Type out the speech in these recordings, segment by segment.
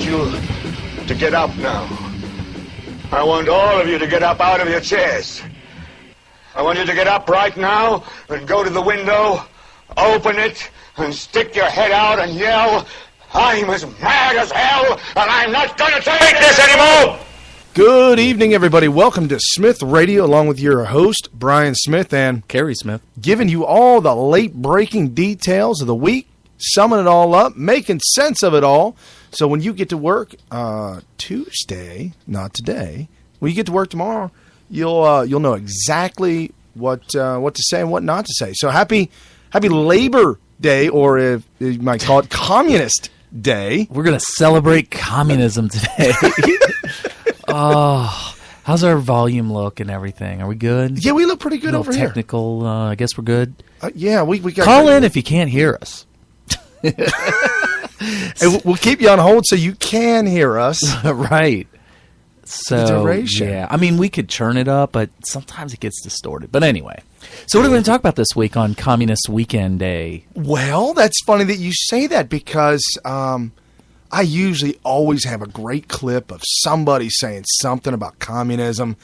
you to get up now. I want all of you to get up out of your chairs. I want you to get up right now and go to the window, open it, and stick your head out and yell, "I'm as mad as hell, and I'm not going to take this anymore!" Good evening, everybody. Welcome to Smith Radio, along with your host, Brian Smith, and Kerry Smith, giving you all the late-breaking details of the week, summing it all up, making sense of it all. So when you get to work Tuesday, not today, when you get to work tomorrow, you'll know exactly what to say and what not to say. So happy Labor Day, or if you might call it Communist Day. we're going to celebrate communism today. Oh, how's our volume look and everything? Are we good? Yeah, we look pretty good over here. Technical, I guess we're good. Yeah, we got. Call in if you can't hear us. And we'll keep you on hold so you can hear us. Right. So, The duration. yeah. I mean, we could churn it up, but sometimes it gets distorted. But anyway. So what are we going to talk about this week on Communist Weekend Day? Well, that's funny that you say that because I usually always have a great clip of somebody saying something about communism.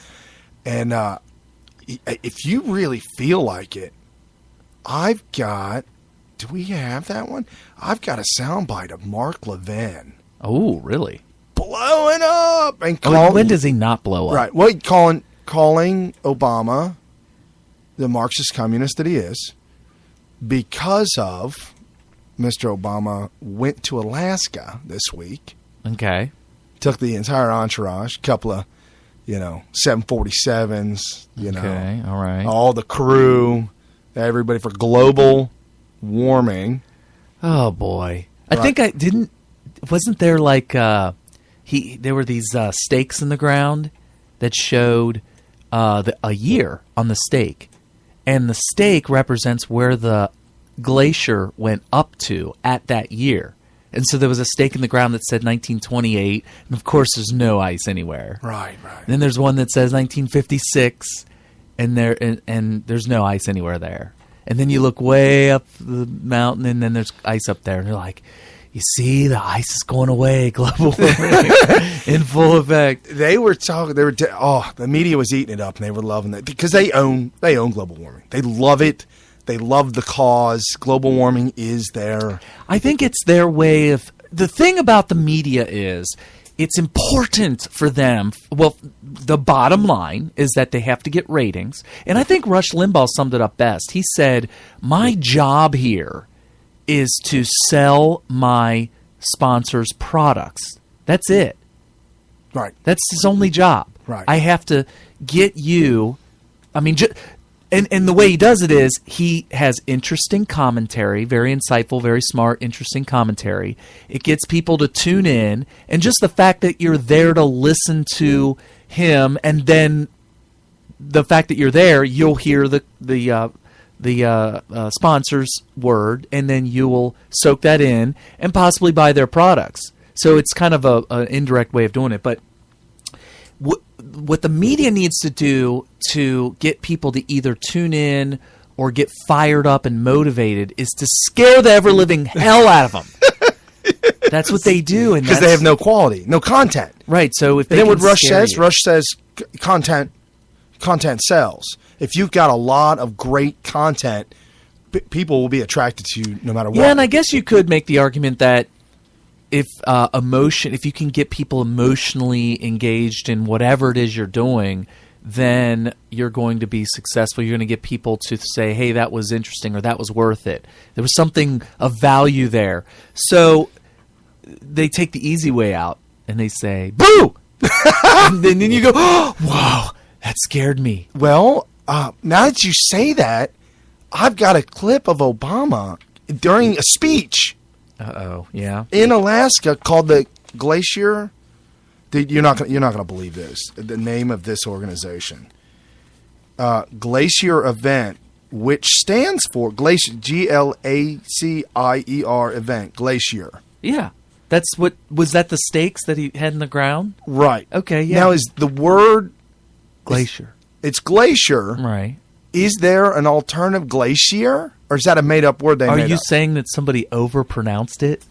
And if you really feel like it, I've got... Do we have that one? I've got a soundbite of Mark Levin. Oh, really? Blowing up. And When does he not blow up? Right. Well, calling Obama the Marxist communist that he is because of Mr. Obama went to Alaska this week. Okay. Took the entire entourage, a couple of, 747s, Okay, all right. all the crew, everybody for global warming. Oh boy! Right. I think I didn't. Wasn't there like there were these stakes in the ground that showed a year on the stake, and the stake represents where the glacier went up to at that year. And so there was a stake in the ground that said 1928, and of course there's no ice anywhere. Right. And then there's one that says 1956, and there's no ice anywhere there. And then you look way up the mountain, and then there's ice up there. And you're like, you see, the ice is going away. Global warming in full effect. They were talking. The media was eating it up, and they were loving it because they own global warming. They love it. They love the cause. Global warming is their. I think it's their way of. The thing about the media is, it's important for them. Well, the bottom line is that they have to get ratings. And I think Rush Limbaugh summed it up best. He said, my job here is to sell my sponsors' products. That's it. Right. That's his only job. Right. I have to get you. I mean, and the way he does it is he has interesting commentary, very insightful, very smart, interesting commentary. It gets people to tune in, and just the fact that you're there to listen to him, and then the fact that you're there, you'll hear the sponsor's word, and then you will soak that in and possibly buy their products. So it's kind of an indirect way of doing it, but what the media needs to do to get people to either tune in or get fired up and motivated is to scare the ever-living hell out of them. That's what they do. Because they have no quality, no content. Right. So if they and then what Rush says, content sells. If you've got a lot of great content, people will be attracted to you no matter what. Yeah, and I guess you could make the argument that if you can get people emotionally engaged in whatever it is you're doing, then you're going to be successful. You're going to get people to say, hey, that was interesting, or that was worth it. There was something of value there. So they take the easy way out, and they say, boo! And then you go, oh, wow, that scared me. Well, now that you say that, I've got a clip of Obama during a speech. Uh-oh, yeah. In Alaska, called the Glacier. You're not gonna believe this. The name of this organization, Glacier Event, which stands for Glacier, Glacier event, Glacier. Yeah, that's what was that the stakes that he had in the ground? Right. Okay. Yeah. Now is the word glacier? It's glacier. Right. Is there an alternative glacier, or is that a made-up word they made up? Are you saying that somebody overpronounced it?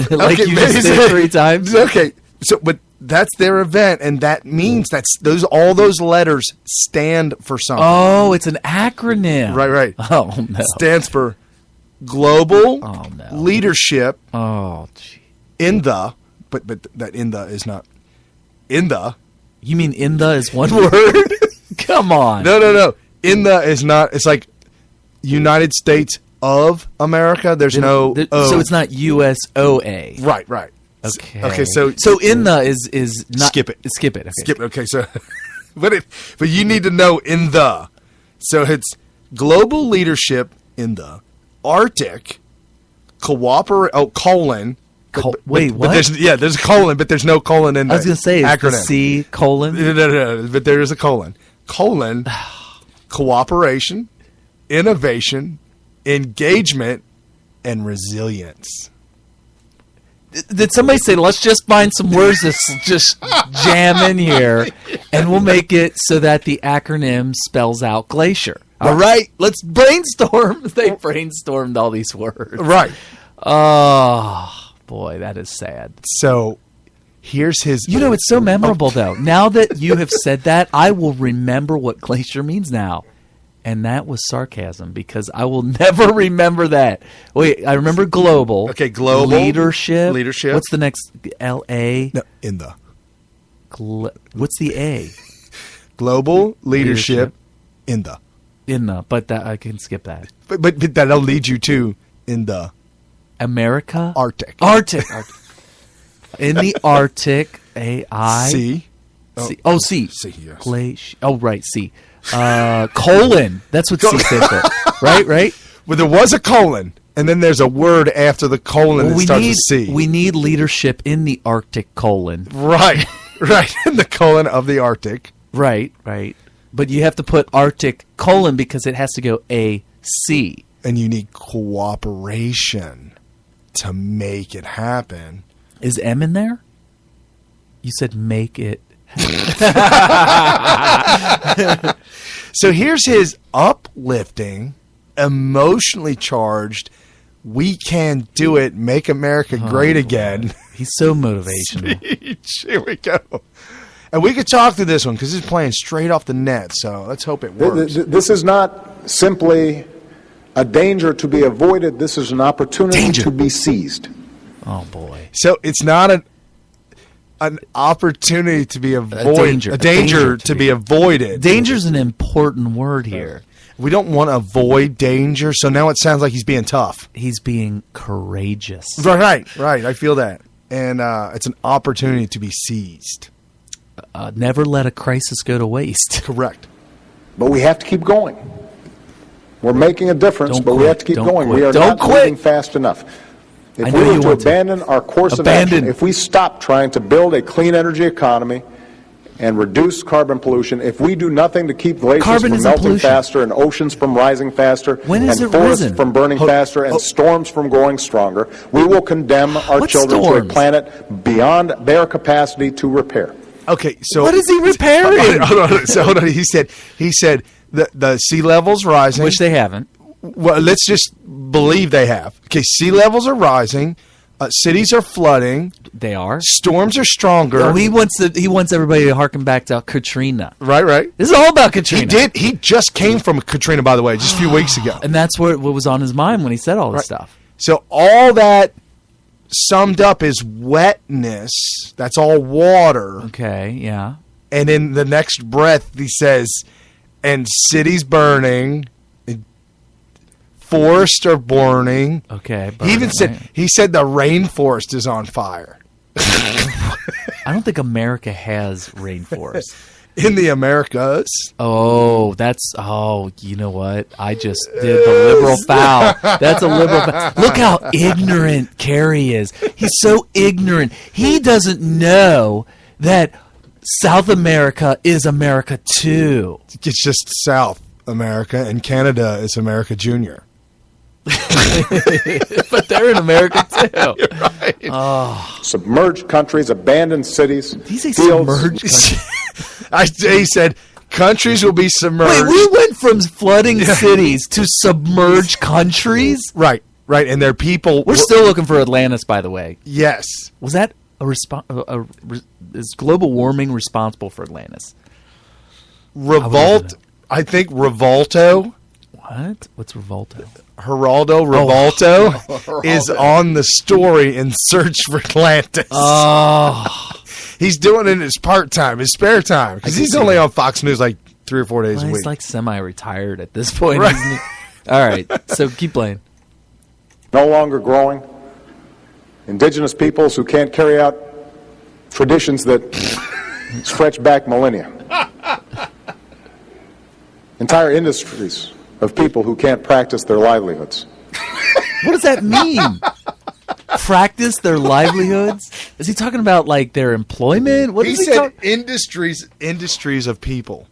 Like you just did 3 times. Okay, so but that's their event, and that means all those letters stand for something. Oh, it's an acronym. Right. Oh no. Stands for Global no. Leadership Oh, gee. in the, but that in the is not in the. You mean in the is one word? Come on. No. In the is not. It's like United States of America. There's no O. So it's not USOA. Right. Okay. So in the is not. Skip it. Skip it. Okay. Skip it. Okay. So, but you need to know in the. So it's global leadership in the Arctic. Colon. Wait, what? But there's a colon, but there's no colon in the I was going to say acronym. The C colon. No, but there is a colon. Colon. Cooperation, innovation, engagement, and resilience. Did somebody say, let's just find some words to just jam in here, and we'll make it so that the acronym spells out glacier? All right, let's brainstorm. They brainstormed all these words. Right. Oh, boy, that is sad. So here's his... You know, it's so memorable, though. Now that you have said that, I will remember what glacier means now. And that was sarcasm, because I will never remember that. Wait, I remember global. Okay, global. Leadership. What's the next? L-A? No, in the. What's the A? Global leadership in the. In the, but that I can skip that. But that'll lead you to in the. America? Arctic. In the Arctic, A-I. C. C. C, yes. Glacier. Oh, right, C. Colon. That's what C stands for. Right? Well, there was a colon, and then there's a word after the colon that starts with C. We need leadership in the Arctic colon. Right. In the colon of the Arctic. Right. But you have to put Arctic colon because it has to go A-C. And you need cooperation to make it happen. Is M in there? You said make it. So here's his uplifting, emotionally charged, we can do it, make America great again. He's so motivational. Here we go. And we could talk through this one because it's playing straight off the net, so let's hope it works. This is not simply a danger to be avoided. This is an opportunity to be seized. Oh, boy. So it's not an opportunity to be avoided. A danger to be avoided. Danger's an important word here. We don't want to avoid danger, so now it sounds like he's being tough. He's being courageous. Right. I feel that. And it's an opportunity to be seized. Never let a crisis go to waste. Correct. But we have to keep going. We're making a difference, Don't but we quit. have to keep Don't going. quit. We are Don't not quit. moving fast enough. I If know we you were to want to. abandon our course of action, if we stop trying to build a clean energy economy and reduce carbon pollution, if we do nothing to keep glaciers Carbon from isn't melting pollution. faster and oceans from rising faster When has and it forests risen? from burning faster and storms from growing stronger, we will condemn our What children to storms? a planet beyond their capacity to repair. Okay, so What is he repairing? Hold on. He said the sea level's rising. Which they haven't. Well, let's just believe they have. Okay, sea levels are rising. Cities are flooding. They are. Storms are stronger. Oh, he wants everybody to harken back to Katrina. Right. This is all about Katrina. He just came from Katrina, by the way, just a few weeks ago. And that's what was on his mind when he said all this stuff. So all that summed up is wetness. That's all water. Okay, yeah. And in the next breath, he says, and cities burning, forests are burning. Okay. He said the rainforest is on fire. I don't think America has rainforest. In the Americas. Oh, you know what? I just did the liberal foul. That's a liberal foul. Look how ignorant Kerry is. He's so ignorant. He doesn't know that South America is America too. It's just South America, and Canada is America Junior. But they're in America too. You're right. Oh. Submerged countries, abandoned cities, Did he say fields. submerged countries? He said countries will be submerged. Wait, we went from flooding cities to submerged countries? Right. Right, and their people. We're still looking for Atlantis, by the way. Yes. Was that is global warming responsible for Atlantis? I think Revolto. What? What's Revolto? Geraldo Revolto is on the story in Search for Atlantis. Oh. He's doing it in his part-time, his spare time, because he's only on Fox News like 3 or 4 days a week. He's like semi-retired at this point. Right. Isn't he? All right, so keep playing. No longer growing. Indigenous peoples who can't carry out traditions that stretch back millennia. Entire industries of people who can't practice their livelihoods. What does that mean? Practice their livelihoods? Is he talking about like their employment? What He is he said industries of people.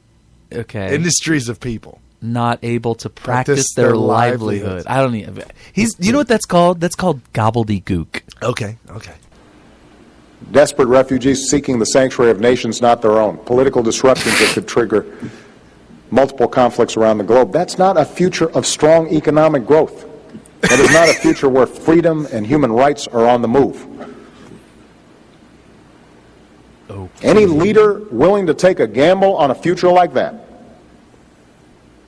Okay. Industries of people. Not able to practice their livelihood. livelihoods. I don't even. You know what that's called? That's called gobbledygook. Okay. Desperate refugees seeking the sanctuary of nations not their own. Political disruptions that could trigger multiple conflicts around the globe. That's not a future of strong economic growth. That is not a future where freedom and human rights are on the move. Okay. Any leader willing to take a gamble on a future like that,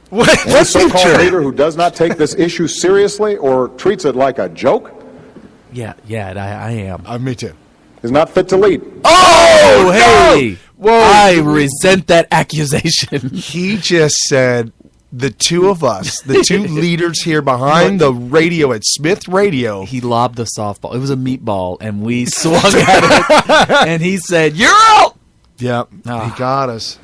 What any so-called future? leader who does not take this issue seriously or treats it like a joke, Yeah, I am. Me too. is not fit to lead. Oh, hey! Whoa. I resent that accusation. He just said the two of us, the two leaders here behind the radio at Smith Radio. He lobbed a softball. It was a meatball, and we swung at it. And he said, "You're out." Yep, Ah. he got us.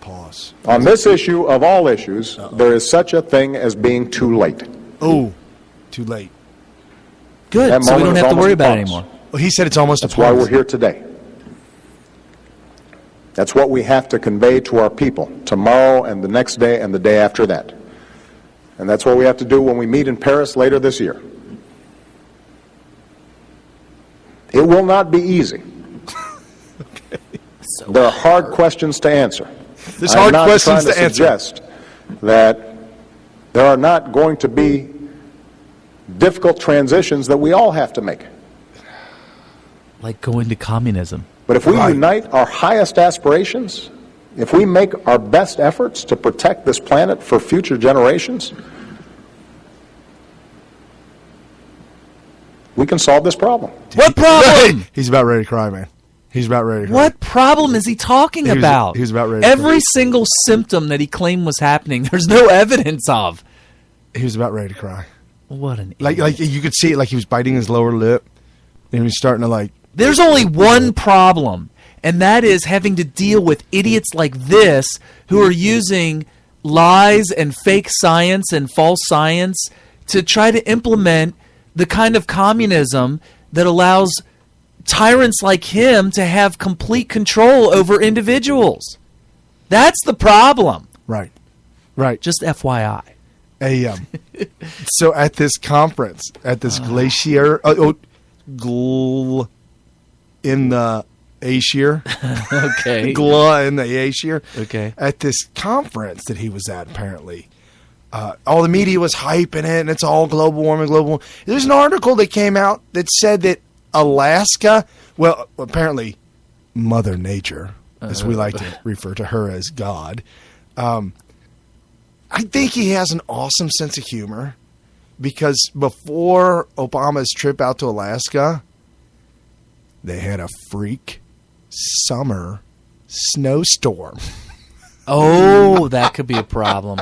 Pause. On this issue of all issues, there is such a thing as being too late. Oh, too late. Good. That So we moment don't is have to worry almost about it upon us. anymore. Well, he said it's almost That's upon why us. we're here today. That's what we have to convey to our people tomorrow and the next day and the day after that. And that's what we have to do when we meet in Paris later this year. It will not be easy. There are hard questions to answer. There's I'm hard not questions trying to answer. suggest that there are not going to be difficult transitions that we all have to make. Like going to communism. But if we Right. unite our highest aspirations, if we make our best efforts to protect this planet for future generations, we can solve this problem. What problem? He's about ready to cry, man. He's about ready to cry. What problem is he talking was- about? he was about ready to Every cry. single symptom that he claimed was happening, there's no evidence of. He was about ready to cry. What an Like idiot. you could see it, like he was biting his lower lip, and he was starting to like. There's only one problem, and that is having to deal with idiots like this who are using lies and fake science and false science to try to implement the kind of communism that allows tyrants like him to have complete control over individuals. That's the problem. Right. Just FYI. So at this conference, at this glacier, in the Asia, Okay. Gla in the Asia. Okay. At this conference that he was at, apparently, all the media was hyping it, and it's all global warming. There's an article that came out that said that Alaska, well, apparently Mother Nature, as we like to refer to her as God, I think he has an awesome sense of humor, because before Obama's trip out to Alaska, they had a freak summer snowstorm. Oh, that could be a problem.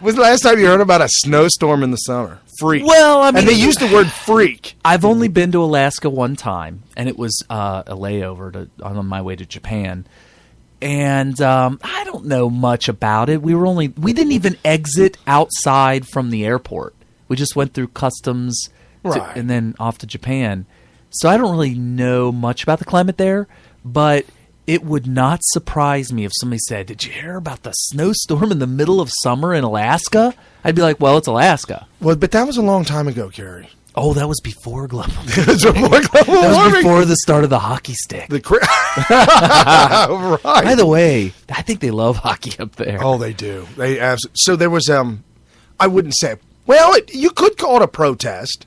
When's the last time you heard about a snowstorm in the summer? Freak. Well, I mean, and they used the word freak. I've only been to Alaska one time, and it was a layover on my way to Japan. And I don't know much about it. We didn't even exit outside from the airport. We just went through customs Right. and then off to Japan. So I don't really know much about the climate there, but it would not surprise me if somebody said, "Did you hear about the snowstorm in the middle of summer in Alaska?" I'd be like, "Well, it's Alaska." Well, but that was a long time ago, Gary. Oh, that was before global. It was before global That was warming. before the start of the hockey stick. Right. By the way, I think they love hockey up there. Oh, they do. They absolutely. So there was I wouldn't say Well, you could call it a protest.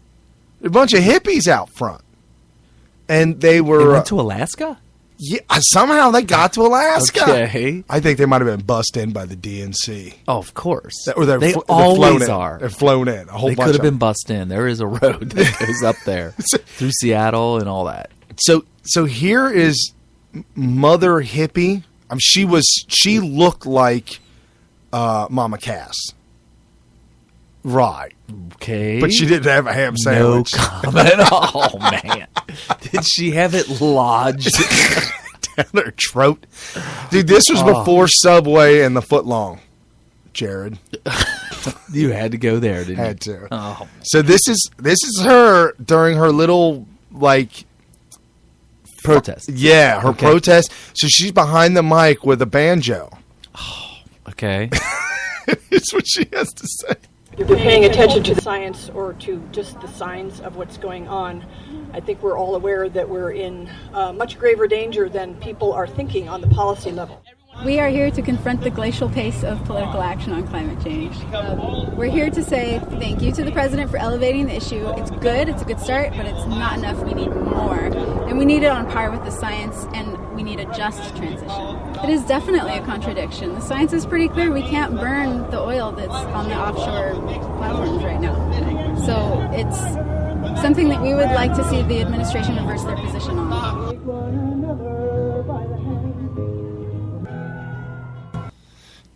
A bunch of hippies out front. And they were... They went to Alaska? Yeah, somehow they got to Alaska. Okay. I think they might have been bussed in by the DNC. Oh, of course. They always are. They're flown in. A whole They bunch could have of been bussed in. There is a road that goes up there through Seattle and all that. So here is Mother Hippie. She looked like Mama Cass. Right. Okay. But she didn't have a ham sandwich. No comment. Oh, man. Did she have it lodged down her throat? Dude, this was before Subway and the footlong, Jared. You had to go there, didn't you? Had to. Oh. So this is her during her little, like... Protest. Yeah, her protest. So she's behind the mic with a banjo. Oh, okay. It's what she has to say. If you're paying attention to the science or to just the signs of what's going on, I think we're all aware that we're in much graver danger than people are thinking on the policy level. We are here to confront the glacial pace of political action on climate change. We're here to say thank you to the president for elevating the issue. It's good, it's a good start, but it's not enough. We need more. And we need it on par with the science, and we need a just transition. It is definitely a contradiction. The science is pretty clear. We can't burn the oil that's on the offshore platforms right now. So it's something that we would like to see the administration reverse their position on.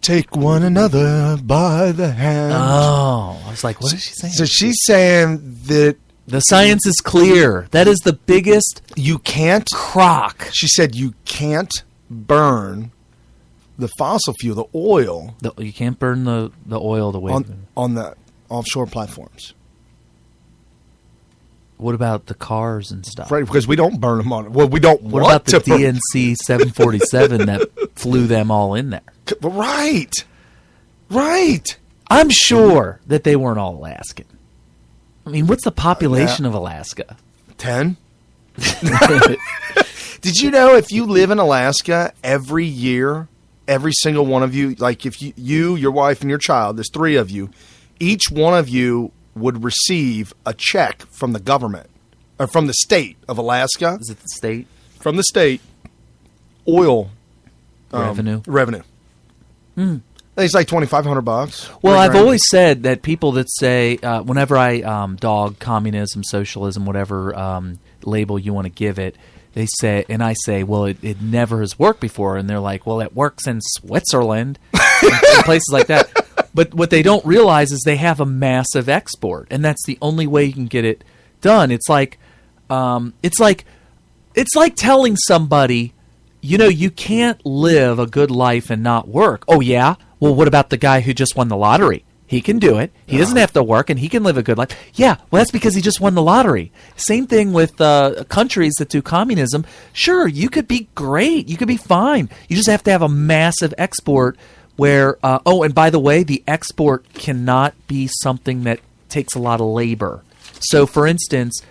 Take one another by the hand. Oh, I was like, what is she saying? So she's saying that the science is clear. That is the biggest you can't crock. She said you can't burn the fossil fuel, the oil. You can't burn the oil the way on the offshore platforms. What about the cars and stuff? Right, because we don't burn them on it. Well, we don't What want about the to DNC 747 that flew them all in there? Right. Right. I'm sure that they weren't all Alaskan. I mean, what's the population of Alaska? 10? Did you know if you live in Alaska every year, every single one of you, like if you, your wife, and your child, there's 3 of you, each one of you would receive a check from the government, or from the state of Alaska. Is it the state? From the state, oil revenue. It's like $2,500. Well, I've always said that people that say, whenever I dog communism, socialism, whatever label you want to give it, they say, and I say, well, it never has worked before, and they're like, well, it works in Switzerland, and places like that. But what they don't realize is they have a massive export, and that's the only way you can get it done. It's like telling somebody, you know, you can't live a good life and not work. Oh yeah? Well, what about the guy who just won the lottery? He can do it. He doesn't have to work, and he can live a good life. Yeah, well, that's because he just won the lottery. Same thing with countries that do communism. Sure, you could be great. You could be fine. You just have to have a massive export where, and by the way, the export cannot be something that takes a lot of labor. So, for instance,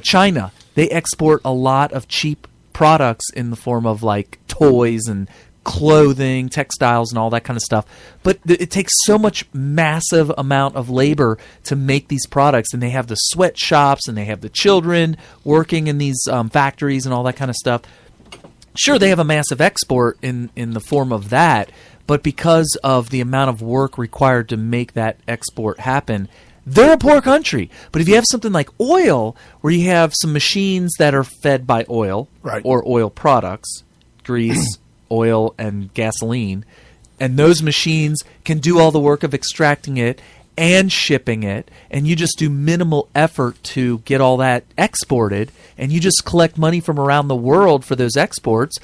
China, they export a lot of cheap products in the form of like toys and clothing, textiles, and all that kind of stuff. But it takes so much massive amount of labor to make these products, and they have the sweatshops, and they have the children working in these factories and all that kind of stuff. Sure, they have a massive export in the form of that, but because of the amount of work required to make that export happen, they're a poor country. But if you have something like oil, where you have some machines that are fed by oil, right, or oil products, grease, oil, and gasoline, and those machines can do all the work of extracting it and shipping it, and you just do minimal effort to get all that exported, and you just collect money from around the world for those exports,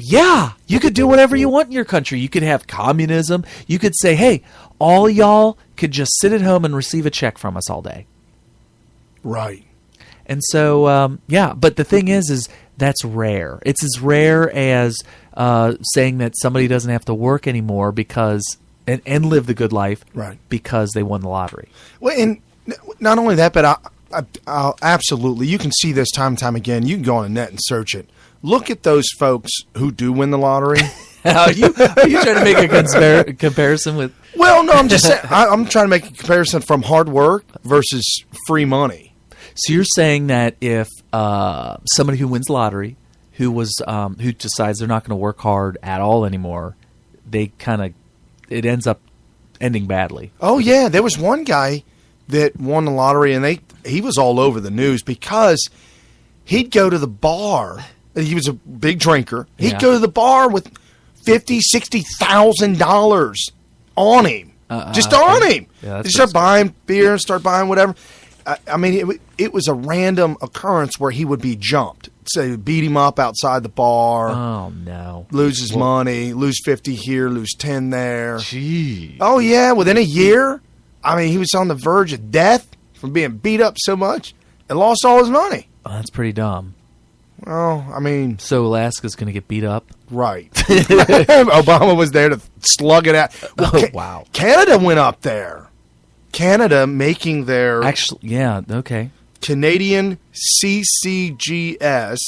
yeah, you could do whatever you want in your country. You could have communism. You could say, hey, all y'all could just sit at home and receive a check from us all day. Right. And so, but the thing is that's rare. It's as rare as saying that somebody doesn't have to work anymore because and live the good life, right, because they won the lottery. Well, and not only that, but I'll absolutely, you can see this time and time again. You can go on the net and search it. Look at those folks who do win the lottery. Are you trying to make a comparison with? Well, no, I'm just saying. I'm trying to make a comparison from hard work versus free money. So you're saying that if somebody who wins the lottery, who decides they're not going to work hard at all anymore, it ends up ending badly. Oh yeah, there was one guy that won the lottery, and he was all over the news because he'd go to the bar. He was a big drinker. He'd go to the bar with $50,000-$60,000 on him, just on him. Yeah, he start buying beer and start buying whatever. I mean, it was a random occurrence where he would be jumped. Say, beat him up outside the bar. Oh no! Lose his money, lose 50 here, lose 10 there. Gee. Oh yeah, within a year. I mean, he was on the verge of death from being beat up so much and lost all his money. Oh, that's pretty dumb. Well, I mean, so Alaska's going to get beat up, right? Obama was there to slug it out. Well, wow! Canada went up there. Canada making their okay. Canadian CCGS.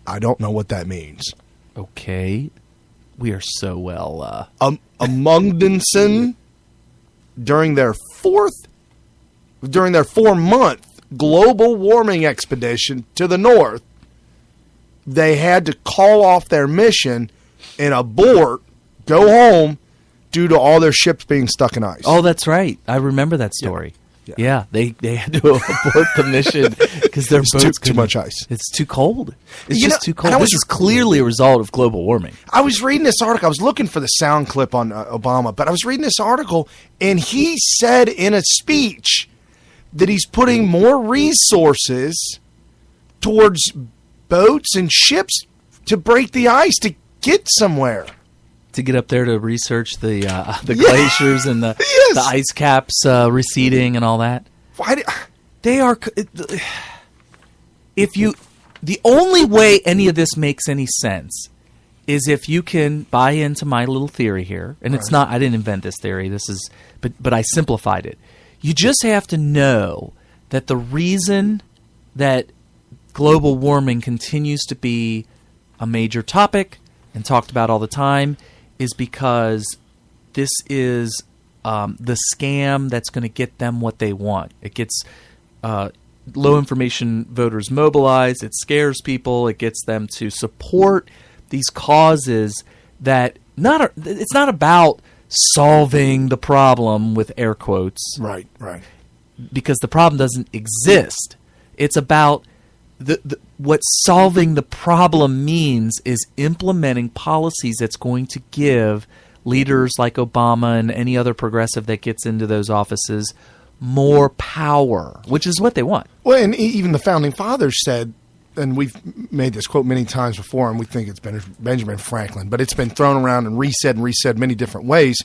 I don't know what that means. Okay, we are so well. Amundsen during their 4-month global warming expedition to the north, they had to call off their mission and abort, go home, due to all their ships being stuck in ice. Oh, that's right. I remember that story. Yeah, they had to abort the mission because their boats too much ice. It's too cold. It's too cold. This is clearly a result of global warming. I was reading this article. I was looking for the sound clip on Obama, but I was reading this article, and he said in a speech that he's putting more resources towards boats and ships to break the ice to get somewhere. To get up there to research the glaciers and the ice caps receding and all that. They are. The only way any of this makes any sense is if you can buy into my little theory here, and it's not. I didn't invent this theory. But I simplified it. You just have to know that the reason that global warming continues to be a major topic and talked about all the time is because this is the scam that's going to get them what they want. It gets low information voters mobilized. It scares people. It gets them to support these causes that it's not about solving the problem with air quotes. Right. Because the problem doesn't exist. It's about what solving the problem means is implementing policies that's going to give leaders like Obama and any other progressive that gets into those offices more power, which is what they want. Well, and even the founding fathers said, and we've made this quote many times before, and we think it's been Benjamin Franklin, but it's been thrown around and resaid many different ways.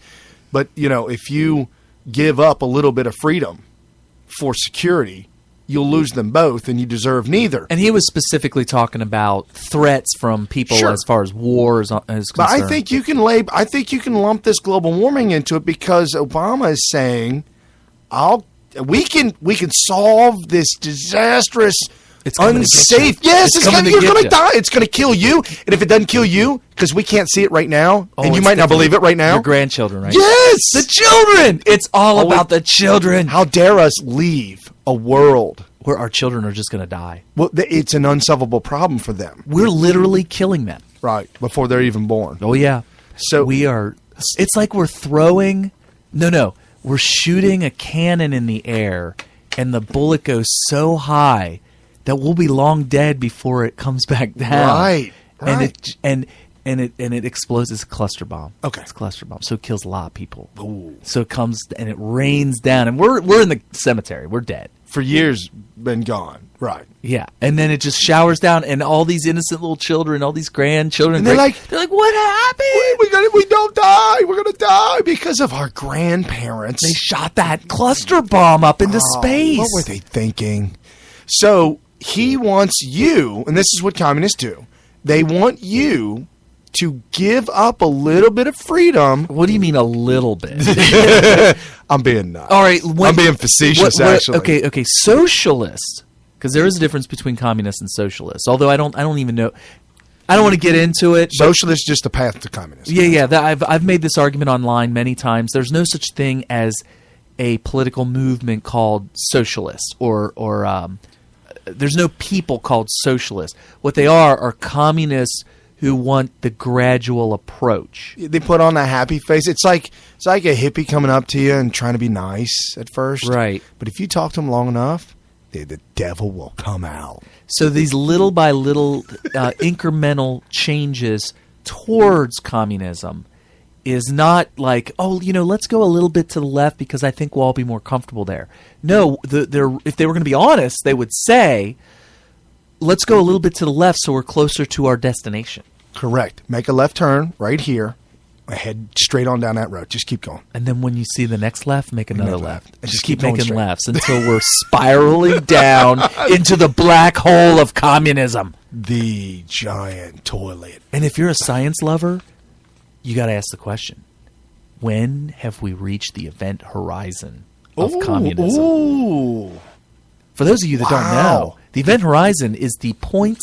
But, if you give up a little bit of freedom for security, you'll lose them both, and you deserve neither. And he was specifically talking about threats from people as far as war is concerned. But I think you can lump this global warming into it because Obama is saying, we can solve this disastrous, unsafe. Yes, you're going to die. It's going to kill you, and if it doesn't kill you, because we can't see it right now, and you might not believe it right now. Your grandchildren, right? Yes, the children. It's all about the children. How dare us leave a world where our children are just going to die? Well, it's an unsolvable problem for them. We're literally killing them. Right, before they're even born. Oh, yeah. So we are. It's like we're throwing. No. We're shooting a cannon in the air, and the bullet goes so high that we'll be long dead before it comes back down. Right. And it explodes. It's a cluster bomb. Okay. It's a cluster bomb. So it kills a lot of people. Ooh. So it comes and it rains down, and we're in the cemetery. We're dead. For years been gone. Right. Yeah. And then it just showers down, and all these innocent little children, all these grandchildren, and they're like, what happened? We don't die. We're gonna die because of our grandparents. They shot that cluster bomb up into space. What were they thinking? So he wants you, and this is what communists do. They want you to give up a little bit of freedom. What do you mean a little bit? I'm being nuts. All right, I'm being facetious. Actually, okay. Socialists, because there is a difference between communists and socialists. Although I don't even know. I don't want to get into it. But Socialist is just the path to communism. yeah. I've made this argument online many times. There's no such thing as a political movement called socialist, or there's no people called socialists. What they are communists who want the gradual approach. They put on a happy face. It's like a hippie coming up to you and trying to be nice at first. Right. But if you talk to them long enough, the devil will come out. So these little by little incremental changes towards communism is not like, let's go a little bit to the left because I think we'll all be more comfortable there. No, if they were going to be honest, they would say, let's go a little bit to the left so we're closer to our destination. Correct. Make a left turn right here. Head straight on down that road. Just keep going. And then when you see the next left, make another left. And just keep making straight. lefts until we're spiraling down into the black hole of communism. The giant toilet. And if you're a science lover, you got to ask the question, when have we reached the event horizon of communism? Ooh. For those of you that don't Wow. know, the event horizon is the point,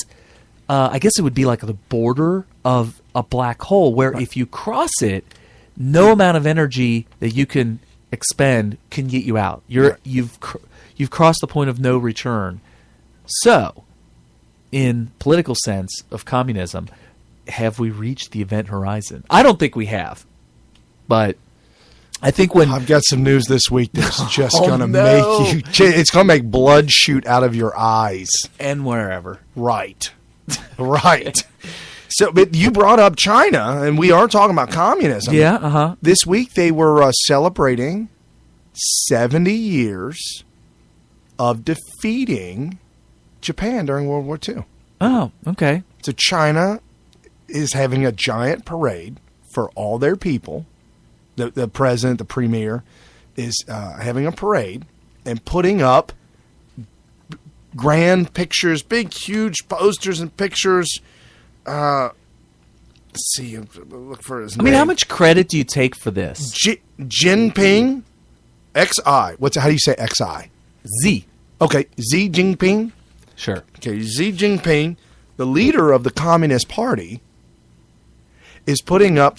I guess it would be like the border of a black hole, where if you cross it, no amount of energy that you can expend can get you out. You've crossed the point of no return. So, in political sense of communism, have we reached the event horizon? I don't think we have, but I think when I've got some news this week that's just Oh, going to no. make you. It's going to make blood shoot out of your eyes. and wherever. Right. Right. So, but you brought up China, and we are talking about communism. Yeah, This week they were celebrating 70 years of defeating Japan during World War II. Oh, okay. So China is having a giant parade for all their people. The president, the premier, is having a parade and putting up grand pictures, big, huge posters and pictures. Let's see, look for his name. I mean, how much credit do you take for this? Jinping, XI. How do you say XI? Z. Okay, Xi Jinping. Sure. Okay, Xi Jinping, the leader of the Communist Party, is putting up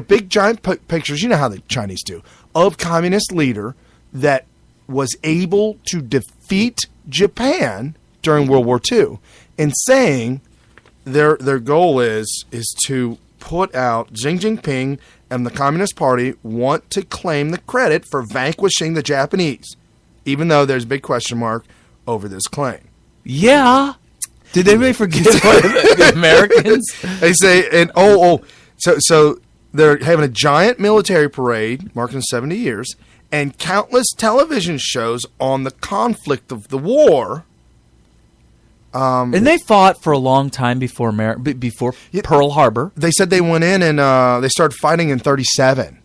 big giant pictures. You know how the Chinese do, of communist leader that was able to defeat Japan during World War II, and saying their goal is to put out Xi Jinping and the Communist Party want to claim the credit for vanquishing the Japanese, even though there's a big question mark over this claim. Yeah. Did anybody forget the Americans? They say, and so they're having a giant military parade marking 70 years, and countless television shows on the conflict of the war. And they fought for a long time before Pearl Harbor. They said they went in and they started fighting in 1937.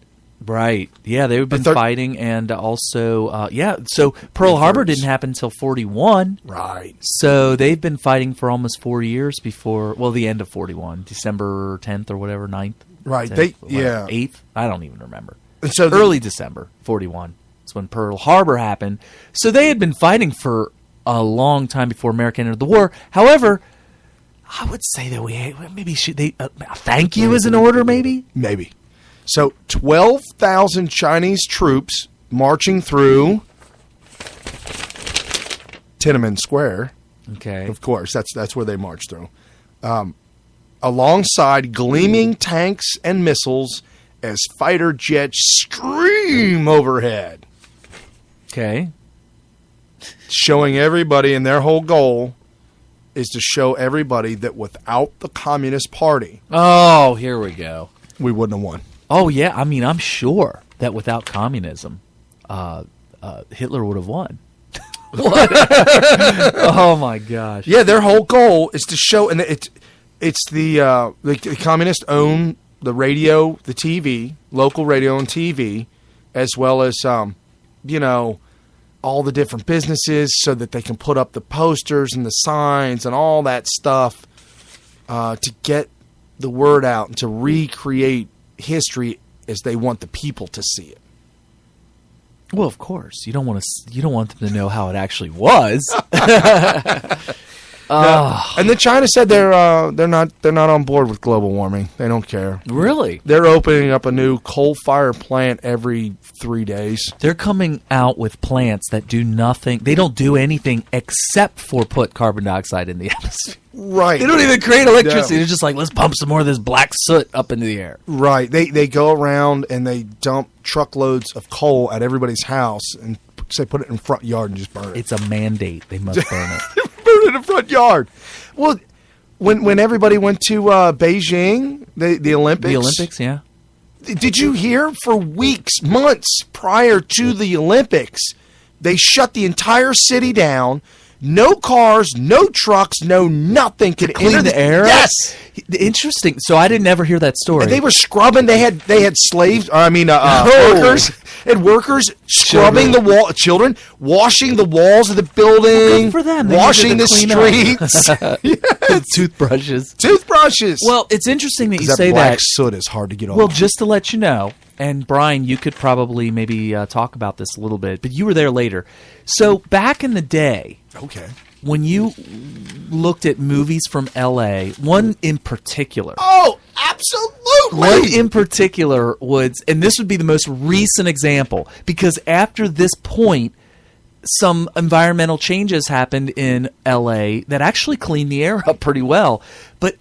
Right. Yeah, they've been fighting, and also, so Pearl Harbor didn't happen until 1941. Right. So they've been fighting for almost 4 years before, the end of 1941, December 10th or whatever, 9th. Right. 8th? I don't even remember. And so early December 1941 is when Pearl Harbor happened. So they had been fighting for a long time before America entered the war. However, I would say that maybe thank you is in order, maybe? Maybe. So 12,000 Chinese troops marching through Tiananmen Square. Okay. Of course, that's where they march through. Alongside gleaming tanks and missiles as fighter jets stream overhead. Okay. Showing everybody, and their whole goal is to show everybody that without the Communist Party, Oh, here we go. we wouldn't have won. Oh, yeah. I mean, I'm sure that without communism, Hitler would have won. Oh, my gosh. Yeah, their whole goal is to show, and it's the communists own the radio, the TV, local radio and TV, as well as all the different businesses, so that they can put up the posters and the signs and all that stuff to get the word out and to recreate history as they want the people to see it. Well, of course. You don't want them to know how it actually was. And then China said they're not on board with global warming. They don't care. Really? They're opening up a new coal-fired plant every 3 days. They're coming out with plants that do nothing. They don't do anything except for put carbon dioxide in the atmosphere. Right. They don't even create electricity. No. They're just like, let's pump some more of this black soot up into the air. Right. They go around and they dump truckloads of coal at everybody's house and say put it in the front yard and just burn it. It's a mandate. They must burn it. Burn it in the front yard. Well, when everybody went to Beijing, the Olympics. The Olympics, yeah. Did you hear for weeks, months prior to the Olympics, they shut the entire city down. No cars, no trucks, no nothing could Clean enter the air? Yes. Interesting. So I didn't ever hear that story. And they were scrubbing. They had slaves. Workers. And workers scrubbing the wall. Children washing the walls of the building. Well, good for them. They washing needed the to clean up. streets. Toothbrushes. Toothbrushes. Well, it's interesting that you that say black that. soot is hard to get off. Well, just to let you know, and Brian, you could probably maybe talk about this a little bit, but you were there later. So back in the day, okay, when you looked at movies from L.A., one in particular. Oh, absolutely. One in particular was, and this would be the most recent example, because after this point, some environmental changes happened in L.A. that actually cleaned the air up pretty well. But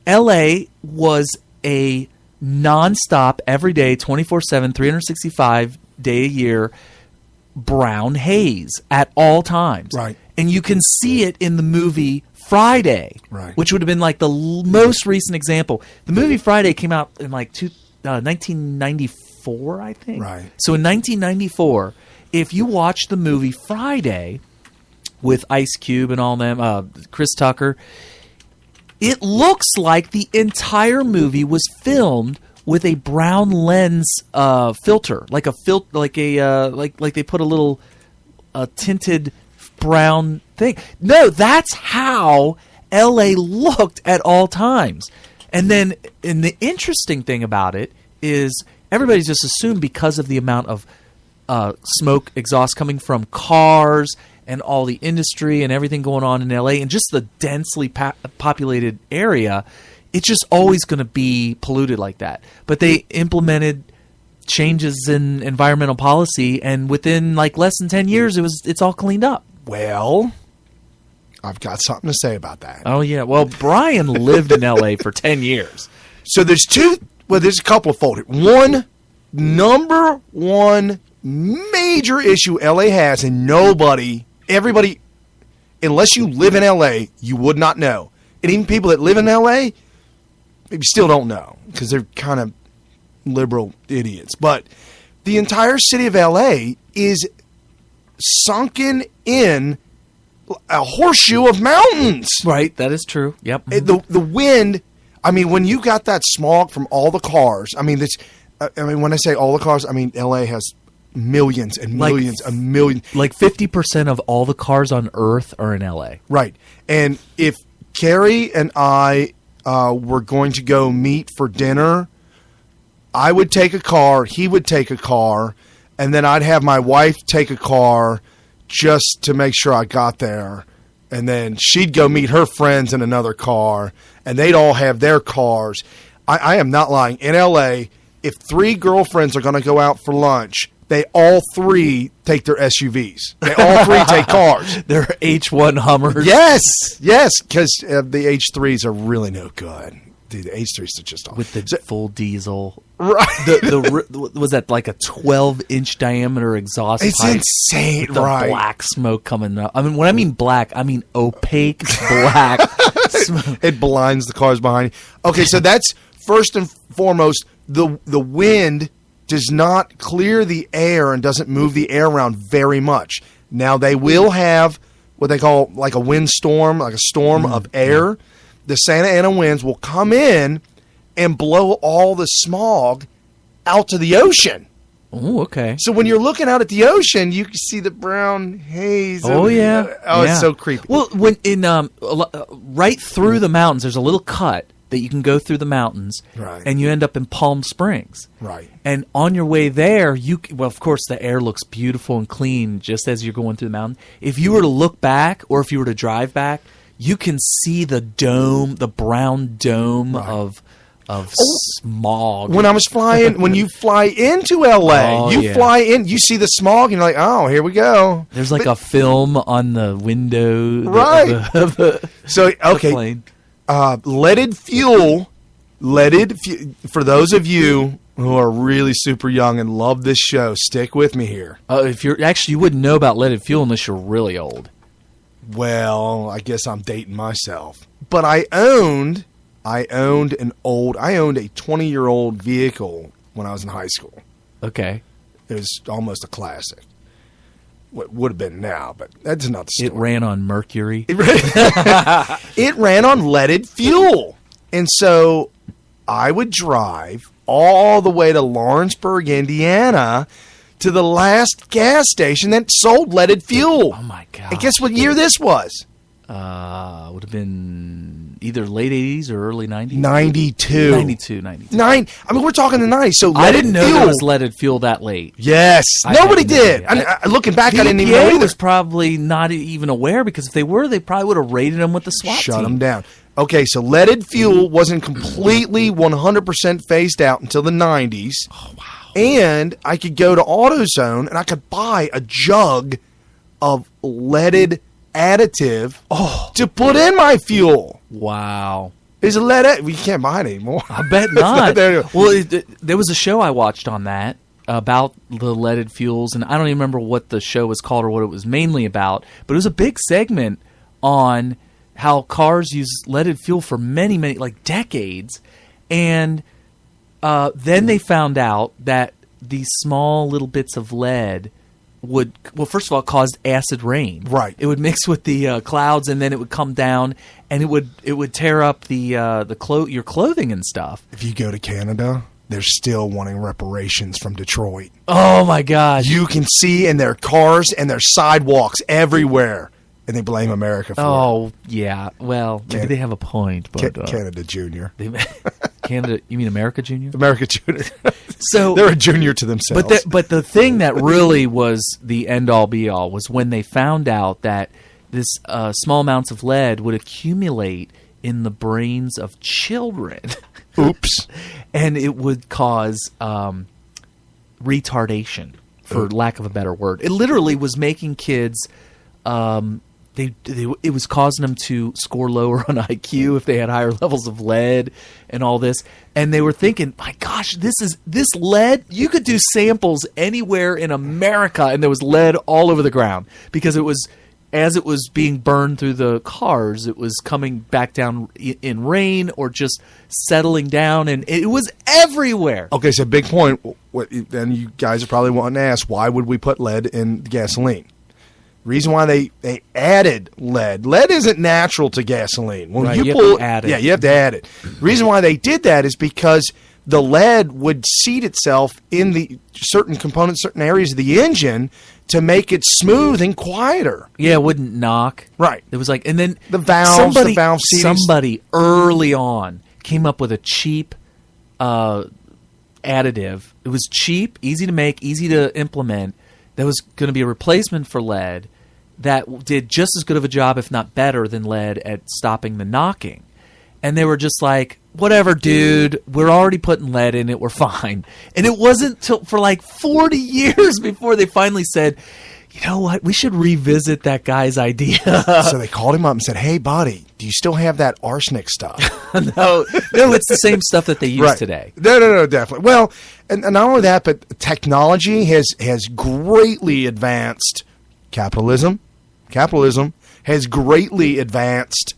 L.A. was a nonstop, every day, 24/7, 365 day a year, brown haze at all times. Right. And you can see it in the movie Friday, right, which would have been like the most recent example. The movie Friday came out in like 1994, I think. Right. So in 1994, if you watch the movie Friday with Ice Cube and all them, Chris Tucker, it looks like the entire movie was filmed with a brown lens filter, like a like they put a little tinted brown thing. No, that's how LA looked at all times. And then, and the interesting thing about it is everybody's just assumed because of the amount of smoke exhaust coming from cars and all the industry and everything going on in LA and just the densely populated area, it's just always going to be polluted like that. But they implemented changes in environmental policy, and within like less than 10 years, it's all cleaned up. Well, I've got something to say about that. Oh, yeah. Well, Brian lived in L.A. for 10 years. So there's a couple of folded. Number one major issue L.A. has, and everybody, unless you live in L.A., you would not know. And even people that live in L.A., maybe still don't know because they're kind of liberal idiots. But the entire city of L.A. is sunken in a horseshoe of mountains. Right, that is true. Yep. The wind, I mean, when you got that smog from all the cars, when I say all the cars, I mean LA has millions and millions and millions. Like 50% of all the cars on Earth are in LA. Right. And if Carrie and I were going to go meet for dinner, I would take a car, he would take a car, and then I'd have my wife take a car just to make sure I got there. And then she'd go meet her friends in another car, and they'd all have their cars. I am not lying. In L.A., if 3 girlfriends are going to go out for lunch, they all 3 take their SUVs. They all 3 take cars. They're H1 Hummers. Yes, because the H3s are really no good. Dude, the H3s are just awful. With the full diesel. Right. Was that like a 12-inch diameter exhaust it's pipe? It's insane, with the right? black smoke coming up. I mean, when I mean black, I mean opaque black smoke. It blinds the cars behind you. Okay, so that's first and foremost. The wind does not clear the air and doesn't move the air around very much. Now, they will have what they call like a windstorm, like a storm of air. The Santa Ana winds will come in and blow all the smog out to the ocean. Oh, okay. So when you're looking out at the ocean, you can see the brown haze. Oh, yeah. It's so creepy. Well, when in right through the mountains, there's a little cut that you can go through the mountains, Right. and you end up in Palm Springs. Right. And on your way there, well, of course, the air looks beautiful and clean just as you're going through the mountain. If you were to look back, or if you were to drive back, you can see the dome, the brown dome of smog. When I was flying, when you fly into LA, Oh, fly in, you see the smog, and you're like, oh, here we go. There's like a film on the window. Right. So, okay. Plane. Leaded fuel, for those of you who are really super young and love this show, stick with me here. If you're actually, you wouldn't know about leaded fuel unless you're really old. Well, I guess I'm dating myself. But I owned a 20-year-old vehicle when I was in high school. Okay. It was almost a classic. What would have been now, but that's not the story. It ran on mercury. It ran on leaded fuel. And so I would drive all the way to Lawrenceburg, Indiana, to the last gas station that sold leaded fuel. Oh, my God. And guess what year this was? Would have been either late 80s or early 90s. 92. 92. We're talking the 90s. So I didn't know there fuel. was leaded fuel that late. Yes. Nobody had no did. idea. Looking back, The I didn't even EPA know either. was probably not even aware, because if they were, they probably would have raided them with the SWAT Shut team. them down. Okay, so leaded fuel wasn't completely 100% phased out until the 90s. Oh, wow. And I could go to AutoZone and I could buy a jug of leaded additive to put in my fuel. Wow. Is it lead? We can't buy it anymore. I bet It's not. there. Well, there was a show I watched on that about the leaded fuels, and I don't even remember what the show was called or what it was mainly about, but it was a big segment on how cars use leaded fuel for many, like decades, and then they found out that these small little bits of lead would, well, first of all, it caused acid rain. Right. It would mix with the clouds, and then it would come down, and it would tear up your clothing and stuff. If you go to Canada, they're still wanting reparations from Detroit. Oh my gosh! You can see in their cars and their sidewalks everywhere, and they blame America for it. Oh yeah. Well, maybe they have a point, but Canada Junior. Canada, you mean America Junior? America Junior. So they're a junior to themselves. But the thing that really was the end all be all was when they found out that this small amounts of lead would accumulate in the brains of children. Oops. And it would cause retardation, for lack of a better word. It literally was making kids. It was causing them to score lower on IQ if they had higher levels of lead and all this. And they were thinking, my gosh, this lead, you could do samples anywhere in America, and there was lead all over the ground, because as it was being burned through the cars, it was coming back down in rain or just settling down, and it was everywhere. Okay, so big point. Then you guys are probably wanting to ask, why would we put lead in gasoline? Reason why they added lead. Lead isn't natural to gasoline. When Right, you have pull, to add it. Yeah, you have to add it. Reason why they did that is because the lead would seat itself in the certain components, certain areas of the engine to make it smooth and quieter. Yeah, it wouldn't knock. Right. It was like, and then The valves, the valve seatings. somebody early on came up with a cheap additive. It was cheap, easy to make, easy to implement. That was going to be a replacement for lead that did just as good of a job, if not better, than lead at stopping the knocking. And they were just like, whatever, dude, we're already putting lead in it, we're fine. And it wasn't till for like 40 years before they finally said, you know what, we should revisit that guy's idea. So they called him up and said, hey, buddy, do you still have that arsenic stuff? No, it's the same stuff that they use today. No, definitely. Well, and not only that, but technology has greatly advanced capitalism. Capitalism has greatly advanced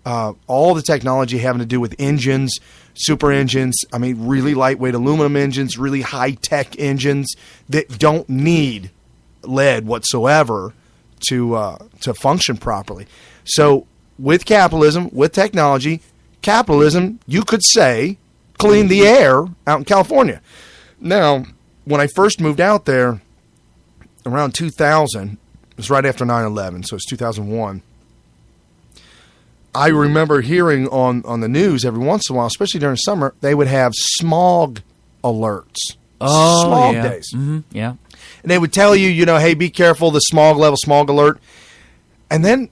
all the technology having to do with engines, super engines, really lightweight aluminum engines, really high-tech engines that don't need lead whatsoever to function properly. So with capitalism, with technology, capitalism, you could say, cleaned the air out in California. Now, when I first moved out there around 2000, it was right after 9/11, so it's 2001. I remember hearing on the news every once in a while, especially during summer, they would have smog alerts. Oh, smog yeah. days. Mm-hmm. Yeah. And they would tell you, hey, be careful, the smog level, smog alert. And then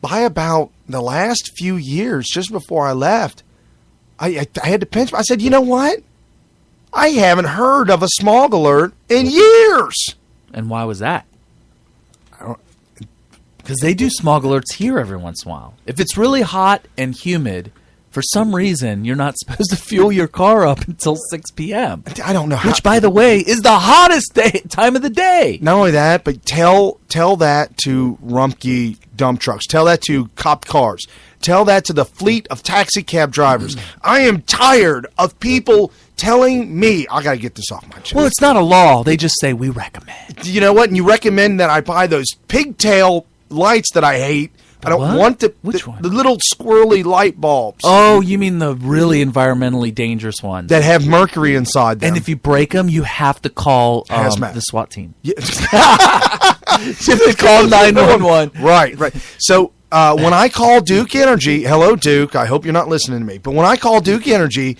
by about the last few years, just before I left, I had to pinch. I said, you know what? I haven't heard of a smog alert in years. And why was that? Because they do smog alerts here every once in a while. If it's really hot and humid, for some reason, you're not supposed to fuel your car up until 6 p.m. I don't know how. Which, by the way, is the hottest time of the day. Not only that, but tell that to Rumpke dump trucks. Tell that to cop cars. Tell that to the fleet of taxi cab drivers. I am tired of people telling me, I got to get this off my chest. Well, it's not a law. They just say, we recommend. You know what? And you recommend that I buy those pigtail lights that I hate. I don't want Which one? The little squirrely light bulbs. Oh, you mean the really environmentally dangerous ones. That have mercury inside them. And if you break them, you have to call Hazmat. the SWAT team. Yeah. You have to call 911. Right. So when I call Duke Energy, hello, Duke, I hope you're not listening to me, but when I call Duke Energy,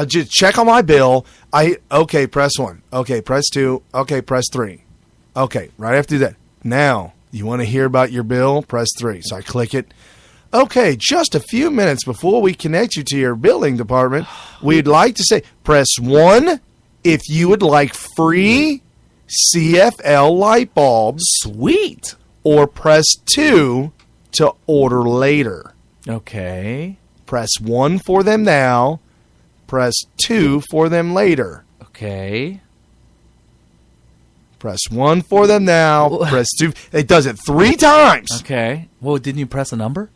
just check on my bill. Okay, press 1. Okay, press 2. Okay, press 3. Okay, right after that. Now, you want to hear about your bill? Press 3. So I click it. Okay, just a few minutes before we connect you to your billing department, we'd like to say, press 1 if you would like free CFL light bulbs. Sweet. Or press 2 to order later. Okay. Press 1 for them now. Press 2 for them later. Okay. Press 1 for them now. Press 2. It does it 3 times. Okay. Well, didn't you press a number?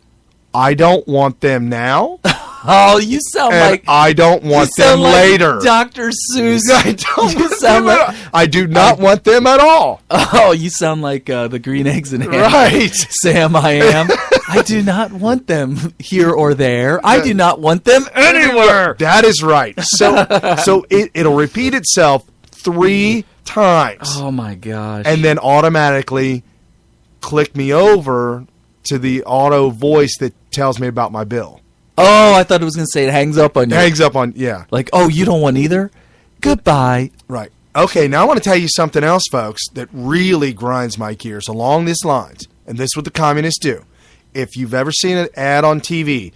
I don't want them now. Oh, you sound And like I don't want them like later. Dr. Seuss. I don't You want sound them like- at all. I do not want them at all. Oh, you sound like the green eggs and ham. Right. Sam, I am. I do not want them here or there. I do not want them anywhere. That is right. So it'll repeat itself 3 times. Oh, my gosh. And then automatically click me over to the auto voice that tells me about my bill. Oh, I thought it was going to say it hangs up on you. Hangs up on, yeah. Like, oh, you don't want either? Goodbye. Right. Okay, now I want to tell you something else, folks, that really grinds my gears along these lines. And this is what the communists do. If you've ever seen an ad on TV,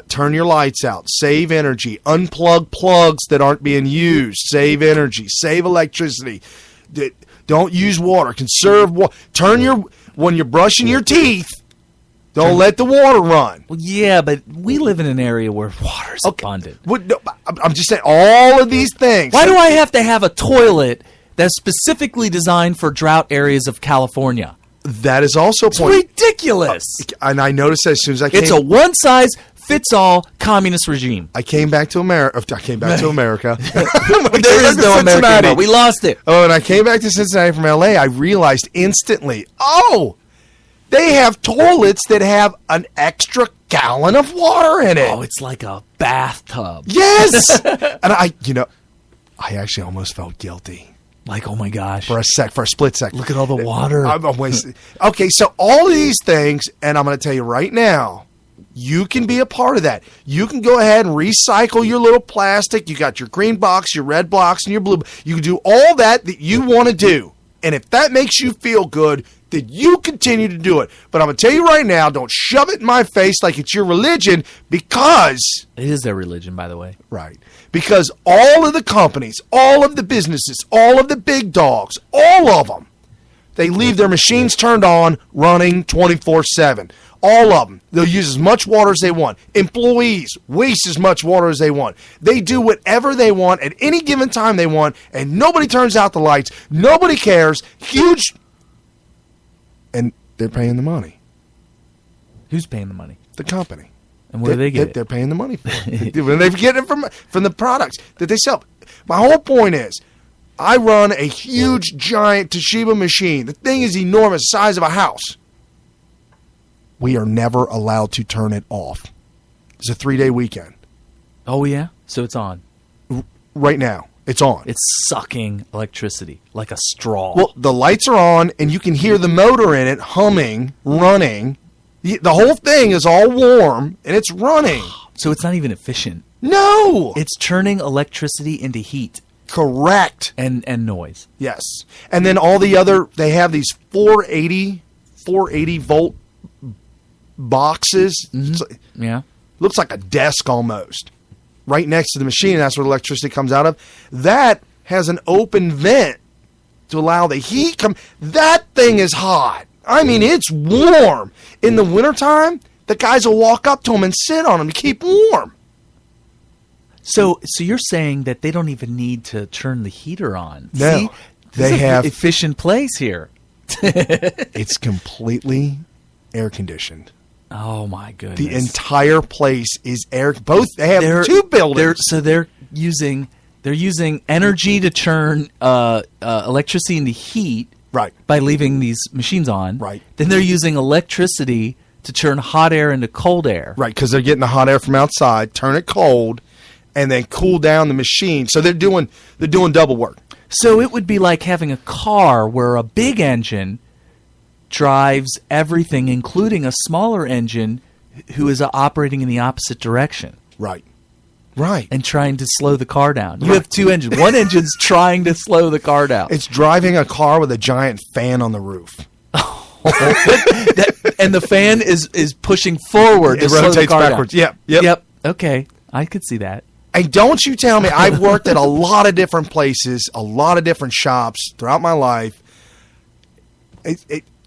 turn your lights out, save energy, unplug plugs that aren't being used, save energy, save electricity, don't use water, conserve water. When you're brushing your teeth, don't let the water run. Well, yeah, but we live in an area where water's abundant. I'm just saying all of these things. Why do I have to have a toilet that's specifically designed for drought areas of California? That is also a It's point. ridiculous. And I noticed as soon as I came... It's a one-size-fits-all communist regime. I came back to America. There is no America anymore. We lost it. Oh, and I came back to Cincinnati from L.A. I realized instantly, they have toilets that have an extra gallon of water in it. Oh, it's like a bathtub. Yes! And I actually almost felt guilty. Like, oh my gosh. For a split second. Look at all the water. I'm wasting. Okay, so all of these things, and I'm going to tell you right now, you can be a part of that. You can go ahead and recycle your little plastic. You got your green box, your red box, and your blue. You can do all that you want to do. And if that makes you feel good, then you continue to do it. But I'm going to tell you right now, don't shove it in my face like it's your religion, because... It is their religion, by the way. Right. Because all of the companies, all of the businesses, all of the big dogs, all of them, they leave their machines turned on, running 24/7. All of them. They'll use as much water as they want. Employees waste as much water as they want. They do whatever they want at any given time they want, and nobody turns out the lights. Nobody cares. Huge... And they're paying the money. Who's paying the money? The company. And where do they get it? They're paying the money for it. They're getting it from the products that they sell. My whole point is, I run a huge, giant Toshiba machine. The thing is enormous, the size of a house. We are never allowed to turn it off. It's a 3-day weekend. Oh, yeah? So it's on. Right now. It's on. It's sucking electricity like a straw. Well, the lights are on, and you can hear the motor in it humming, running, The whole thing is all warm, and it's running. So it's not even efficient. No! It's turning electricity into heat. Correct. And noise. Yes. And then all the other, they have these 480 volt boxes. Mm-hmm. Yeah. Looks like a desk almost. Right next to the machine, that's where electricity comes out of. That has an open vent to allow the heat come. That thing is hot. I mean, it's warm. In the wintertime, the guys will walk up to them and sit on them to keep warm. So you're saying that they don't even need to turn the heater on? No. See? They have efficient place here. It's completely air conditioned. Oh my goodness! The entire place is air. They have two buildings. They're using energy to turn electricity into heat. Right. By leaving these machines on. Right. Then they're using electricity to turn hot air into cold air. Right, because they're getting the hot air from outside, turn it cold, and then cool down the machine. So they're doing double work. So it would be like having a car where a big engine drives everything, including a smaller engine who is operating in the opposite direction. Right. Right. And trying to slow the car down. You have two engines. One engine's trying to slow the car down. It's driving a car with a giant fan on the roof. And the fan is pushing forward. It to slow rotates the car backwards. Down. Yep. Okay. I could see that. And don't you tell me, I've worked at a lot of different places, a lot of different shops throughout my life.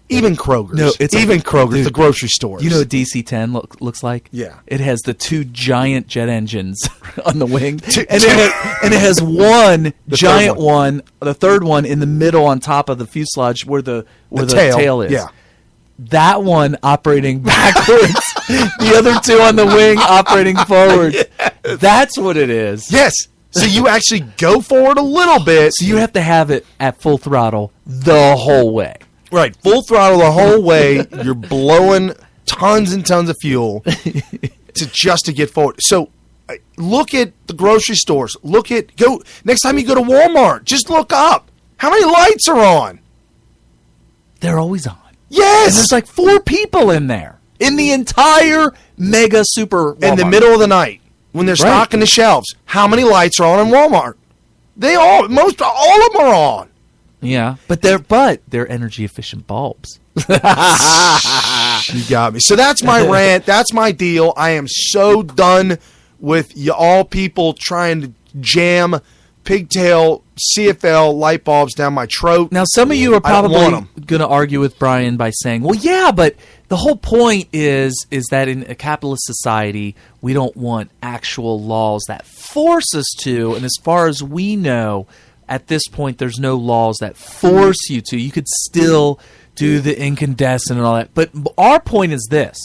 Even Kroger's. No, it's Kroger's, dude, the grocery stores. You know what DC-10 looks like? Yeah. It has the two giant jet engines on the wing. And it has one giant one, the third one in the middle on top of the fuselage where the tail is. Yeah. That one operating backwards. The other two on the wing operating forward. Yes. That's what it is. Yes. So you actually go forward a little bit. So you have to have it at full throttle the whole way. Right. Full throttle the whole way. You're blowing tons and tons of fuel to get forward. So look at the grocery stores. Next time you go to Walmart, just look up. How many lights are on? They're always on. Yes. And there's like 4 people in there. In the entire mega super Walmart. In the middle of the night when they're stocking the shelves. How many lights are on in Walmart? All of them are on. Yeah, but they're energy efficient bulbs. You got me. So that's my rant. That's my deal. I am so done with y'all people trying to jam pigtail CFL light bulbs down my throat. Now, some of you are probably going to argue with Brian by saying, well, yeah, but the whole point is that in a capitalist society, we don't want actual laws that force us to, and as far as we know, at this point, there's no laws that force you to. You could still do the incandescent and all that. But our point is this.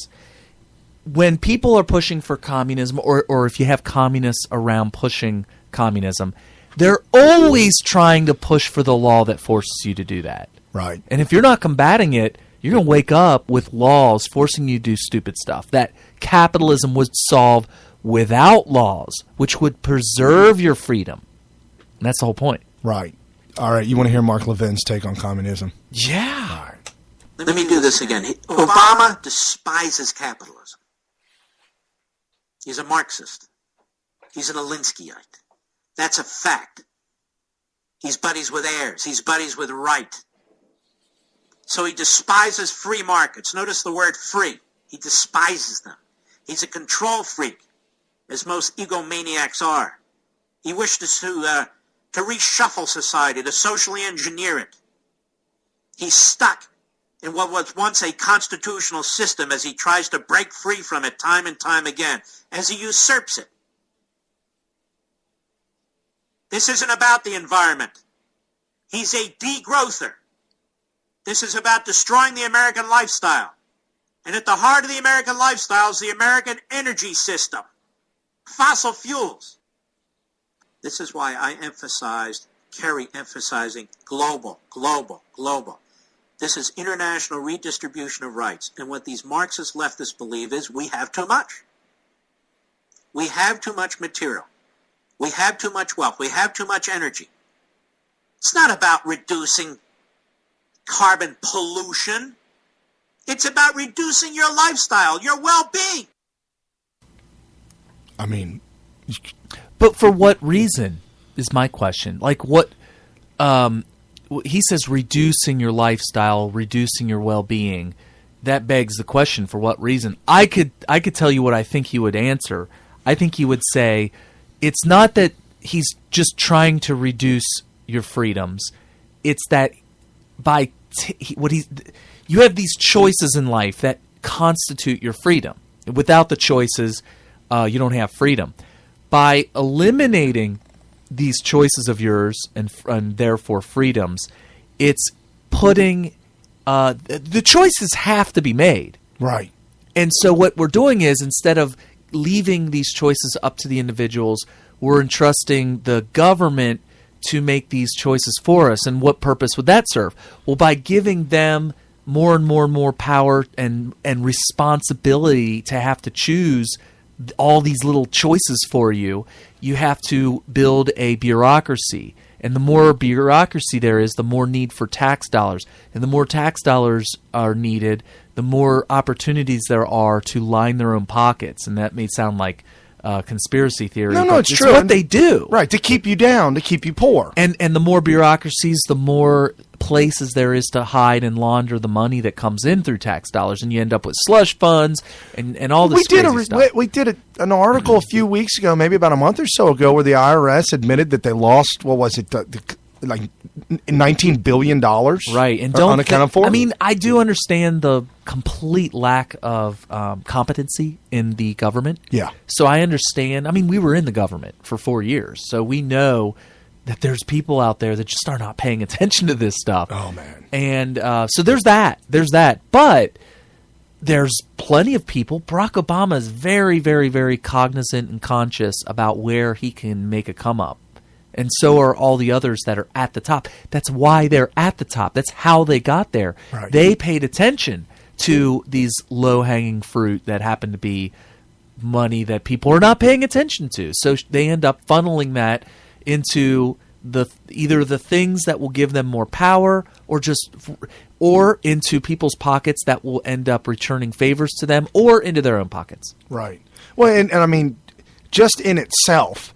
When people are pushing for communism, or if you have communists around pushing communism, they're always trying to push for the law that forces you to do that. Right. And if you're not combating it, you're going to wake up with laws forcing you to do stupid stuff that capitalism would solve without laws, which would preserve your freedom. And that's the whole point. Right. All right. You want to hear Mark Levin's take on communism? Yeah. All right. Let me do this again. Obama despises capitalism. He's a Marxist. He's an Alinskyite. That's a fact. He's buddies with Ayers. He's buddies with Wright. So he despises free markets. Notice the word free. He despises them. He's a control freak, as most egomaniacs are. He wishes to reshuffle society, to socially engineer it. He's stuck in what was once a constitutional system as he tries to break free from it time and time again, as he usurps it. This isn't about the environment. He's a degrowther. This is about destroying the American lifestyle. And at the heart of the American lifestyle is the American energy system. Fossil fuels. This is why I Kerry emphasizing global. This is international redistribution of rights. And what these Marxist leftists believe is we have too much. We have too much material. We have too much wealth. We have too much energy. It's not about reducing carbon pollution. It's about reducing your lifestyle, your well-being. I mean, But for what reason is my question. Like what he says, reducing your lifestyle, reducing your well-being. That begs the question, for what reason? I could tell you what I think he would answer. I think he would say it's not that he's just trying to reduce your freedoms. It's that by you have these choices in life that constitute your freedom. Without the choices, you don't have freedom. By eliminating these choices of yours and therefore freedoms, it's putting the choices have to be made. right. And so what we're doing is, instead of leaving these choices up to the individuals, we're entrusting the government to make these choices for us. And what purpose would that serve? Well, by giving them more and more and more power and responsibility to have to choose all these little choices for you, you have to build a bureaucracy. And the more bureaucracy there is, the more need for tax dollars. And the more tax dollars are needed, the more opportunities there are to line their own pockets. And that may sound like conspiracy theory. No, but it's true. what they do. Right, to keep you down, to keep you poor. And the more bureaucracies, the more places there is to hide and launder the money that comes in through tax dollars, and you end up with slush funds and all this crazy stuff. We did an article a few weeks ago, maybe about a month or so ago, where the IRS admitted that they lost, what was it, like $19 billion? Right, and unaccounted for. I mean, I do understand the complete lack of competency in the government. Yeah. So I understand. I mean, we were in the government for 4 years, so we know that there's people out there that just are not paying attention to this stuff. Oh, man. And so there's that. But there's plenty of people. Barack Obama is very, very, very cognizant and conscious about where he can make a come up. And so are all the others that are at the top. That's why they're at the top. That's how they got there. Right. They paid attention to these low-hanging fruit that happen to be money that people are not paying attention to. So they end up funneling that into either the things that will give them more power, or into people's pockets that will end up returning favors to them, or into their own pockets. Right. Well, and I mean, just in itself,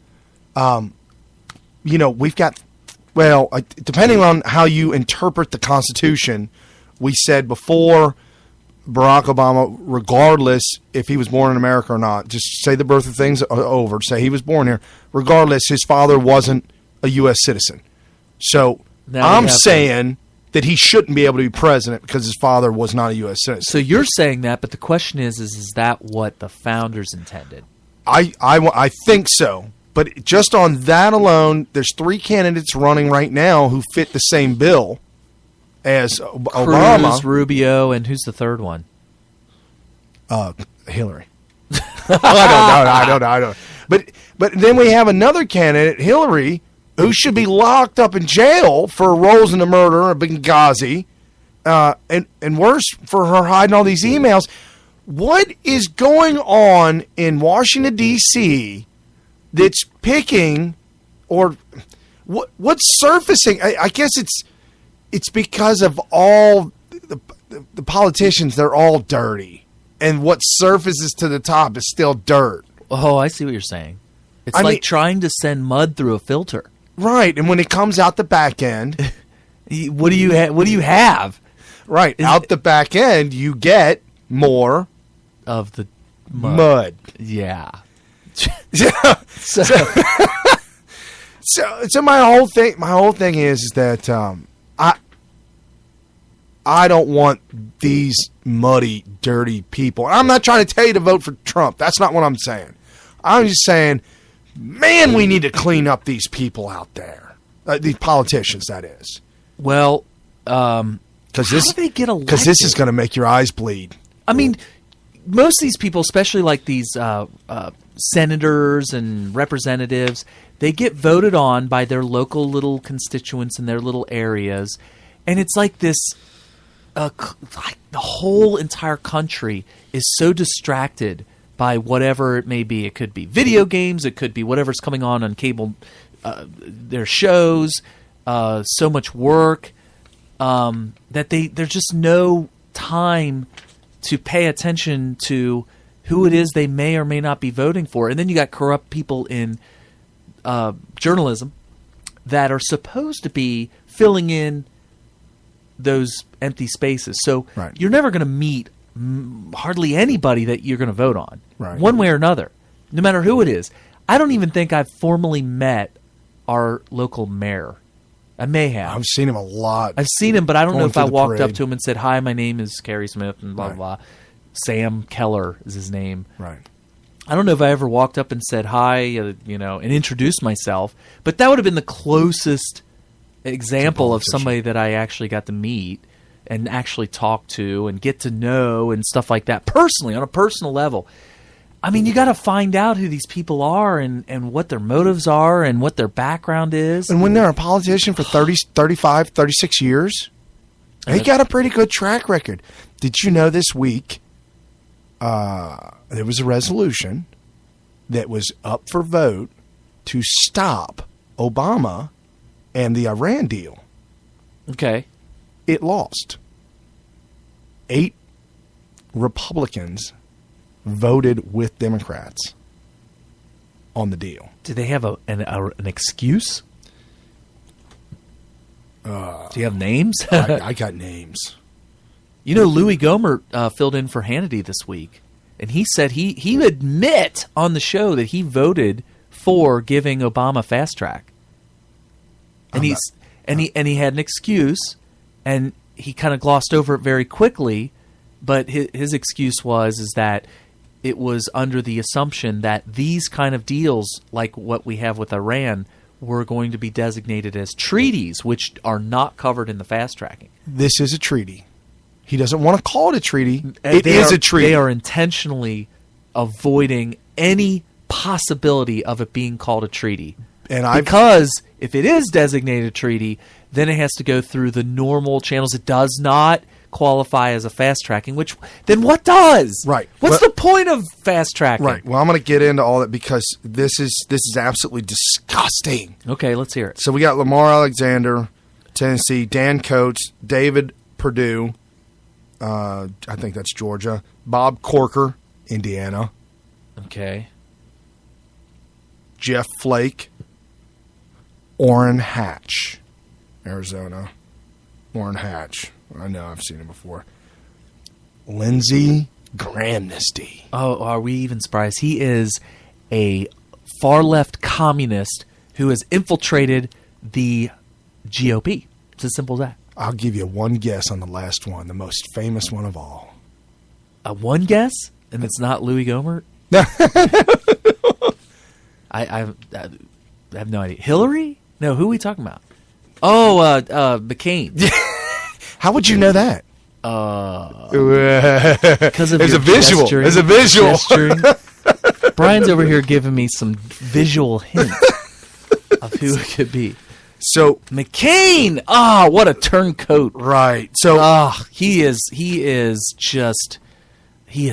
we've got, depending on how you interpret the Constitution, we said before Barack Obama, regardless if he was born in America or not, just say the birth of things over, say he was born here, regardless, his father wasn't a U.S. citizen. So I'm saying that he shouldn't be able to be president because his father was not a U.S. citizen. So you're saying that, but the question is that what the founders intended? I think so. But just on that alone, there's 3 candidates running right now who fit the same bill as Obama. Cruz, Rubio, and who's the third one? Hillary. I don't know. But then we have another candidate, Hillary, who should be locked up in jail for roles in the murder of Benghazi, and worse, for her hiding all these emails. What is going on in Washington, D.C., that's picking, or what's surfacing? I guess it's because of all the politicians. They're all dirty, and what surfaces to the top is still dirt. Oh, I see what you're saying. It's like trying to send mud through a filter, right? And when it comes out the back end, what do you have? Right, out the back end, you get more of the mud. Yeah. So my whole thing is that I don't want these muddy, dirty people. I'm not trying to tell you to vote for Trump. That's not what I'm saying. I'm just saying, man, we need to clean up these people out there, these politicians. That is. Well, because this is going to make your eyes bleed. I mean, most of these people, especially like these senators and representatives, they get voted on by their local little constituents in their little areas, and it's like this like the whole entire country is so distracted by whatever it may be. It could be video games, it could be whatever's coming on cable, their shows, so much work, that there's just no time to pay attention to who it is they may or may not be voting for. And then you got corrupt people in journalism that are supposed to be filling in those empty spaces. So Right. you're never going to meet hardly anybody that you're going to vote on, Right. one way or another, no matter who it is. I don't even think I've formally met our local mayor. I may have. I've seen him a lot. I've seen him, but I don't know Going if I through the walked up parade. to him and said, "Hi, my name is Kerry Smith," and blah, Right. blah, blah. Sam Keller is his name. Right. I don't know if I ever walked up and said hi, and introduced myself, but that would have been the closest example of somebody that I actually got to meet and actually talk to and get to know and stuff like that personally, on a personal level. I mean, you got to find out who these people are and what their motives are and what their background is. And when they're a politician for 30, 35, 36 years, they got a pretty good track record. Did you know this week there was a resolution that was up for vote to stop Obama and the Iran deal? Okay. It lost. 8 Republicans voted with Democrats on the deal. Do they have an excuse? Do you have names? I got names. Louis Gohmert filled in for Hannity this week, and he said he would admit on the show that he voted for giving Obama fast track, and he had an excuse, and he kind of glossed over it very quickly, but his excuse is that it was under the assumption that these kind of deals, like what we have with Iran, were going to be designated as treaties, which are not covered in the fast tracking. This is a treaty. He doesn't want to call it a treaty. It is a treaty. They are intentionally avoiding any possibility of it being called a treaty. Because if it is designated a treaty, then it has to go through the normal channels. It does not qualify as a fast tracking, which then what does? Right. What's the point of fast tracking? Right. Well, I'm going to get into all that because this is absolutely disgusting. Okay, let's hear it. So we got Lamar Alexander, Tennessee, Dan Coates, David Perdue, I think that's Georgia, Bob Corker, Indiana, Okay. Jeff Flake, Orrin Hatch, Arizona. Orrin Hatch. I know, I've seen him before. Lindsey Grahamnesty. Oh, are we even surprised? He is a far-left communist who has infiltrated the GOP. It's as simple as that. I'll give you one guess on the last one, the most famous one of all. One guess? And it's not Louis Gohmert? I have no idea. Hillary? No, who are we talking about? Oh, McCain. How would you know that? Because of It's your a visual. gesturing- It's a visual. gesturing. Brian's over here giving me some visual hints of who it could be. So McCain! Ah, what a turncoat. right. So He is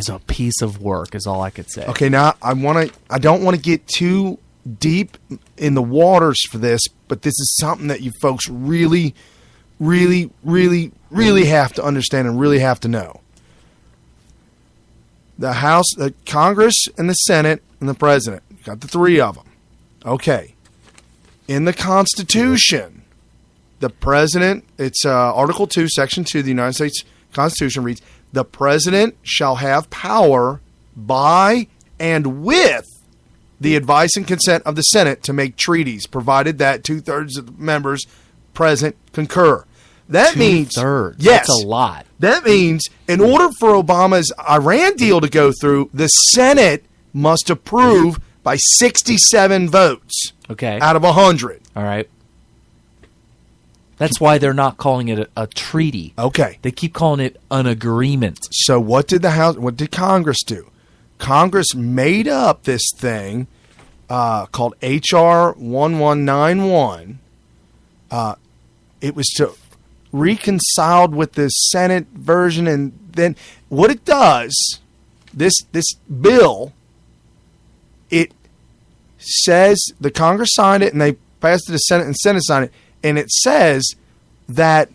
a piece of work is all I could say. okay, now I don't want to get too deep in the waters for this, but this is something that you folks really, really, really, really have to understand and really have to know. The House, the Congress, and the Senate, and the President. You got the 3 of them. Okay. In the Constitution, the President, it's Article 2, Section 2 of the United States Constitution reads, the President shall have power by and with the advice and consent of the Senate to make treaties, provided that 2/3 of the members present concur. That means 2/3. Yes, That's a lot. That means in order for Obama's Iran deal to go through, the Senate must approve by 67 votes Okay. out of 100. All right. That's why they're not calling it a treaty. Okay. They keep calling it an agreement. So what did Congress do? Congress made up this thing called H.R. 1191. It was to reconciled with the Senate version, and then what it does, this bill, it says the Congress signed it and they passed it to the Senate and Senate signed it, and it says that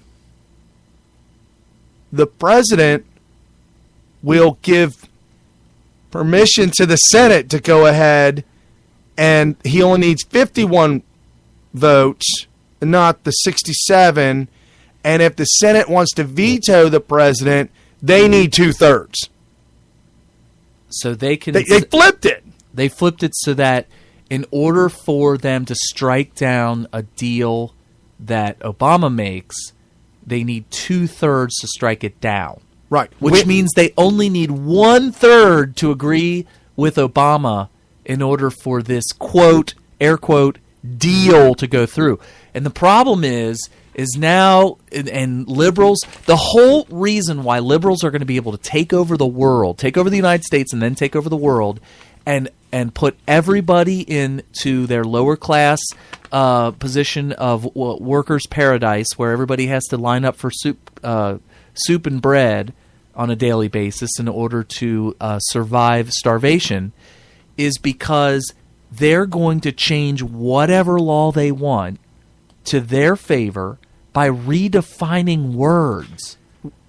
the president will give permission to the Senate to go ahead, and he only needs 51 votes, not the 67. And if the Senate wants to veto the president, they need 2/3. So they can. They flipped it. They flipped it so that in order for them to strike down a deal that Obama makes, they need 2/3 to strike it down. Right. Which means they only need 1/3 to agree with Obama in order for this quote, air quote, deal to go through. And the problem is now, and liberals, the whole reason why liberals are going to be able to take over the world, take over the United States and then take over the world, and put everybody into their lower class position of workers' paradise, where everybody has to line up for soup and bread on a daily basis in order to survive starvation, is because they're going to change whatever law they want to their favor by redefining words.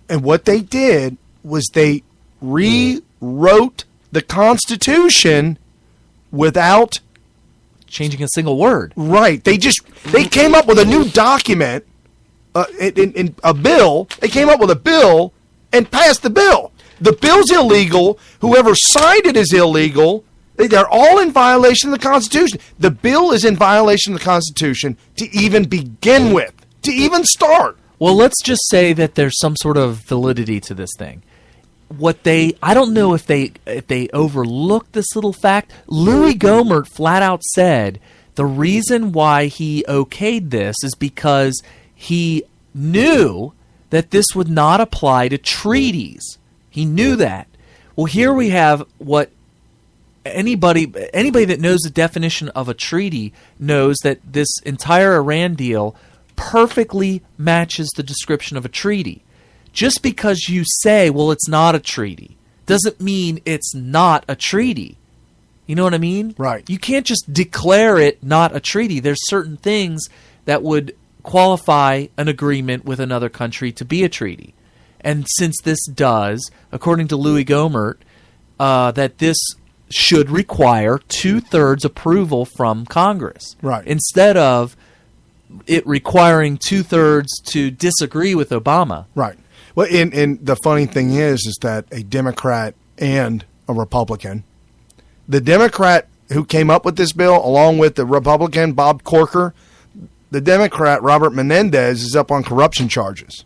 And what they did was they rewrote the Constitution without changing a single word. Right. They came up with a new document, in a bill. They came up with a bill and passed the bill. The bill's illegal. Whoever signed it is illegal. They're all in violation of the Constitution. The bill is in violation of the Constitution to even begin with, to even start. Well, let's just say that there's some sort of validity to this thing. I don't know if they overlooked this little fact. Louis Gohmert flat out said the reason why he okayed this is because he knew that this would not apply to treaties. He knew that. Well, here we have what anybody that knows the definition of a treaty knows, that this entire Iran deal perfectly matches the description of a treaty. Just because you say, well, it's not a treaty, doesn't mean it's not a treaty. You know what I mean? Right. You can't just declare it not a treaty. There's certain things that would qualify an agreement with another country to be a treaty. And since this does, according to Louis Gohmert, that this should require 2/3 approval from Congress. Right. Instead of it requiring 2/3 to disagree with Obama. Right. Well, and the funny thing is that a Democrat and a Republican, the Democrat who came up with this bill, along with the Republican, Bob Corker, the Democrat, Robert Menendez, is up on corruption charges.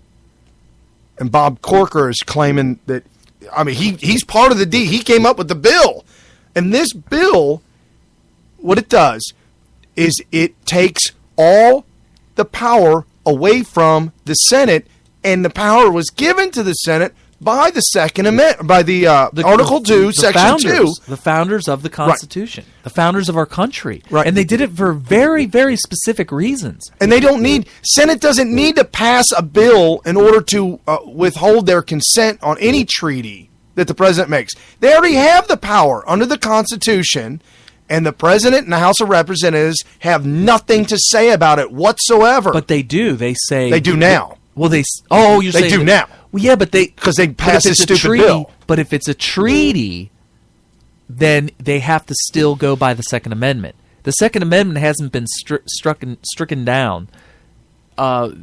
And Bob Corker is claiming that, he's part of the deal. He came up with the bill. And this bill, what it does is it takes all the power away from the Senate, and the power was given to the Senate by the Second Amendment, by the Article 2, Section 2. The founders of the Constitution. Right. The founders of our country. Right. And they did it for very, very specific reasons. And Senate doesn't need to pass a bill in order to withhold their consent on any treaty that the president makes. They already have the power under the Constitution, and the president and the House of Representatives have nothing to say about it whatsoever. But they do. They say... They do now. Well, you're saying... They do now. Well, yeah, but because they passed this stupid bill. But if it's a treaty, then they have to still go by the Second Amendment. The Second Amendment hasn't been stricken down. That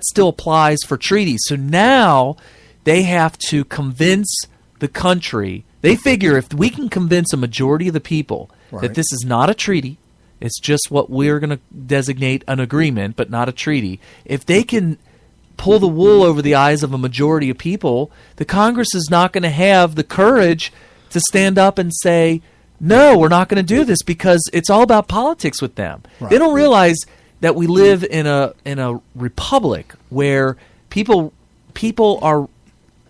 still applies for treaties. So now they have to convince the country. They figure if we can convince a majority of the people that this is not a treaty, it's just what we're going to designate an agreement, but not a treaty. If they can pull the wool over the eyes of a majority of people, the Congress is not going to have the courage to stand up and say, no, we're not going to do this, because it's all about politics with them. Right. They don't realize that we live in a republic where people are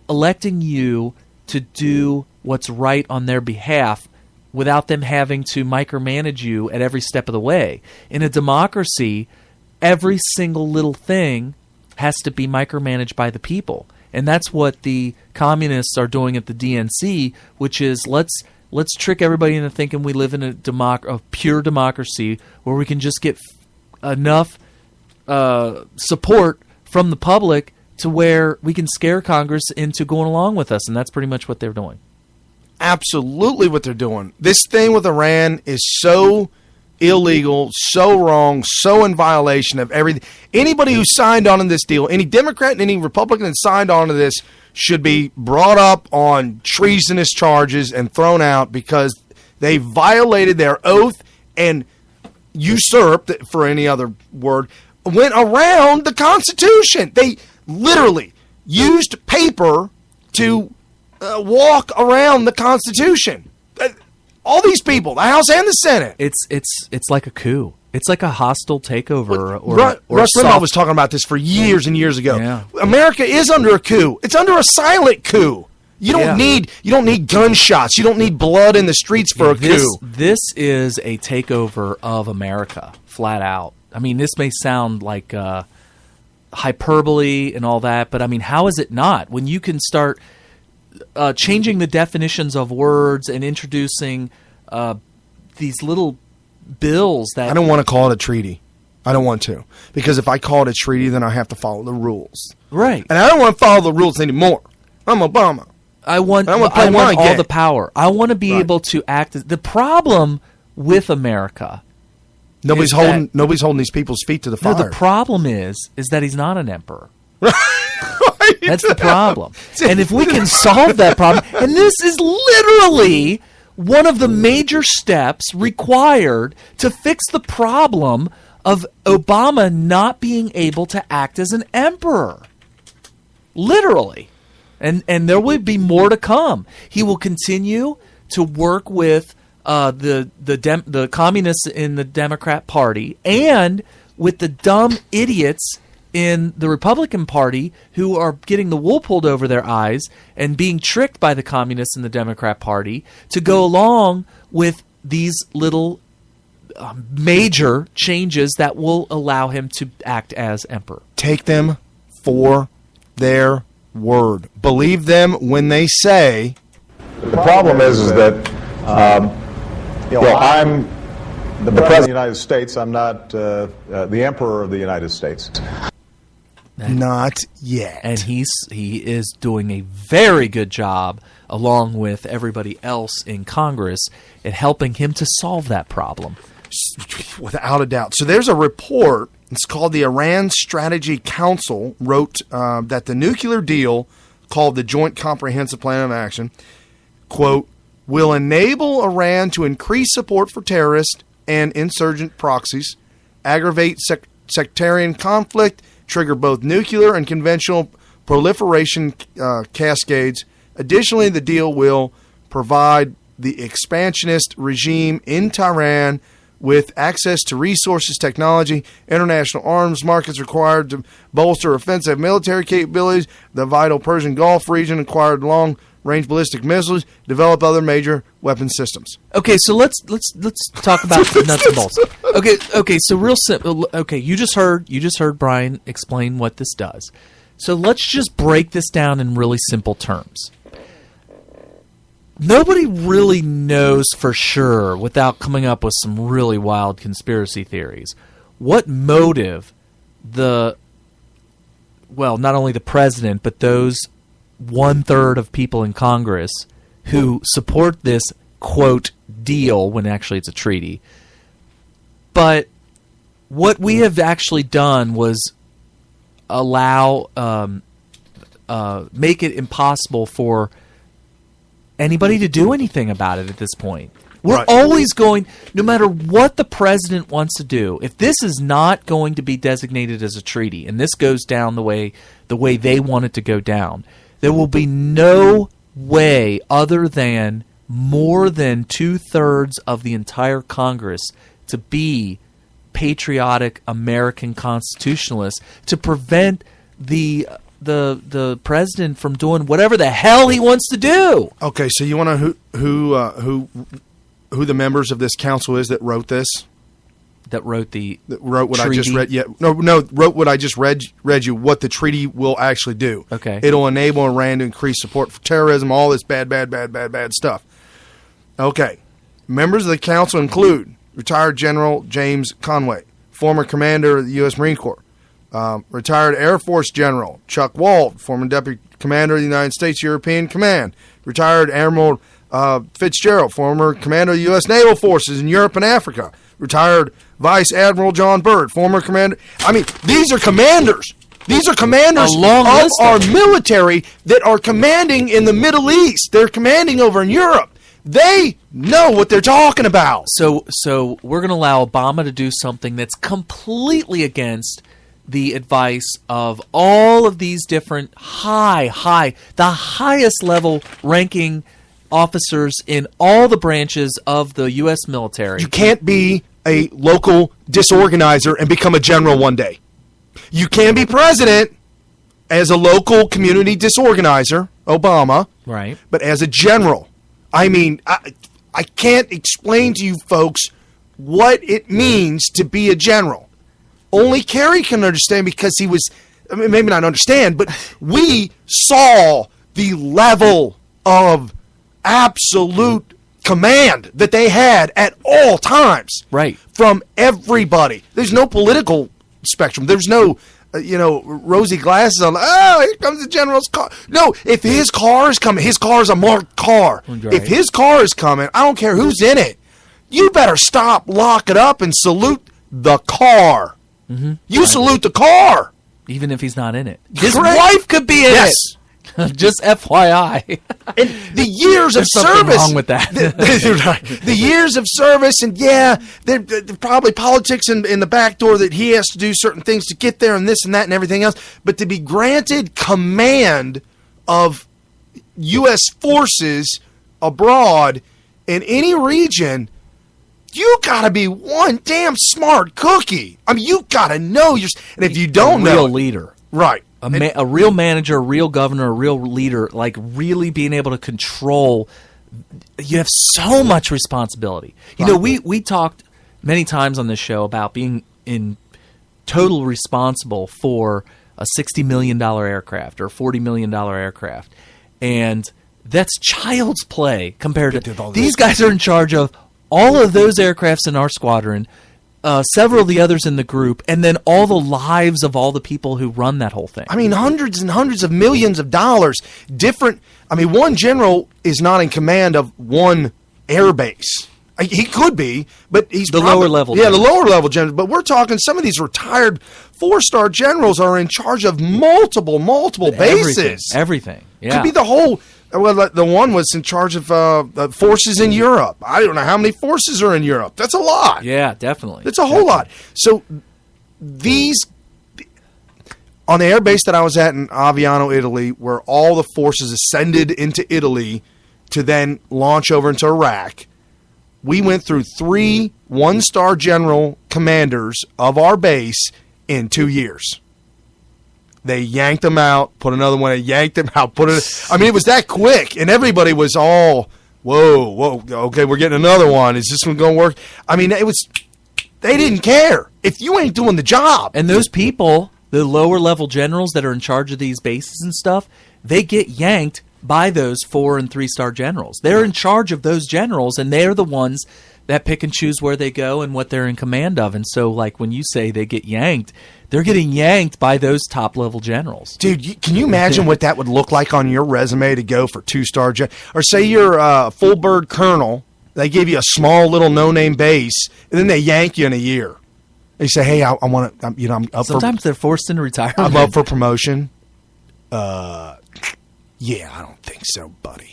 electing you to do what's right on their behalf without them having to micromanage you at every step of the way. In a democracy, every single little thing has to be micromanaged by the people. And that's what the communists are doing at the DNC, which is let's trick everybody into thinking we live in a pure democracy where we can just get enough support from the public to where we can scare Congress into going along with us, and that's pretty much what they're doing. Absolutely what they're doing. This thing with Iran is so illegal, so wrong, so in violation of everything. Anybody who signed on to this deal, any Democrat and any Republican that signed on to this, should be brought up on treasonous charges and thrown out because they violated their oath and usurped, for any other word, went around the Constitution. They literally used paper to walk around the Constitution. All these people, the House and the Senate. It's like a coup. It's like a hostile takeover. Rush Limbaugh was talking about this for years and years ago. Yeah. America is under a coup. It's under a silent coup. You don't need gunshots. You don't need blood in the streets for a coup. This is a takeover of America, flat out. I mean, this may sound like hyperbole and all that, but I mean, how is it not? When you can start changing the definitions of words and introducing these little bills that... I don't want to call it a treaty. I don't want to. Because if I call it a treaty, then I have to follow the rules. Right. And I don't want to follow the rules anymore. I'm Obama. I want all the power. I want to be able to act as... The problem with America... Nobody's holding these people's feet to the fire. No, the problem is that he's not an emperor. That's the problem. And if we can solve that problem, and this is literally one of the major steps required to fix the problem of Obama not being able to act as an emperor. Literally. And there will be more to come. He will continue to work with the communists in the Democrat Party and with the dumb idiots in the Republican Party who are getting the wool pulled over their eyes and being tricked by the communists in the Democrat Party to go along with these little major changes that will allow him to act as emperor. Take them for their word. Believe them when they say... The problem is that I'm the President of the United States. I'm not the Emperor of the United States. Not yet. And he is doing a very good job, along with everybody else in Congress, at helping him to solve that problem. Without a doubt. So there's a report, it's called the Iran Strategy Council, wrote that the nuclear deal, called the Joint Comprehensive Plan of Action, quote, will enable Iran to increase support for terrorist and insurgent proxies, aggravate sectarian conflict, trigger both nuclear and conventional proliferation cascades. Additionally, the deal will provide the expansionist regime in Tehran with access to resources, technology, international arms markets required to bolster offensive military capabilities, the vital Persian Gulf region acquired long-range ballistic missiles, develop other major weapon systems. Okay, so let's talk about the nuts and bolts. Okay, so real simple. Okay, you just heard Brian explain what this does. So let's just break this down in really simple terms. Nobody really knows for sure, without coming up with some really wild conspiracy theories, what motive not only the president, but those 1/3 of people in Congress who support this, quote, deal, when actually it's a treaty. But what we have actually done was allow, make it impossible for anybody to do anything about it at this point. We're always going, no matter what the president wants to do, if this is not going to be designated as a treaty, and this goes down the way they want it to go down, there will be no way other than more than 2/3 of the entire Congress to be patriotic American constitutionalists to prevent the president from doing whatever the hell he wants to do. Okay, so you want to know who the members of this council is that wrote this? That wrote what treaty? I just read. Yeah, no, wrote what I just read you. What the treaty will actually do. Okay, it'll enable Iran to increase support for terrorism. All this bad stuff. Okay, members of the council include retired General James Conway, former commander of the U.S. Marine Corps, Retired Air Force General Chuck Walt, former Deputy Commander of the United States European Command. Retired Admiral Fitzgerald, former Commander of the U.S. Naval Forces in Europe and Africa. Retired Vice Admiral John Byrd, former Commander. I mean, these are commanders. These are commanders of our military that are commanding in the Middle East. They're commanding over in Europe. They know what they're talking about. So we're going to allow Obama to do something that's completely against the advice of all of these different the highest level ranking officers in all the branches of the U.S. military. You can't be a local disorganizer and become a general one day. You can be president as a local community disorganizer, Obama, right? But as a general, I mean, I can't explain to you folks what it means to be a general. Only Kerry can understand because he was, I mean, maybe not understand, but we saw the level of absolute command that they had at all times. Right. From everybody. There's no political spectrum. There's no, rosy glasses on. Oh, here comes the general's car. No, if his car is coming, his car is a marked car. Right. If his car is coming, I don't care who's in it. You better stop, lock it up, and salute the car. Mm-hmm. You salute the car. Even if he's not in it. His wife could be in it. Just FYI. And the years of service. Something wrong with that. The years of service, and there's probably politics in the back door that he has to do certain things to get there and this and that and everything else. But to be granted command of U.S. forces abroad in any region, you got to be one damn smart cookie. I mean, you got to know and if you don't know. A real leader. Right. A real manager, a real governor, a real leader, like really being able to control. You have so much responsibility. You know, we talked many times on this show about being in total responsible for a $60 million aircraft or $40 million aircraft. And that's child's play compared to these guys are in charge of all of those aircrafts in our squadron, several of the others in the group, and then all the lives of all the people who run that whole thing. I mean, hundreds and hundreds of millions of dollars. One general is not in command of one air base. He could be, but he's the lower level. Yeah, the lower level general. But we're talking some of these retired 4-star generals are in charge of multiple bases. Everything. Yeah. Could be the whole. Well, the one was in charge of forces in Europe. I don't know how many forces are in Europe. That's a lot. Yeah, definitely. That's a whole lot. So these, on the air base that I was at in Aviano, Italy, where all the forces ascended into Italy to then launch over into Iraq, we went through 3 1-star general commanders of our base in 2 years. They yanked them out, put another one, and yanked them out, it was that quick, and everybody was all, whoa, okay, we're getting another one. Is this one going to work? I mean, they didn't care. If you ain't doing the job. And those people, the lower level generals that are in charge of these bases and stuff, they get yanked by those 4- and 3-star generals. They're in charge of those generals, and they're the ones that pick and choose where they go and what they're in command of. And so, like, when you say they get yanked, they're getting yanked by those top-level generals. Dude, can you imagine what that would look like on your resume to go for 2-star or say you're a full-bird colonel, they give you a small little no-name base, and then they yank you in a year. They say, hey, I want to, I'm up Sometimes they're forced into retirement. I'm up for promotion. Yeah, I don't think so, buddy.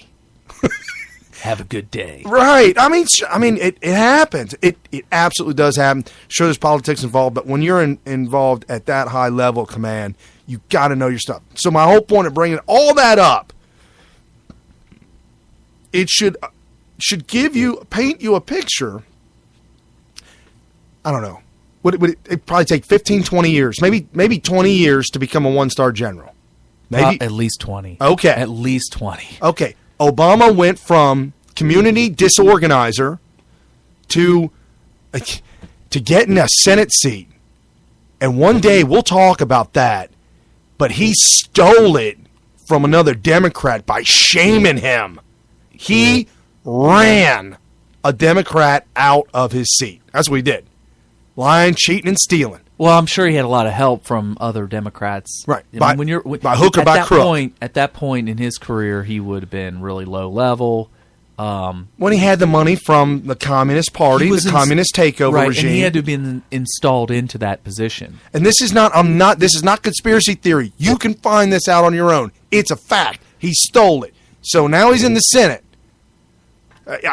Have a good day. Right. I mean, it happens. It absolutely does happen. Sure, there's politics involved, but when you're involved at that high level of command, you got to know your stuff. So my whole point of bringing all that up, it should paint you a picture. I don't know. Would it probably take 15, 20 years, maybe 20 years to become a 1-star general? Maybe at least 20. Okay. At least 20. Okay. Obama went from community disorganizer to getting a Senate seat. And one day we'll talk about that. But he stole it from another Democrat by shaming him. He ran a Democrat out of his seat. That's what he did. Lying, cheating, and stealing. Well, I'm sure he had a lot of help from other Democrats. Right. I mean, By hook or by crook. At that point in his career, he would have been really low level. When he had the money from the Communist Party, the communist takeover regime, and he had to have been installed into that position. And this is not conspiracy theory. You can find this out on your own. It's a fact. He stole it. So now he's in the Senate.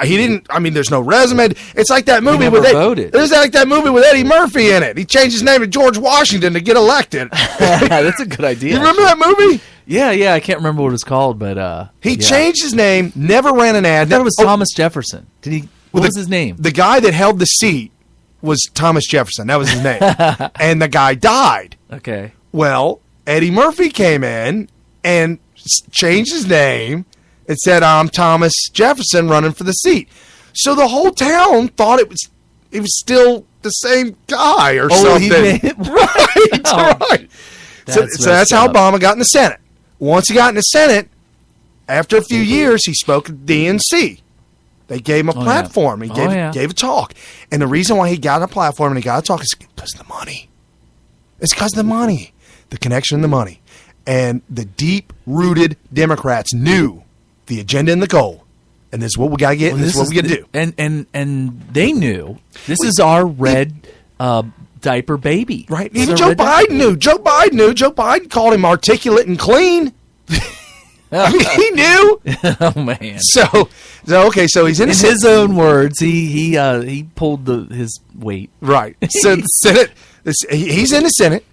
He didn't. I mean, there's no resume. It's like that movie with voted. There's like that movie with Eddie Murphy in it. He changed his name to George Washington to get elected. That's a good idea. You remember that movie? Yeah. I can't remember what it's called, but he changed his name. Never ran an ad. That was Thomas Jefferson. Did he? What was his name? The guy that held the seat was Thomas Jefferson. That was his name. And the guy died. Okay. Well, Eddie Murphy came in and changed his name. It said, I'm Thomas Jefferson running for the seat. So the whole town thought it was still the same guy or something. He made it? Right. So that's how Obama got in the Senate. Once he got in the Senate, after a few years, he spoke at DNC. They gave him a platform. Yeah. He gave a talk. And the reason why he got a platform and he got a talk is because of the money. It's because of the money. The connection and the money. And the deep-rooted Democrats knew the agenda and the goal, and this is what we got to get, and this is what we got to do. And they knew this is our red diaper baby, right? Even Joe Biden knew. Joe Biden called him articulate and clean. I mean, he knew. Oh man! So he's in his own words. He pulled his weight. Right. So the Senate. He's in the Senate.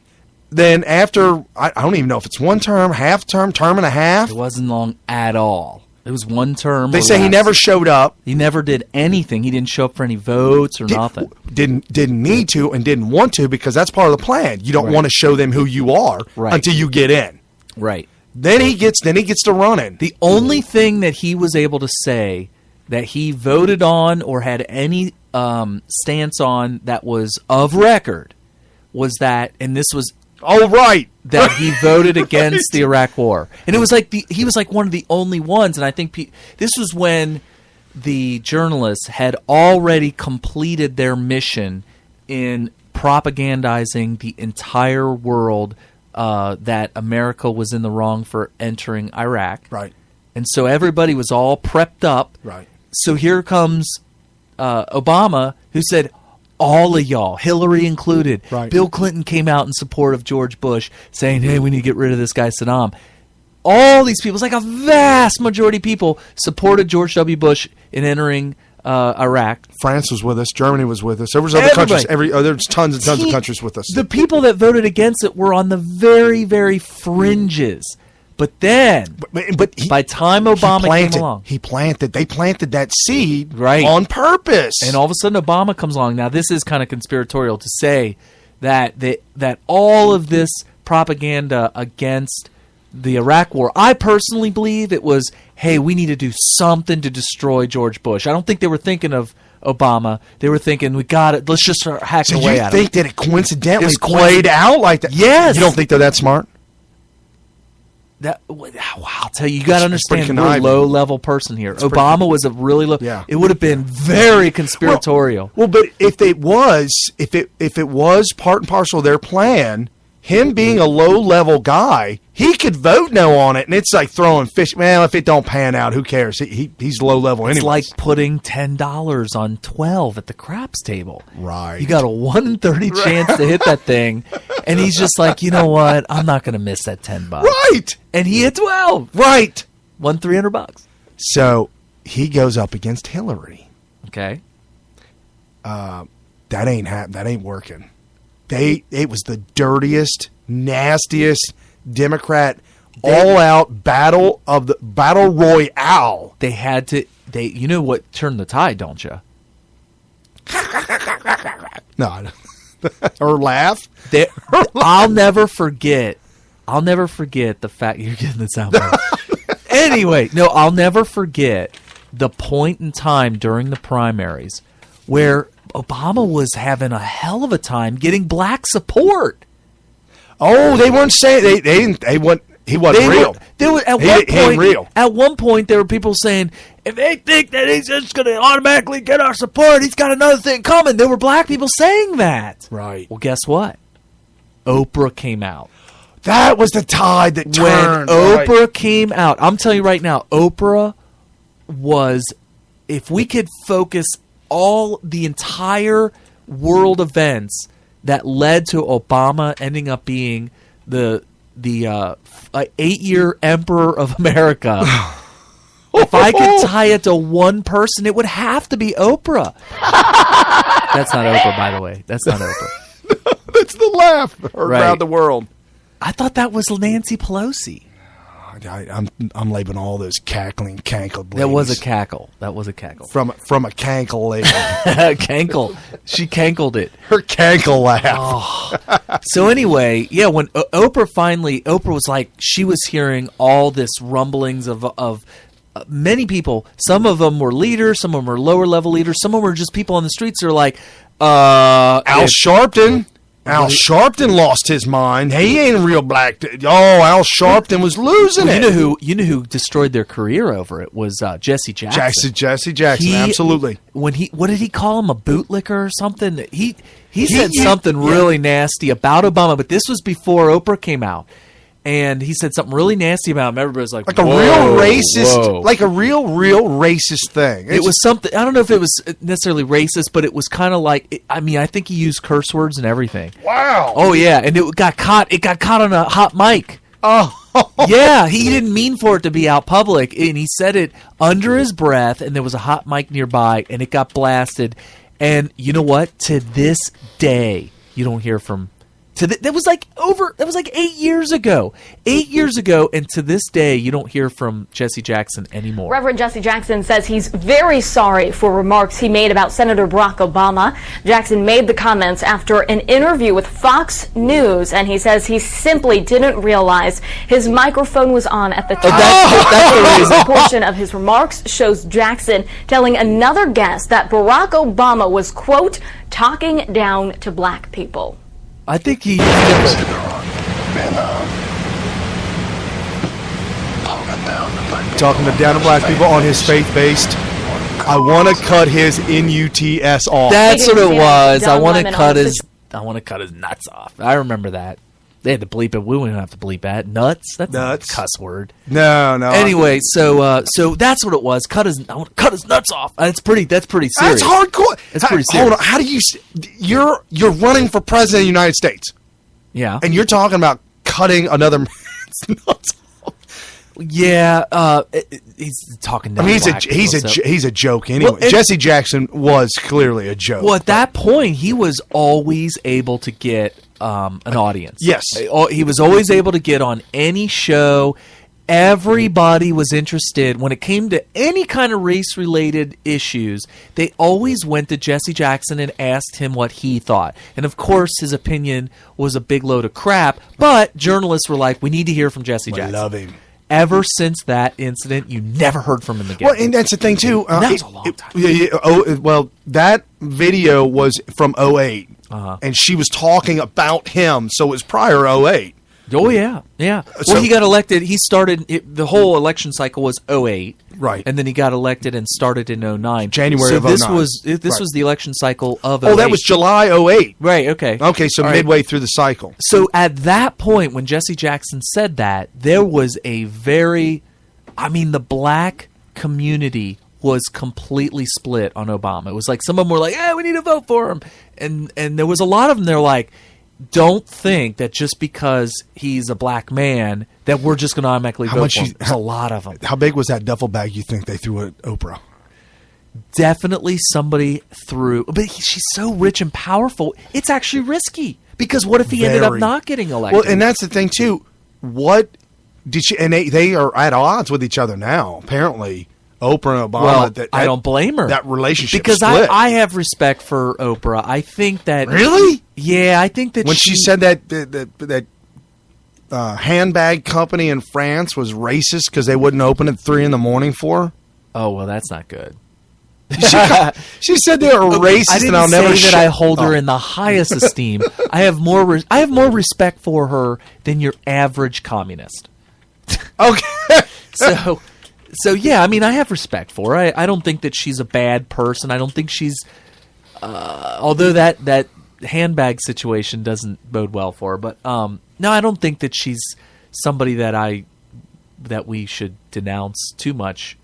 Then after, I don't even know if it's one term, half term, term and a half. It wasn't long at all. It was one term. They say he never showed up. He never did anything. He didn't show up for any votes or nothing. Didn't need to and didn't want to because that's part of the plan. You don't want to show them who you are until you get in. Right. Then he gets to running. The only thing that he was able to say that he voted on or had any stance on that was of record was that, and this was. Oh, right. That he voted against the Iraq War. And it was like he was like one of the only ones. And I think this was when the journalists had already completed their mission in propagandizing the entire world that America was in the wrong for entering Iraq. Right. And so everybody was all prepped up. Right. So here comes Obama, who said, all of y'all, Hillary included. Right. Bill Clinton came out in support of George Bush, saying, hey, we need to get rid of this guy Saddam. All these people, it's like a vast majority of people, supported George W. Bush in entering Iraq. France was with us. Germany was with us. There was other countries. There's tons and tons of countries with us. The people that voted against it were on the very, very fringes. But then, by time Obama came along, they planted that seed on purpose. And all of a sudden Obama comes along. Now, this is kind of conspiratorial to say that all of this propaganda against the Iraq War, I personally believe it was, hey, we need to do something to destroy George Bush. I don't think they were thinking of Obama. They were thinking, we got it. Let's just start hacking away at it. So you think that it coincidentally played out like that? Yes. You don't think they're that smart? I'll tell you, you got to understand we're a low-level person here. Obama was a really low. Yeah. It would have been very conspiratorial. Well, but if it was part and parcel of their plan, him being a low-level guy, he could vote no on it, and it's like throwing fish. Well, if it don't pan out, who cares? He's low-level anyway. It's like putting $10 on 12 at the craps table. Right. You got a 1 in 30 chance to hit that thing, and he's just like, you know what? I'm not going to miss that $10. Right. And he hit 12. Right. Won $300. So he goes up against Hillary. Okay. That ain't happening. That ain't working. It was the dirtiest, nastiest Democrat all-out battle royale. They had to. You know what turned the tide, don't you? No, or laugh. I'll never forget the fact you're getting this out. Anyway, no, I'll never forget the point in time during the primaries where Obama was having a hell of a time getting black support. Oh, they weren't saying he wasn't real. At one point, there were people saying, if they think that he's just going to automatically get our support, he's got another thing coming. There were black people saying that. Right. Well, guess what? Oprah came out. That was the tide that turned. When Oprah came out, I'm telling you right now, Oprah was, if we could focus all the entire world events that led to Obama ending up being the 8-year emperor of America. If I could tie it to one person, it would have to be Oprah. That's not Oprah, by the way. That's not Oprah. That's the laugh around the world. I thought that was Nancy Pelosi. I'm labeling all those cackling, cankled ladies. That was a cackle. From a cankle lady. Cankle. She cankled it. Her cankle laugh. Oh. So anyway, yeah, when Oprah was like, she was hearing all this rumblings of many people. Some of them were leaders. Some of them were lower level leaders. Some of them were just people on the streets who are like, Al Sharpton. Al Sharpton lost his mind. He ain't a real black. Al Sharpton was losing it. You know who destroyed their career over it was Jesse Jackson. Jesse Jackson, absolutely. What did he call him, a bootlicker or something? He said something really nasty about Obama, but this was before Oprah came out. And he said something really nasty about him. Everybody's like a real racist, like a real racist thing. It was something. I don't know if it was necessarily racist, but it was kind of like. I mean, I think he used curse words and everything. Wow. Oh yeah, and it got caught. It got caught on a hot mic. Oh. Yeah, he didn't mean for it to be out public, and he said it under his breath. And there was a hot mic nearby, and it got blasted. And you know what? To this day, you don't hear from. That was like 8 years ago. 8 years ago, and to this day, you don't hear from Jesse Jackson anymore. Reverend Jesse Jackson says he's very sorry for remarks he made about Senator Barack Obama. Jackson made the comments after an interview with Fox News, and he says he simply didn't realize his microphone was on at the time. That's the reason. A portion of his remarks shows Jackson telling another guest that Barack Obama was, quote, talking down to black people. I think he used talking down to black people on his faith-based. I want to cut his NUTS off. That's what it was. I want to cut his nuts off. I remember that. They had to bleep it. We wouldn't have to bleep that. Nuts. That's nuts. A cuss word. No. Anyway, so that's what it was. I want to cut his nuts off. That's pretty serious. That's hardcore. It's pretty serious. Hold on. How do you? You're running for president of the United States. Yeah. And you're talking about cutting another man's nuts off. Yeah. He's talking down. I mean, he's a joke anyway. Well, Jesse Jackson was clearly a joke. Well, at that point, he was always able to get an audience. Yes. He was always able to get on any show. Everybody was interested. When it came to any kind of race-related issues, they always went to Jesse Jackson and asked him what he thought. And, of course, his opinion was a big load of crap, but journalists were like, we need to hear from Jesse Jackson. I love him. Ever since that incident, you never heard from him again. Well, and that's the thing, too. That was a long time. Well, that video was from 2008. Uh-huh. And she was talking about him, so it was prior 2008. Oh, yeah. Well, he got elected. He started, the whole election cycle was 2008. Right. And then he got elected and started in 2009. January of 2009. This was the election cycle of 2008. Oh, that was July 2008. Right, okay. Okay, so midway through the cycle. So at that point, when Jesse Jackson said that, there was the black community was completely split on Obama. It was like some of them were like, we need to vote for him. And there was a lot of them, they're like, don't think that just because he's a black man that we're just going to automatically vote for him. There's a lot of them. How big was that duffel bag you think they threw at Oprah? Definitely somebody threw. But she's so rich and powerful, it's actually risky. Because what if he ended up not getting elected? Well, and that's the thing, too. What did she... And they are at odds with each other now, apparently. Oprah and Obama. Well, I don't blame her. That relationship because split. I have respect for Oprah. I think that really, yeah, I think that when she said that handbag company in France was racist because they wouldn't open at 3 a.m. for her. Oh well, that's not good. She said they were racist, I didn't and I'll never say that I hold her in the highest esteem. I have more respect for her than your average communist. Okay, So yeah, I mean, I have respect for her. I don't think that she's a bad person. I don't think she's, although that handbag situation doesn't bode well for her. But no, I don't think that she's somebody that we should denounce too much.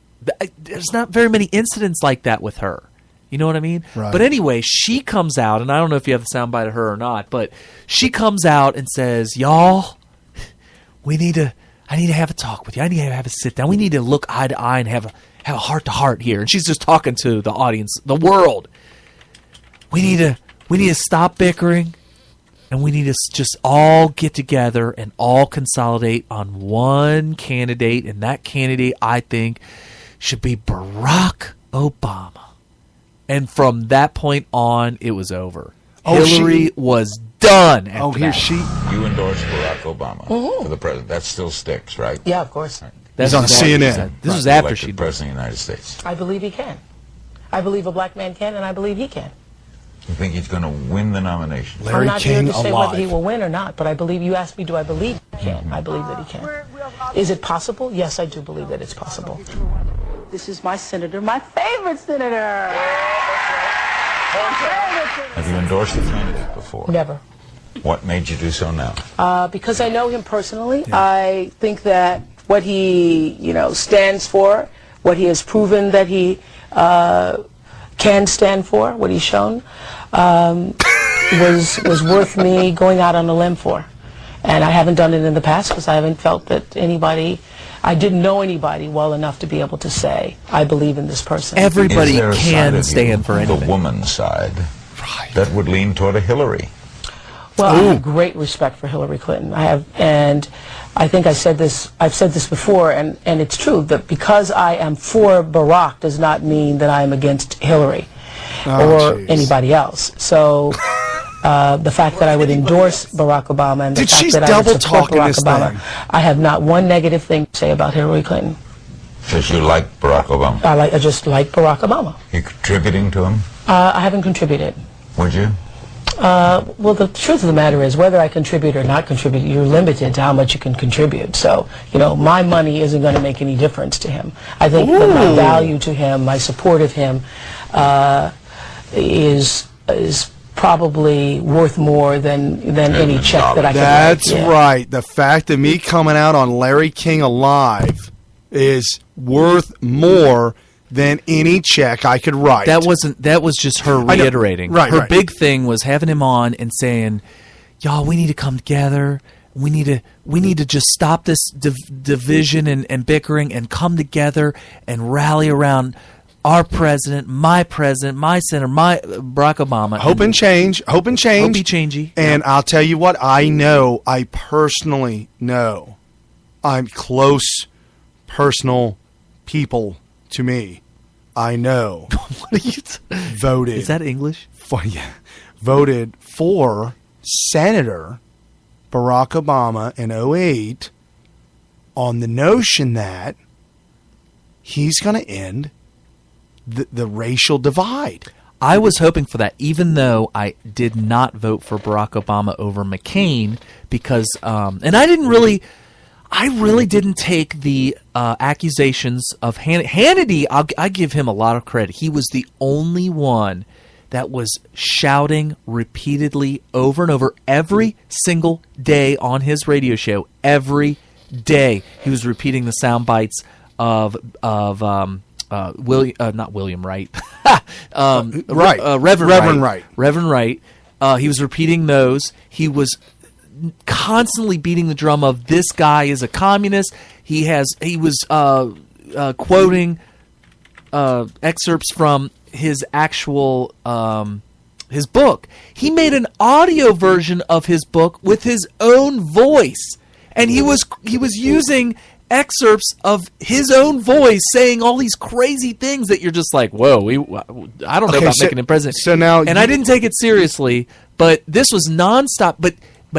There's not very many incidents like that with her. You know what I mean? Right. But anyway, she comes out, and I don't know if you have the soundbite of her or not, but she comes out and says, "Y'all, I need to have a talk with you. I need to have a sit down. We need to look eye to eye and have a heart to heart here." And she's just talking to the audience, the world. We need to stop bickering, and we need to just all get together and all consolidate on one candidate, and that candidate, I think, should be Barack Obama. And from that point on, it was over. Hillary was done. Here she. You endorsed Barack Obama for the president. That still sticks, right? Yeah, of course. Right. That's on CNN. This was after she president of the United States. I believe he can. I believe a black man can, and I believe he can. You think he's going to win the nomination? Larry I'm not King here to say alive. whether he will win or not, but I believe, you asked me, do I believe he can? I believe that he can. Is it possible? Yes, I do believe that it's possible. This is my senator, my favorite senator. Have you endorsed a candidate before? Never. What made you do so now? Because I know him personally. Yeah. I think that what he, stands for, what he has proven that he can stand for, what he's shown, was worth me going out on a limb for. And I haven't done it in the past because I haven't felt that I didn't know anybody well enough to be able to say, I believe in this person. Everybody can stand for anything. The woman's side that would lean toward a Hillary. Well, I have great respect for Hillary Clinton. I have, and I think I've said this before, and it's true, that because I am for Barack does not mean that I am against Hillary or anybody else. So the fact that I would endorse Barack Obama and the fact that I would support Barack Obama, I have not one negative thing to say about Hillary Clinton. Because you like Barack Obama? I just like Barack Obama. You contributing to him? I haven't contributed. Would you? Well, the truth of the matter is, whether I contribute or not contribute, you're limited to how much you can contribute. So, my money isn't going to make any difference to him. I think that my value to him, my support of him, is probably worth more than any check that I can write. That's right. The fact of me coming out on Larry King alive is worth more than any check I could write. That was just her reiterating. Her big thing was having him on and saying, "Y'all, we need to come together. We need to just stop this division and bickering and come together and rally around our president, my senator, my Barack Obama. Hope and change. Hope be changey. And I'll tell you what, I personally know, I'm close personal people to me. I know. What are you voted. Is that English? Voted for Senator Barack Obama in 2008 on the notion that he's going to end the racial divide. I was hoping for that, even though I did not vote for Barack Obama over McCain because, and I really didn't take the accusations of Hannity. I give him a lot of credit. He was the only one that was shouting repeatedly over and over every single day on his radio show. Every day he was repeating the sound bites of not William Wright, Reverend Wright. Reverend Wright. He was repeating those. He was constantly beating the drum of this guy is a communist. He was quoting excerpts from his actual his book. He made an audio version of his book with his own voice, and he was using excerpts of his own voice saying all these crazy things that you're just like, whoa, I don't know about making him president. So now, I didn't take it seriously, but this was nonstop. But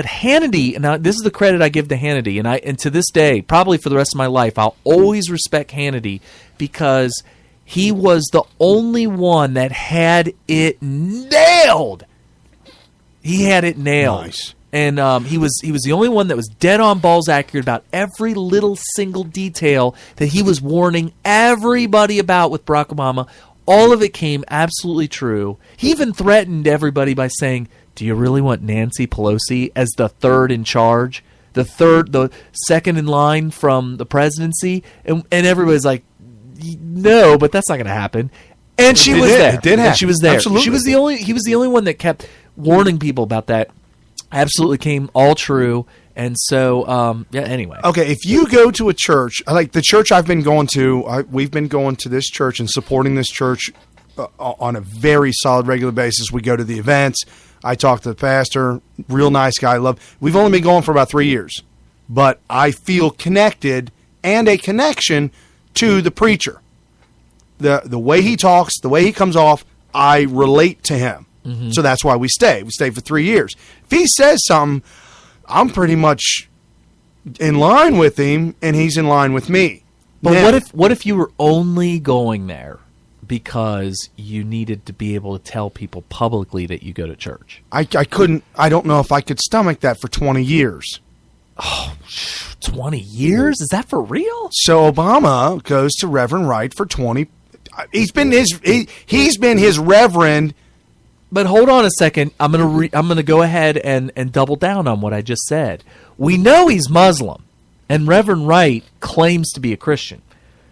Hannity, and this is the credit I give to Hannity, and to this day, probably for the rest of my life, I'll always respect Hannity because he was the only one that had it nailed. He had it nailed. Nice. And he was the only one that was dead on balls accurate about every little single detail that he was warning everybody about with Barack Obama. all of it came absolutely true. He even threatened everybody by saying, do you really want Nancy Pelosi as the third in charge? The second in line from the presidency? And everybody's like, no, but that's not going to happen. And she was there. It did happen. She was there. Absolutely. He was the only one that kept warning people about that. Absolutely came all true. And so, anyway. Okay, if you go to a church, like the church I've been going to, we've been going to this church and supporting this church on a very solid, regular basis. We go to the events. I talk to the pastor, real nice guy. We've only been going for about 3 years, but I feel connected and a connection to the preacher. The way he talks, the way he comes off, I relate to him. Mm-hmm. So that's why we stay. We stay for 3 years. If he says something, I'm pretty much in line with him, and he's in line with me. But now, what if you were only going there because you needed to be able to tell people publicly that you go to church? I couldn't. I don't know if I could stomach that for 20 years. Oh, 20 years? Is that for real? So Obama goes to Reverend Wright for 20. He's been his reverend. But hold on a second. I'm gonna go ahead and double down on what I just said. We know he's Muslim, and Reverend Wright claims to be a Christian.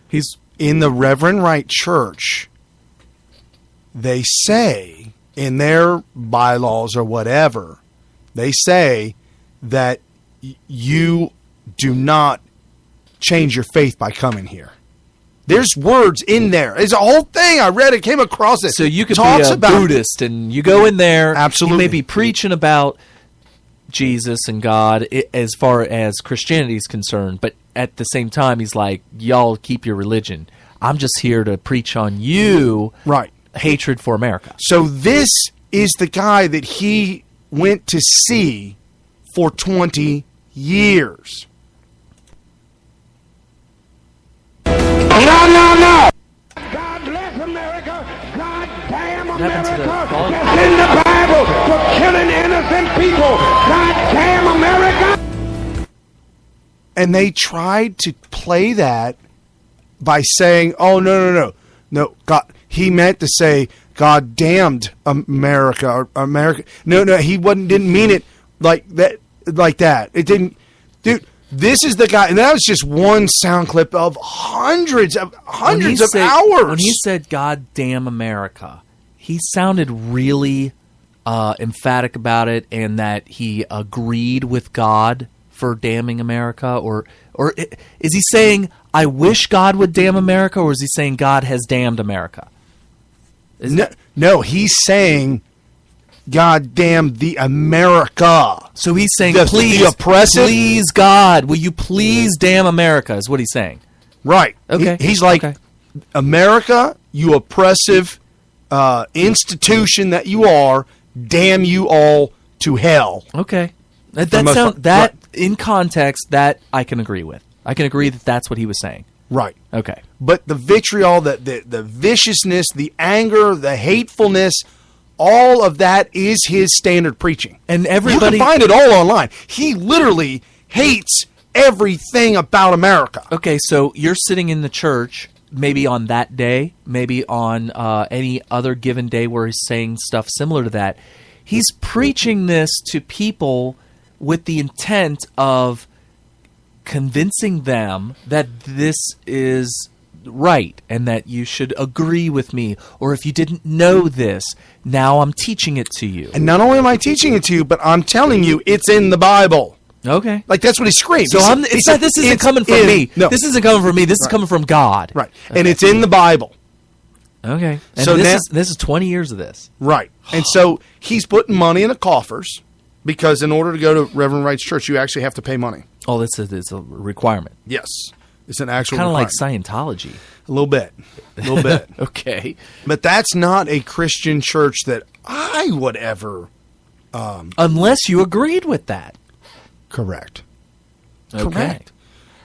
He's in the Reverend Wright Church. They say in their bylaws or whatever, they say that you do not change your faith by coming here. There's words in there. It's a whole thing. I read it, came across it. So you could be a Buddhist, and you go in there. Absolutely. You may be preaching about Jesus and God as far as Christianity is concerned, but at the same time, he's like, y'all keep your religion. I'm just here to preach on you. Right. Hatred for America. So this is the guy that he went to see for 20 years. No. God bless America. God damn America. It's in the Bible for killing innocent people. God damn America. And they tried to play that by saying, oh, no. God, he meant to say, God damned America. Or America. No, he didn't mean it like that. It didn't. Dude. This is the guy, and that was just one sound clip of hundreds of hours. When he said, God damn America, he sounded really emphatic about it, and that he agreed with God for damning America, or is he saying, I wish God would damn America, or is he saying God has damned America? No, he's saying God damn the America. So he's saying, the oppressive. Please, God, will you please damn America, is what he's saying. Right. Okay. He's like, okay. America, you oppressive institution that you are, damn you all to hell. Okay. In context, that I can agree with. I can agree that that's what he was saying. Right. Okay. But the vitriol, the viciousness, the anger, the hatefulness, all of that is his standard preaching. And everybody, you can find it all online. He literally hates everything about America. Okay, so you're sitting in the church, maybe on that day, maybe on any other given day where he's saying stuff similar to that. He's preaching this to people with the intent of convincing them that this is right and that you should agree with me, or if you didn't know this, now I'm teaching it to you. And not only am I teaching it to you, but I'm telling you it's in the Bible. Okay. Like that's what he screams. So this isn't coming from me. No. This isn't coming from me. This is coming from God. Right. Okay. And it's in the Bible. Okay. And so this is 20 years of this. Right. And so he's putting money in the coffers because in order to go to Reverend Wright's church, you actually have to pay money. Oh, this is a requirement. Yes. It's an actual kind of like Scientology. A little bit. Okay. But that's not a Christian church that I would ever... unless you agreed with that. Correct. Okay. Correct.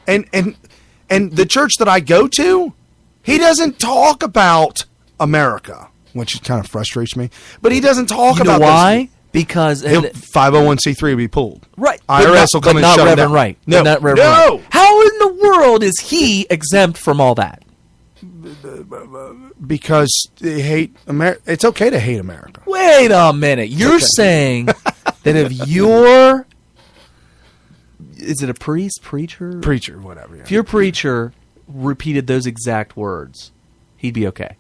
And the church that I go to, he doesn't talk about America, which kind of frustrates me. But he doesn't talk about why? This. Because 501c3 will be pulled. Right. IRS will come and shut it down. Right. No. Not Reverend Wright. How in the world is he exempt from all that? because they hate America. It's okay to hate America. Wait a minute. You're saying that if you're... Is it a priest, preacher? Preacher, whatever. Yeah. If your preacher repeated those exact words, he'd be okay.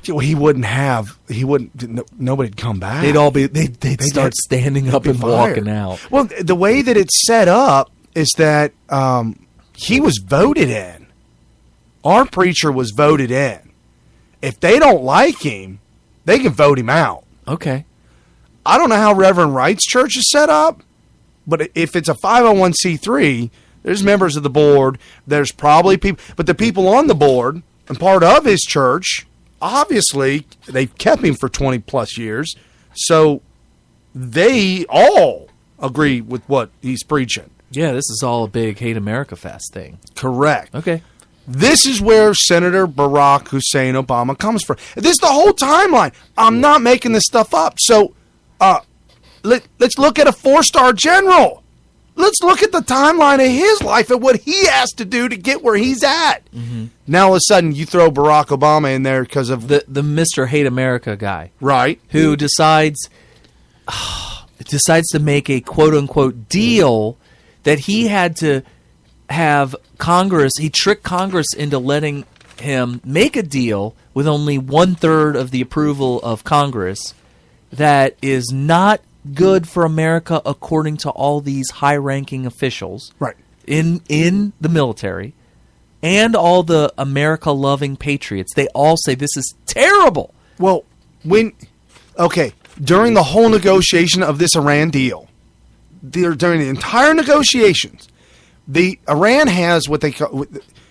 He wouldn't have. He wouldn't. Nobody'd come back. They'd all be. They'd start standing up and fired. walking out. Well, the way that it's set up is that he was voted in. Our preacher was voted in. If they don't like him, they can vote him out. Okay. I don't know how Reverend Wright's church is set up, but if it's a 501c3, there's members of the board. There's probably people, but the people on the board and part of his church, obviously, they've kept him for 20 plus years, so they all agree with what he's preaching. Yeah, this is all a big Hate America Fest thing. Correct. Okay. This is where Senator Barack Hussein Obama comes from. This is the whole timeline. I'm not making this stuff up. So let's look at a 4-star general. Let's look at the timeline of his life and what he has to do to get where he's at. Mm-hmm. Now, all of a sudden, you throw Barack Obama in there because of... The Mr. Hate America guy. Right. Who decides to make a quote-unquote deal that he had to have Congress... He tricked Congress into letting him make a deal with only 1/3 of the approval of Congress that is not good for America according to all these high-ranking officials right in the military and all the America-loving patriots. They all say this is terrible. Well, during the whole negotiation of this Iran deal, during the entire negotiations, Iran has what they call...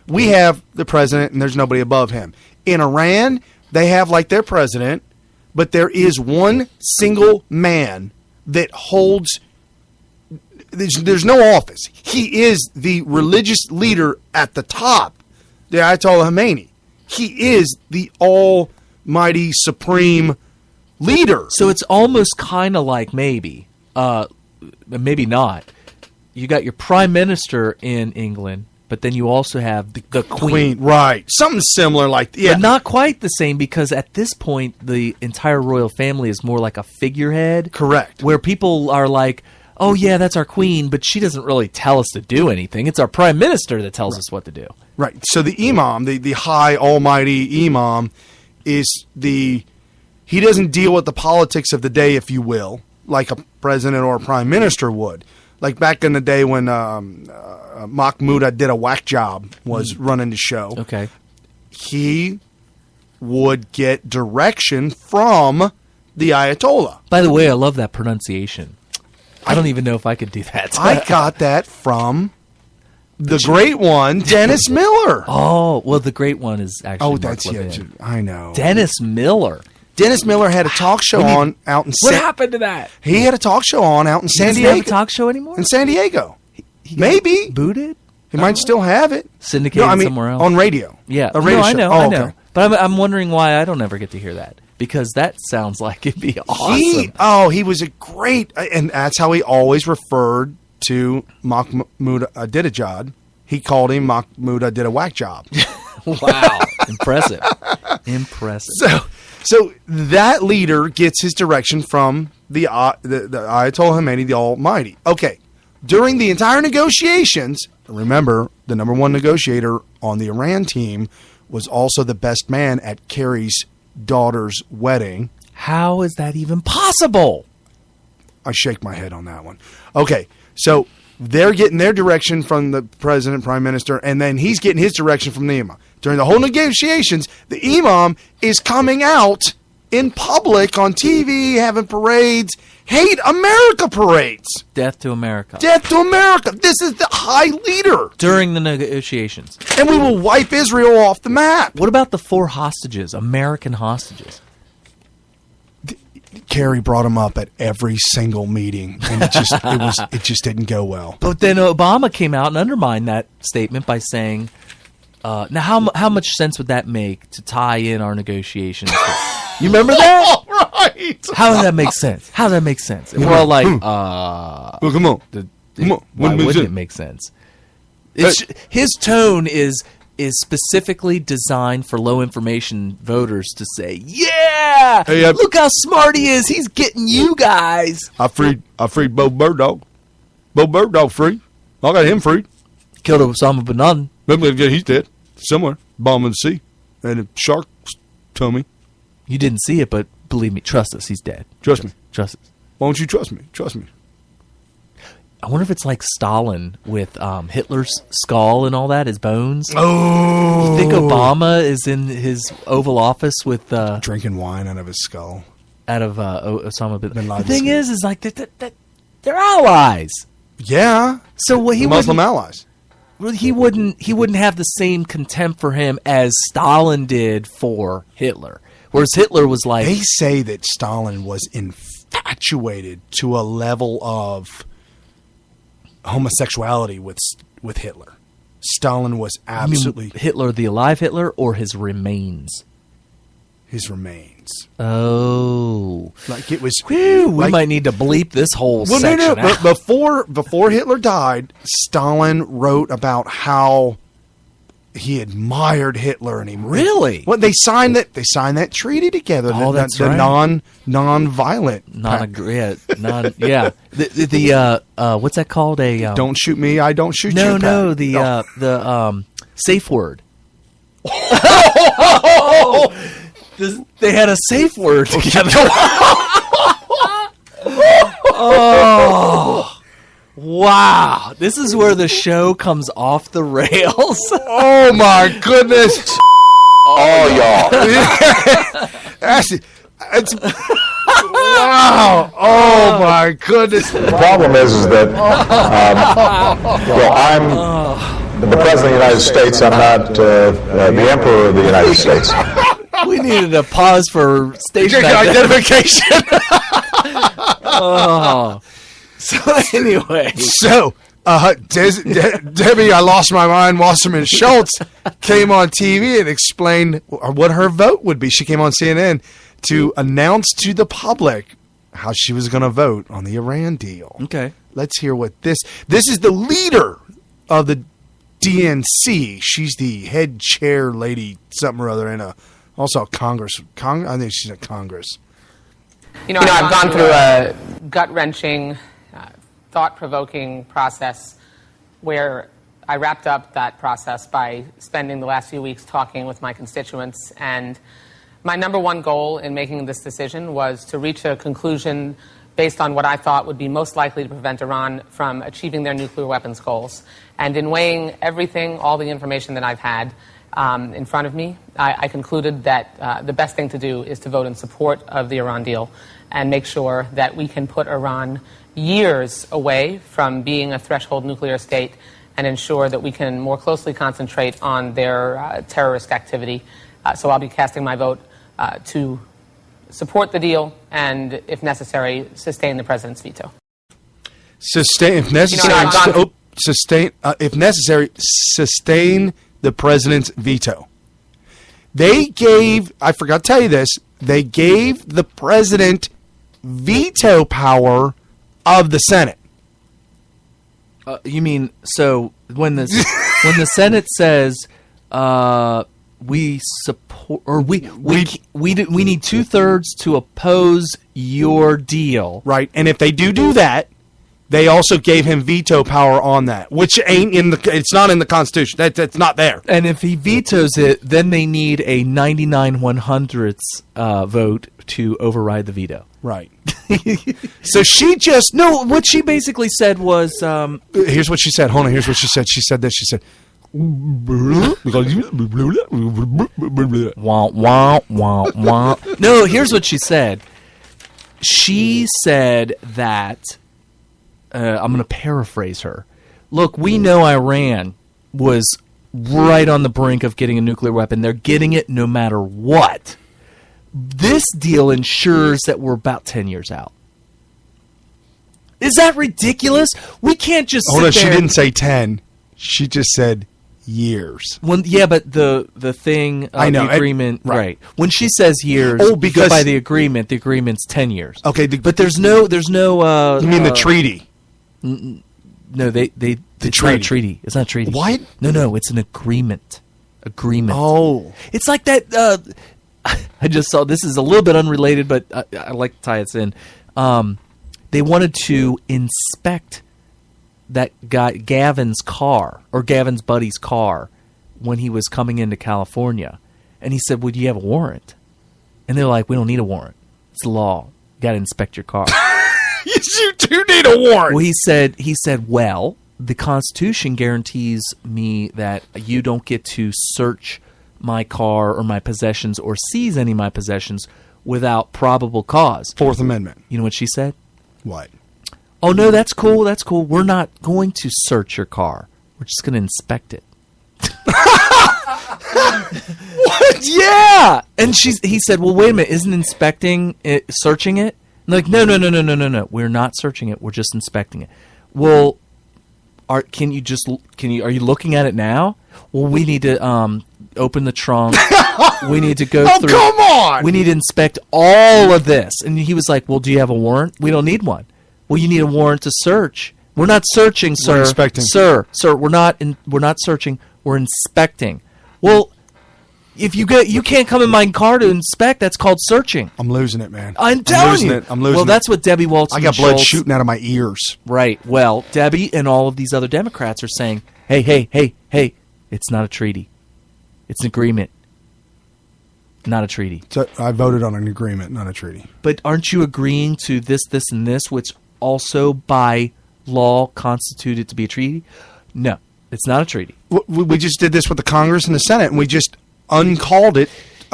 We have the president, and there's nobody above him. In Iran, they have like their president, but there is one single man that holds... There's no office. He is the religious leader at the top, the Ayatollah Khomeini. He is the almighty supreme leader. So it's almost kind of like maybe not. You got your prime minister in England, but then you also have the queen. Right. Something similar like... Yeah. But not quite the same, because at this point, the entire royal family is more like a figurehead. Correct. Where people are like, oh, yeah, that's our queen, but she doesn't really tell us to do anything. It's our prime minister that tells us what to do. Right. So the imam, the high almighty imam, is he doesn't deal with the politics of the day, if you will, like a president or a prime minister would. Like back in the day when Mahmoud did a whack job was running the show. Okay. He would get direction from the Ayatollah. By the way, I love that pronunciation. I don't even know if I could do that. I got that from the great one, Dennis Miller. Oh, well, the great one is actually Mark Levin. I know. Dennis Miller. Dennis Miller had a talk show out in... What happened to that? He had a talk show out in San Diego. He doesn't have a talk show anymore? In San Diego. Maybe. Booted? He might still have it. Syndicated somewhere else? On radio. Yeah. A radio show. I know. But I'm wondering why I don't ever get to hear that. Because that sounds like it'd be awesome. He was a great... And that's how he always referred to Mahmoud Ahmadinejad. He called him Mahmoud did a whack job. Wow. Impressive. So that leader gets his direction from the Ayatollah Khomeini, the Almighty. Okay. During the entire negotiations, remember, the number one negotiator on the Iran team was also the best man at Kerry's daughter's wedding. How is that even possible? I shake my head on that one. Okay. So they're getting their direction from the president, prime minister, and then he's getting his direction from the imam. During the whole negotiations, the imam is coming out in public on TV, having parades, Hate America parades. Death to America. Death to America. This is the high leader. During the negotiations. And we will wipe Israel off the map. What about the 4 hostages, American hostages? Kerry brought him up at every single meeting, and it just didn't go well. But then Obama came out and undermined that statement by saying, now how much sense would that make to tie in our negotiations? You remember that? Oh, right. How does that make sense? And we're all like, come on. Why wouldn't it make sense? His tone is is specifically designed for low information voters to say, "Yeah, Hey, look how smart he is. He's getting you guys." I freed Bo Bird Dog. Bo Bird Dog free. I got him free. Killed Osama bin Laden. He's dead somewhere. Bomb in the sea, and a shark told me. You didn't see it, but believe me, trust us. He's dead. Trust me. Trust us. Why don't you trust me? Trust me. I wonder if it's like Stalin with Hitler's skull and all that, his bones. Oh, You think Obama is in his Oval Office with drinking wine out of his skull? Out of Osama bin Laden. Laden's The thing is like they're allies. Yeah. So he Muslim allies. Well, he wouldn't have the same contempt for him as Stalin did for Hitler. Whereas Hitler was like, They say that Stalin was infatuated to a level of homosexuality with Hitler. Stalin was absolutely Hitler, the alive Hitler, or his remains. His remains. Oh, Like it was. we might need to bleep this whole section out. But before Hitler died, Stalin wrote about how he admired Hitler, and he Really? Well, they signed that treaty together. Oh, that's the right. non-violent. The what's that called? Don't shoot me, I don't shoot you. No, pact. the safe word. They had a safe word together. Oh, wow! This is where the show comes off the rails. Oh my goodness! All y'all. It's wow! Oh my goodness! The problem is that I'm the President of the United States. I'm not the Emperor of the United States. We needed a pause for station Identification. Oh. So anyway, Debbie, I lost my mind. Wasserman Schultz came on TV and explained what her vote would be. She came on CNN to announce to the public how she was going to vote on the Iran deal. Okay, let's hear what this is the leader of the DNC. She's the head chair lady, something or other, in also Congress. I think she's at Congress. I've gone through a gut-wrenching, thought-provoking process where I wrapped up that process by spending the last few weeks talking with my constituents. And my number one goal in making this decision was to reach a conclusion based on what I thought would be most likely to prevent Iran from achieving their nuclear weapons goals. And in weighing everything, all the information that I've had in front of me, I concluded that the best thing to do is to vote in support of the Iran deal and make sure that we can put Iran years away from being a threshold nuclear state and ensure that we can more closely concentrate on their terrorist activity. So I'll be casting my vote to support the deal and, if necessary, sustain the president's veto. Sustain the president's veto. They gave, I forgot to tell you this, they gave the president veto power of the Senate. You mean, so when the Senate says we support, or we need 2/3 to oppose your deal, right? And if they do that, they also gave him veto power on that, which ain't it's not in the Constitution. That's not there. And if he vetoes it, then they need a 99/100ths vote to override the veto. Right. So she just what she basically said was here's what she said. Hold on. Here's what she said. She said this. She said, wah, wah, wah, wah. No, here's what she said. She said that, I'm going to paraphrase her. Look, we know Iran was right on the brink of getting a nuclear weapon. They're getting it no matter what. This deal ensures that we're about 10 years out. Is that ridiculous? We can't just sit there. She didn't say 10. She just said years. But the thing, I know, the agreement, right. When she says years, because by the agreement's 10 years. Okay, but there's no. You mean the treaty? No, it's treaty. not a treaty. It's not a treaty. What? No, it's an agreement. agreement. Oh. It's like that. I just saw, this is a little bit unrelated, but I like to tie it in. They wanted to inspect that guy, Gavin's car, or Gavin's buddy's car, when he was coming into California. And he said, well, do you have a warrant? And they're like, we don't need a warrant. It's the law. You got to inspect your car. Yes, you do need a warrant. Well, he said, well, the Constitution guarantees me that you don't get to search my car or my possessions or seize any of my possessions without probable cause. Fourth Amendment. You know what she said? What? Oh, no, that's cool. That's cool. We're not going to search your car. We're just going to inspect it. What? Yeah. And he said, well, wait a minute. Isn't inspecting it, searching it? And they're like, no. We're not searching it. We're just inspecting it. Well, are you looking at it now? Well, we need to open the trunk. We need to go through. Oh, come on! We need to inspect all of this. And he was like, well, do you have a warrant? We don't need one. Well, you need a warrant to search. We're not searching, sir. We're inspecting. Sir, we're not searching. We're inspecting. Well, if you can't come in my car to inspect, that's called searching. I'm losing it, man. I'm telling you. I'm losing it. Well, that's what Debbie Walton I got blood Schultz, shooting out of my ears. Right. Well, Debbie and all of these other Democrats are saying, hey, it's not a treaty. It's an agreement. Not a treaty. So I voted on an agreement, not a treaty. But aren't you agreeing to this, and this, which also by law constituted to be a treaty? No, it's not a treaty. We just did this with the Congress and the Senate, and we just uncalled it.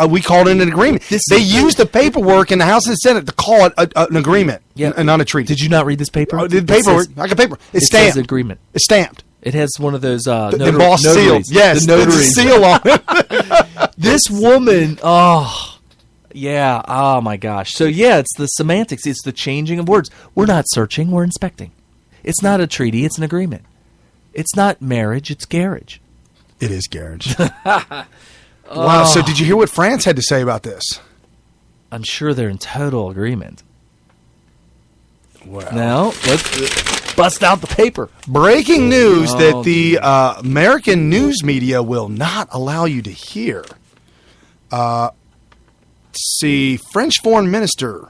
We called it an agreement. They used the paperwork in the House and the Senate to call it an agreement, and not a treaty. Did you not read this paper? Oh, the paperwork. I got paper. It's stamped. Says agreement. It's stamped. It has one of those the embossed seal. Yes, the notaries. seal on it. This woman, oh my gosh. So yeah, it's the semantics. It's the changing of words. We're not searching. We're inspecting. It's not a treaty. It's an agreement. It's not marriage. It's garage. It is garage. Wow. So did you hear what France had to say about this? I'm sure they're in total agreement. Wow. Now, let's bust out the paper. Breaking news that the American news media will not allow you to hear. See, French Foreign Minister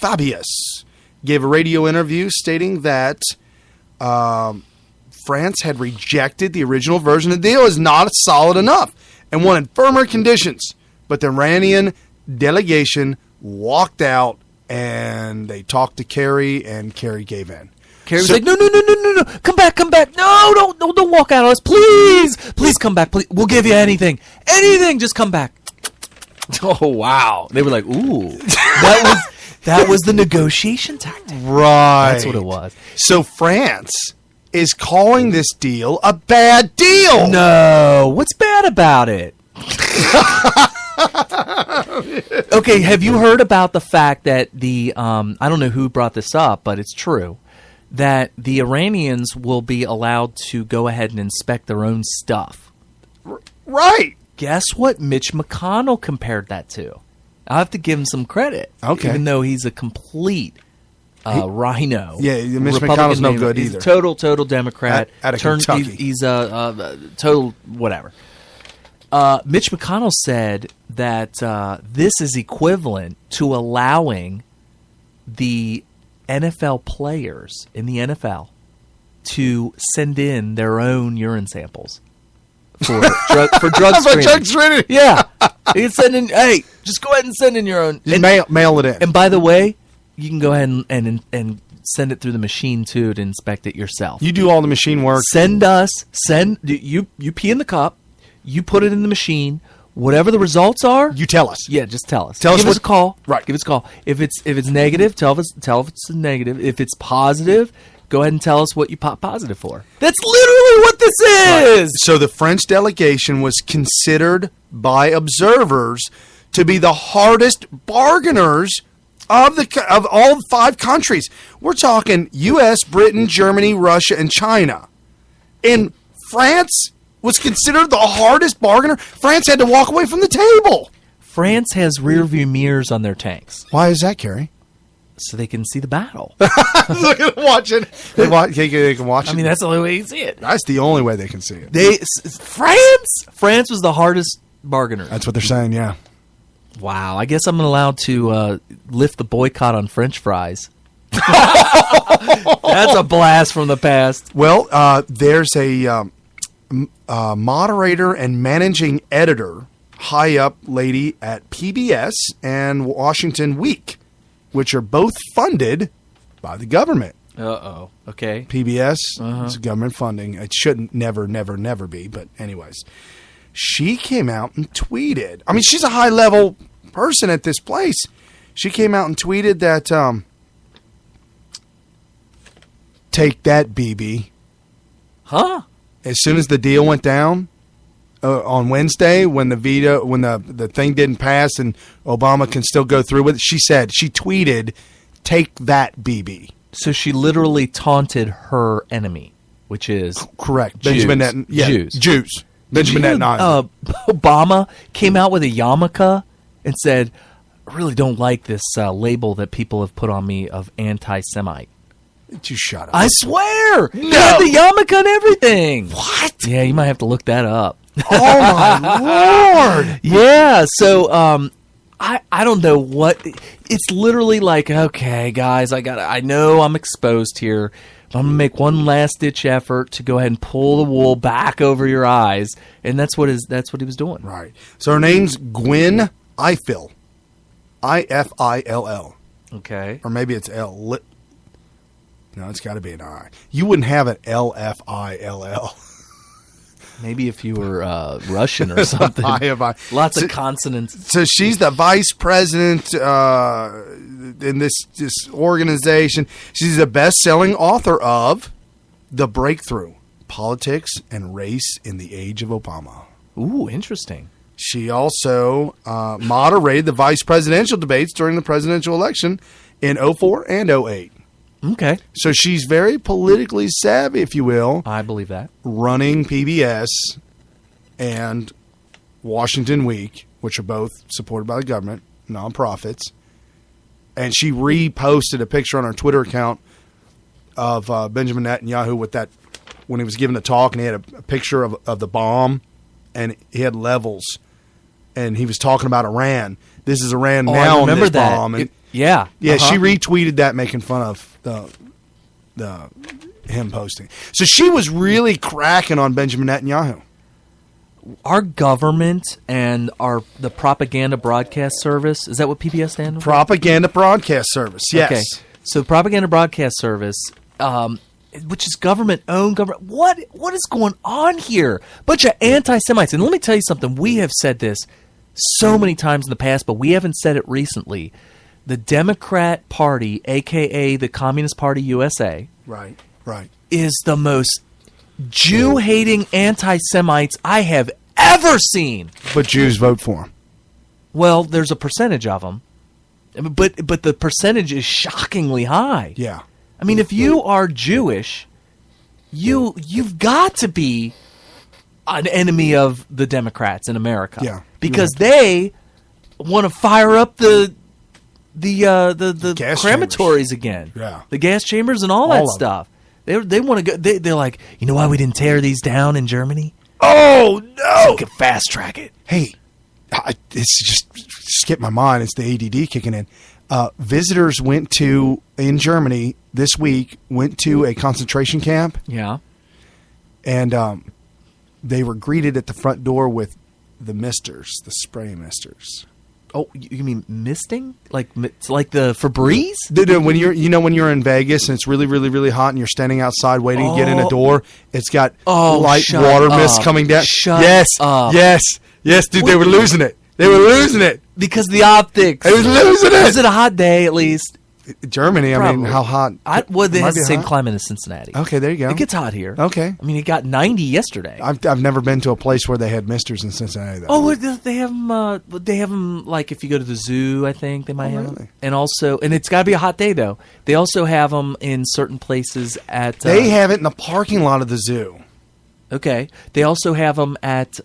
Fabius gave a radio interview stating that France had rejected the original version of the deal as not solid enough and wanted firmer conditions. But the Iranian delegation walked out and they talked to Kerry, and Kerry gave in. Kerry was like, no, come back. No, don't walk out on us. Please come back. Please. We'll give you anything, just come back. Oh, wow. They were like, ooh, that was the negotiation tactic. Right. That's what it was. So France is calling this deal a bad deal. No, what's bad about it? Okay, have you heard about the fact that the I don't know who brought this up, but it's true that the Iranians will be allowed to go ahead and inspect their own stuff. Right. Guess what Mitch McConnell compared that to? I'll have to give him some credit. Okay. Even though he's a complete rhino. Yeah, Mitch Republican McConnell's no good he's either. A total Democrat. Out of Kentucky. He's a total whatever. Mitch McConnell said that this is equivalent to allowing the NFL players in the NFL to send in their own urine samples for drug screening. Drug screening. Yeah, you can send in. Hey, just go ahead and send in your own. Just mail it in. And by the way, you can go ahead and send it through the machine too to inspect it yourself. You do all the machine work. You pee in the cup. You put it in the machine. Whatever the results are, you tell us. Yeah, just tell us. Give us a call. Right. Give us a call. If it's negative, tell if it's negative. If it's positive, go ahead and tell us what you pop positive for. That's literally what this is. Right. So the French delegation was considered by observers to be the hardest bargainers of all 5 countries. We're talking U.S., Britain, Germany, Russia, and China. And France was considered the hardest bargainer. France had to walk away from the table. France has rear view mirrors on their tanks. Why is that, Kerry? So they can see the battle. Look at them watching. They can watch it. I mean, that's the only way you see it. That's the only way they can see it. France was the hardest bargainer. That's what they're saying, yeah. Wow. I guess I'm allowed to lift the boycott on French fries. That's a blast from the past. Well, there's a moderator and managing editor, high up lady at PBS and Washington Week, which are both funded by the government. Uh-oh. Okay. PBS is government funding. It shouldn't never be, but anyways. She came out and tweeted. I mean, she's a high-level person at this place. She came out and tweeted that, take that, BB. Huh? As soon as the deal went down, on Wednesday, when the thing didn't pass and Obama can still go through with it, she tweeted, "Take that, BB." So she literally taunted her enemy, which is correct. Jews. Benjamin Netanyahu. Jews. Benjamin Netanyahu. Obama came out with a yarmulke and said, "I really don't like this label that people have put on me of anti-Semite." You shut up. I swear. No. He had the yarmulke and everything. What? Yeah, you might have to look that up. Oh my Lord! Yeah, so I don't know what it's literally like. Okay, guys, I know I'm exposed here. But I'm gonna make one last ditch effort to go ahead and pull the wool back over your eyes, and that's what he was doing. Right. So her name's Gwen Ifill, Ifill. Okay. Or maybe it's L. No, it's got to be an I. You wouldn't have an LFILL. Maybe if you were Russian or something. Lots of consonants. So she's the vice president in this organization. She's a best-selling author of The Breakthrough, Politics and Race in the Age of Obama. Ooh, interesting. She also moderated the vice presidential debates during the presidential election in 2004 and 2008. Okay. So she's very politically savvy, if you will. I believe that. Running PBS and Washington Week, which are both supported by the government, nonprofits. And she reposted a picture on her Twitter account of Benjamin Netanyahu with that, when he was giving the talk, and he had a picture of the bomb, and he had levels, and he was talking about Iran. This is Iran now on this bomb. And yeah. She retweeted that, making fun of him posting. So she was really cracking on Benjamin Netanyahu. Our government and the propaganda broadcast service, is that what PBS stands for? Propaganda broadcast service, yes. Okay. So propaganda broadcast service, which is government-owned government. What is going on here? Bunch of anti-Semites. And let me tell you something. We have said this so many times in the past, but we haven't said it recently. The Democrat Party, a.k.a. the Communist Party USA, right, is the most Jew-hating anti-Semites I have ever seen. But Jews vote for them. Well, there's a percentage of them, but the percentage is shockingly high. Yeah. I mean, if you are Jewish, you've got to be an enemy of the Democrats in America. Yeah. Because they want to fire up the gas crematories chambers again. Yeah. The gas chambers and all that stuff. They want to go. They're like, you know why we didn't tear these down in Germany? Oh no! So we can fast track it. Hey, it's just skipped my mind. It's the ADD kicking in. Visitors in Germany this week went to a concentration camp. Yeah. And they were greeted at the front door with the misters, the spray misters. Oh, you mean misting? Like the Febreze? When you're in Vegas and it's really, really, really hot and you're standing outside waiting to get in a door, it's got light water mist coming down. Shut up. Yes, dude, they were losing it. They were losing it. Because the optics. They was losing it. Was it a hot day at least? Germany, Probably. I mean, how hot? They have the same climate as Cincinnati. Okay, there you go. It gets hot here. Okay. I mean, it got 90 yesterday. I've never been to a place where they had misters in Cincinnati, though. Oh, they have them, like if you go to the zoo, I think they might have them. And also, and it's got to be a hot day, though. They also have them in certain places at... They have it in the parking lot of the zoo. Okay. They also have them at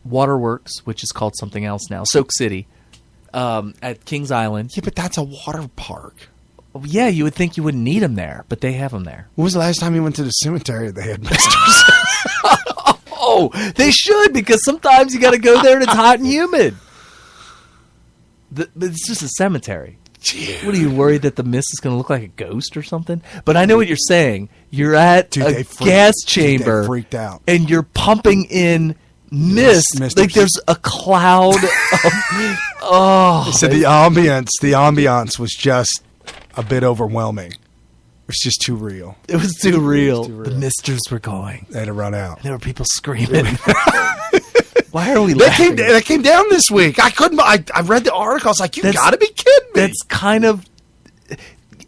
Waterworks, which is called something else now, Soak City. At Kings Island. Yeah, but that's a water park. Well, yeah, you would think you wouldn't need them there, but they have them there. When was the last time you went to the cemetery that they had misters? Oh, they should, because sometimes you got to go there and it's hot and humid. But it's just a cemetery. Dude. What, are you worried that the mist is going to look like a ghost or something? But I know what you're saying. You're at a gas chamber. They freaked out. And you're pumping in mist. Like there's a cloud of... Oh. They said the ambiance was just a bit overwhelming. It was just too real. It was too real. The misters were going. They had to run out. And there were people screaming. Why are we laughing? That came down this week. I couldn't. I read the article. I was like, you got to be kidding me. That's kind of...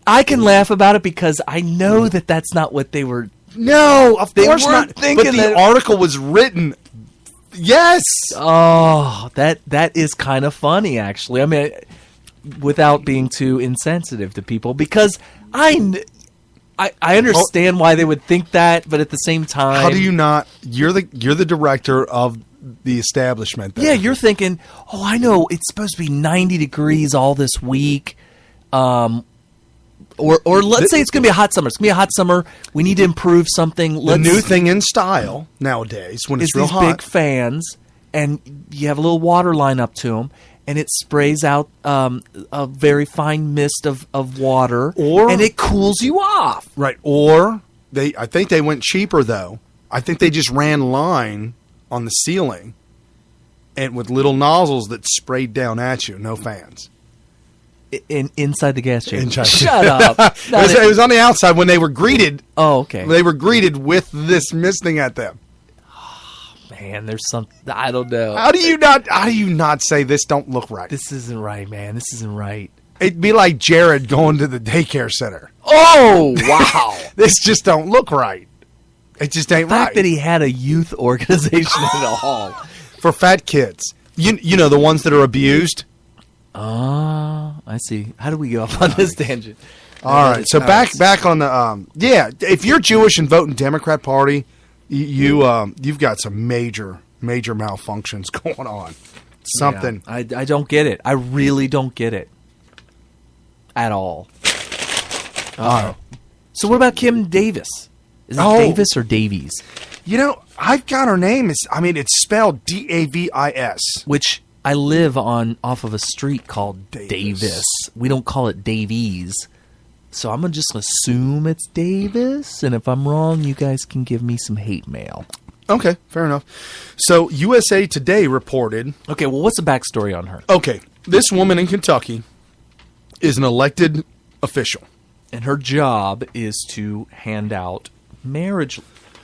I can laugh about it because I know that that's not what they were... No, of course not. Thinking but the article was written... Yes. Oh, that is kind of funny, actually. I mean, without being too insensitive to people, because I understand why they would think that, but at the same time, how do you not? You're the director of the establishment. Yeah, you're thinking, oh, I know it's supposed to be 90 degrees all this week. Or let's say it's going to be a hot summer. It's going to be a hot summer. We need to improve something. The new thing in style nowadays, when it's real these hot, big fans, and you have a little water line up to them, and it sprays out a very fine mist of water, and it cools you off. Right. Or I think they went cheaper though. I think they just ran line on the ceiling, and with little nozzles that sprayed down at you. No fans. Inside the gas chamber. Shut up. It was on the outside when they were greeted. Oh, okay. They were greeted with this misting at them. Oh, man, there's something I don't know. How do you not say this don't look right? This isn't right, man. This isn't right. It'd be like Jared going to the daycare center. Oh, wow. This just don't look right. It just ain't right. The fact that he had a youth organization in the hall for fat kids. You know, the ones that are abused. Oh, I see. How do we go off on this tangent? All right. So back on the if you're Jewish and voting Democrat Party, you've got some major malfunctions going on. Something. Yeah, I don't get it. I really don't get it at all. Oh. So what about Kim Davis? Is it Davis or Davies? You know, I've got her name. It's spelled Davis. Which I live off of a street called Davis. We don't call it Davies. So I'm going to just assume it's Davis. And if I'm wrong, you guys can give me some hate mail. Okay, fair enough. So USA Today reported... Okay, well, what's the backstory on her? Okay, this woman in Kentucky is an elected official. And her job is to hand out marriage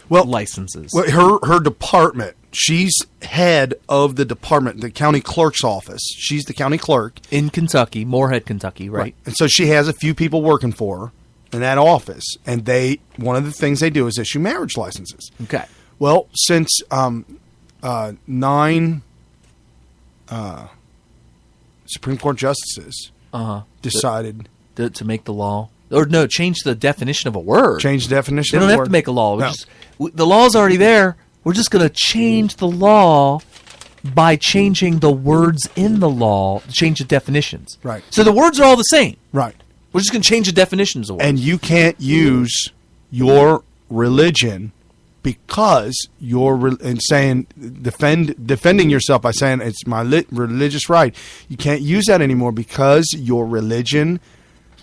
licenses. Well, her department... She's head of the department, the county clerk's office. She's the county clerk. In Kentucky, Moorhead, Kentucky, right? And so she has a few people working for her in that office. And one of the things they do is issue marriage licenses. Okay. Well, since 9 Supreme Court justices decided... To make the law... Or no, change the definition of a word. Change the definition of a word. They don't have to make a law. No. The law's already there. We're just going to change the law by changing the words in the law, change the definitions. Right. So the words are all the same. Right. We're just going to change the definitions of words. And you can't use your religion because defending yourself by saying it's my religious right. You can't use that anymore because your religion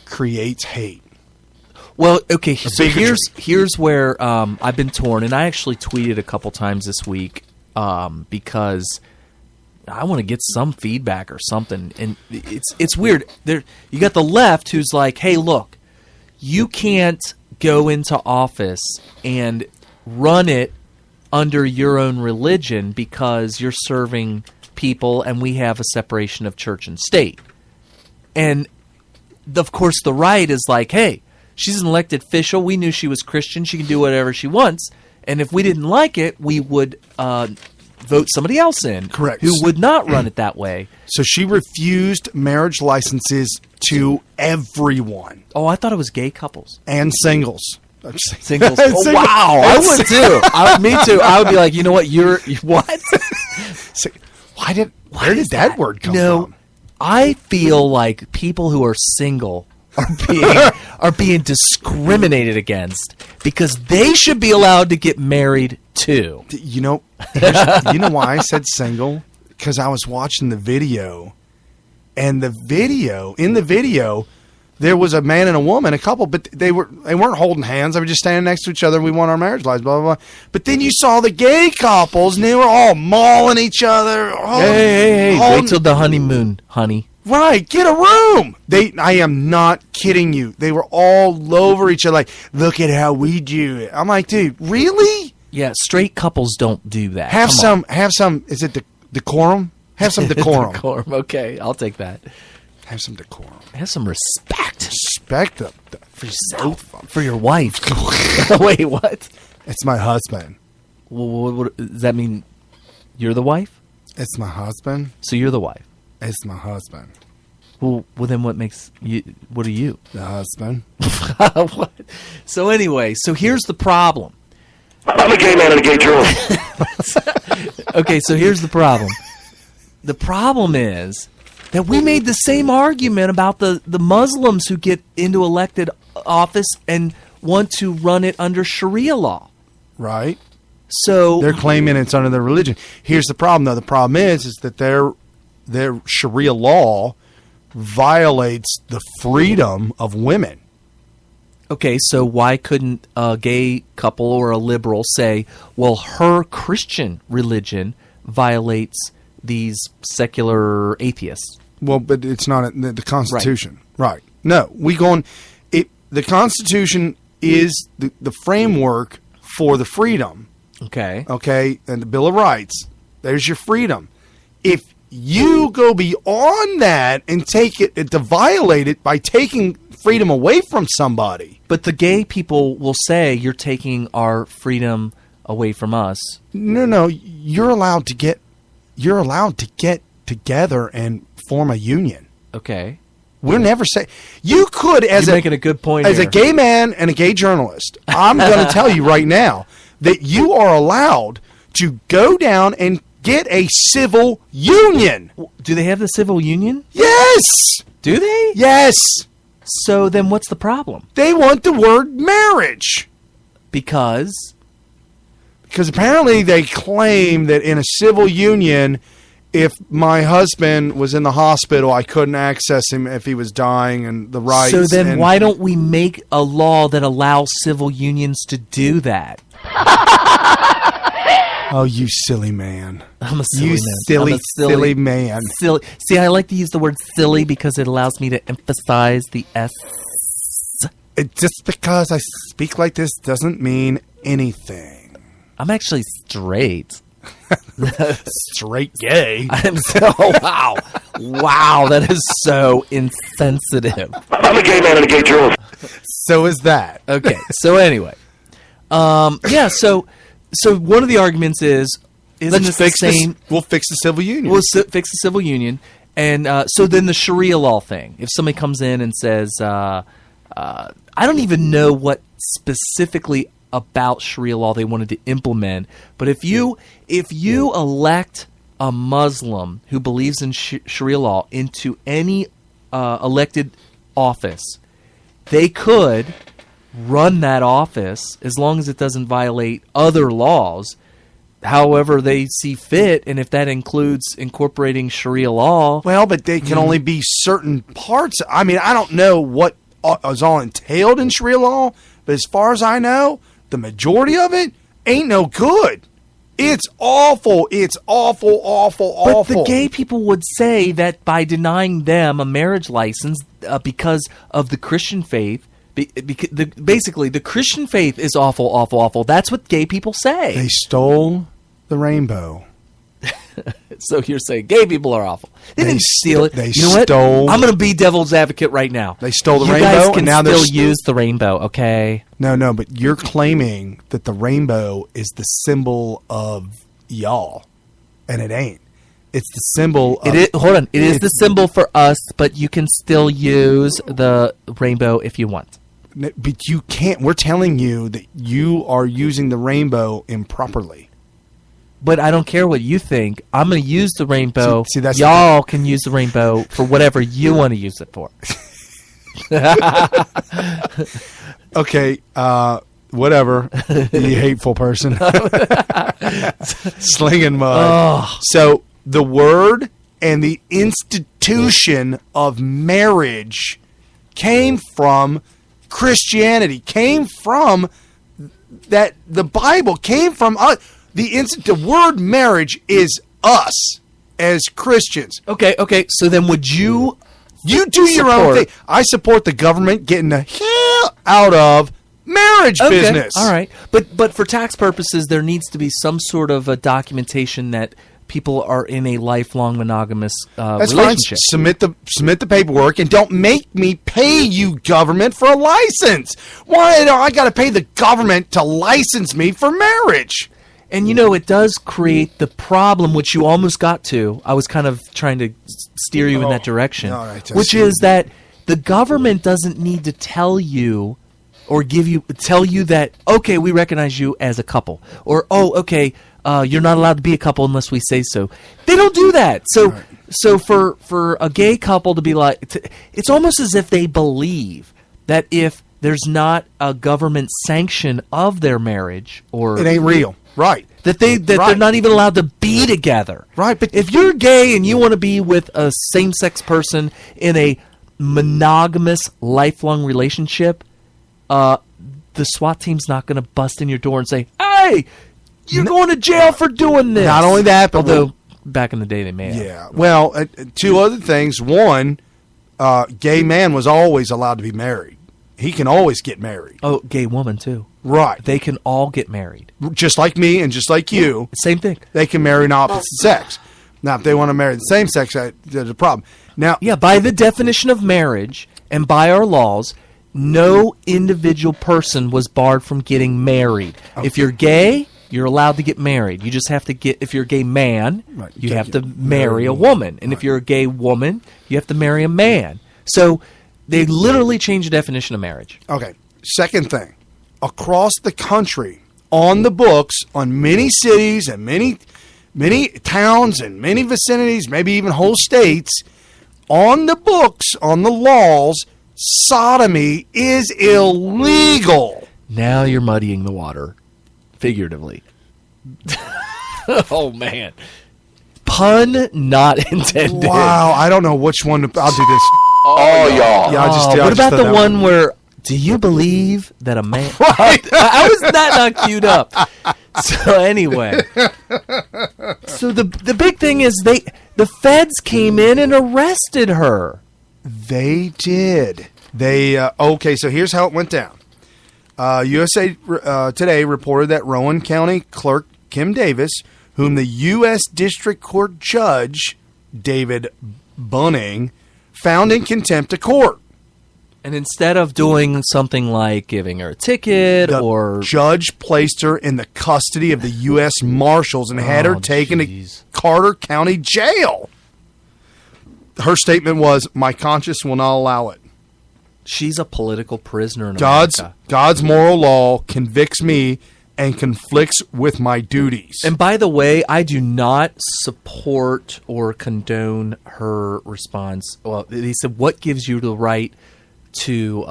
creates hate. Well, okay, so here's where I've been torn, and I actually tweeted a couple times this week because I want to get some feedback or something, and it's weird. You got the left who's like, hey, look, you can't go into office and run it under your own religion because you're serving people and we have a separation of church and state. And, of course, the right is like, hey, she's an elected official. We knew she was Christian. She can do whatever she wants. And if we didn't like it, we would vote somebody else in. Correct. Who would not run it that way. So she refused marriage licenses to everyone. Oh, I thought it was gay couples. And singles. Singles. Oh, wow. I would too. Me too. I would be like, you know what? You're what? Where did that word come from? I feel like people who are single are being discriminated against because they should be allowed to get married too. You know why I said single? Because I was watching the video, and in the video, there was a man and a woman, a couple, but they weren't holding hands. They were just standing next to each other. We want our marriage lives, blah, blah, blah. But then you saw the gay couples, and they were all mauling each other. Hey, wait till the honeymoon, honey. Right, get a room. I am not kidding you. They were all over each other like, look at how we do it. I'm like, dude, really? Yeah, straight couples don't do that. Have some, is it decorum? Have some decorum. Decorum, okay, I'll take that. Have some decorum. Have some respect. Respect for yourself. For your wife. Wait, what? It's my husband. Well, what does that mean? You're the wife? It's my husband. So you're the wife? It's my husband. Well, then what makes you? What are you? The husband. What? So anyway, here's the problem. I'm a gay man and a gay journalist. Okay, so here's the problem. The problem is that we made the same argument about the Muslims who get into elected office and want to run it under Sharia law. Right. So they're claiming it's under their religion. Here's the problem, though. The problem is that their Sharia law violates the freedom of women. Okay, so why couldn't a gay couple or a liberal say, well, her Christian religion violates these secular atheists? Well, but it's not the Constitution. Right. No, the Constitution is the framework for the freedom. Okay. Okay, and the Bill of Rights. There's your freedom. If you go beyond that and take it to violate it by taking freedom away from somebody. But the gay people will say you're taking our freedom away from us. No, you're allowed to get together and form a union. Okay. We're never saying you could You're making a good point as here. a gay man and a gay journalist. I'm going to tell you right now that you are allowed to go down and get a civil union. Do they have the civil union? Yes. Do they? Yes. So then what's the problem? They want the word marriage. Because apparently they claim that in a civil union, if my husband was in the hospital, I couldn't access him if he was dying and the rights. So then why don't we make a law that allows civil unions to do that? Oh, you silly man. I'm a silly man. Silly man. Silly. See, I like to use the word silly because it allows me to emphasize the S. Just because I speak like this doesn't mean anything. I'm actually straight. Straight gay. I'm so wow. Wow, that is so insensitive. I'm a gay man and a gay journalist. So is that. Okay. So anyway. Yeah, so one of the arguments is we'll fix the civil union. We'll fix the civil union. And so then the Sharia law thing. If somebody comes in and says, I don't even know what specifically about Sharia law they wanted to implement, but if you elect a Muslim who believes in Sharia law into any elected office, they could run that office as long as it doesn't violate other laws however they see fit, and if that includes incorporating Sharia law. Well, but they can only be certain parts. I mean, I don't know what is all entailed in Sharia law, but as far as I know, the majority of it ain't no good. It's awful. It's awful, awful. But the gay people would say that by denying them a marriage license because of the Christian faith, basically the Christian faith is awful, awful, awful. That's what gay people say. They stole the rainbow. So you're saying gay people are awful. They didn't steal it. They stole. I'm going to be devil's advocate right now. They stole the rainbow. You guys can and now still use the rainbow, okay? No, but you're claiming that the rainbow is the symbol of y'all, and it ain't. It's the symbol of... Hold on. It is the symbol for us, but you can still use the rainbow if you want. But you can't. We're telling you that you are using the rainbow improperly. But I don't care what you think. I'm going to use the rainbow. See, that's y'all can use the rainbow for whatever you want to use it for. Okay, whatever, you hateful person. Slinging mud. Oh. So the word and the institution of marriage came from Christianity, came from that the Bible came from us. The word marriage is us as Christians. Okay. So then would you do your own thing. I support the government getting the hell out of marriage business. All right. But for tax purposes, there needs to be some sort of a documentation that people are in a lifelong monogamous That's relationship. Fine. Submit the paperwork, and don't make me pay you, government, for a license. Why do I got to pay the government to license me for marriage? And it does create the problem, which you almost got to. I was kind of trying to steer you in that direction, all right, which is that the government doesn't need to tell you or tell you that, okay, we recognize you as a couple, or okay, you're not allowed to be a couple unless we say so. They don't do that. So for a gay couple to be like, it's almost as if they believe that if there's not a government sanction of their marriage, or it ain't real. Right. That they're not even allowed to be together. Right. But if you're gay and you want to be with a same-sex person in a monogamous, lifelong relationship, the SWAT team's not going to bust in your door and say, "Hey, you're going to jail for doing this." Not only that, but although back in the day they may have. Yeah. Well, two other things. One, gay man was always allowed to be married. He can always get married. Oh, gay woman too. Right. They can all get married. Just like me and just like you. Same thing. They can marry an opposite sex. Now, if they want to marry the same sex, there's a problem. Now, yeah, by the definition of marriage and by our laws, no individual person was barred from getting married. Okay. If you're gay, you're allowed to get married. You just have to if you're a gay man, right, you have to marry a woman. And if you're a gay woman, you have to marry a man. So they literally changed the definition of marriage. Okay. Second thing, across the country, on the books, on many cities and many towns and many vicinities, maybe even whole states, on the books, on the laws, sodomy is illegal. Now you're muddying the water, figuratively. Oh, man. Pun not intended. Wow, I don't know which one. I'll do this. Oh, y'all. Yeah, what about the one where, do you believe that a man... Right. How is that not queued up? So anyway. So the big thing is the feds came in and arrested her. They did. Okay, so here's how it went down. USA Today reported that Rowan County Clerk Kim Davis, whom the U.S. District Court Judge David Bunning found in contempt of court. And instead of doing something like giving her a ticket, the judge placed her in the custody of the U.S. Marshals and had her taken to Carter County Jail. Her statement was, "My conscience will not allow it." She's a political prisoner in America. God's moral law convicts me and conflicts with my duties. And by the way, I do not support or condone her response. Well, he said, "What gives you the right to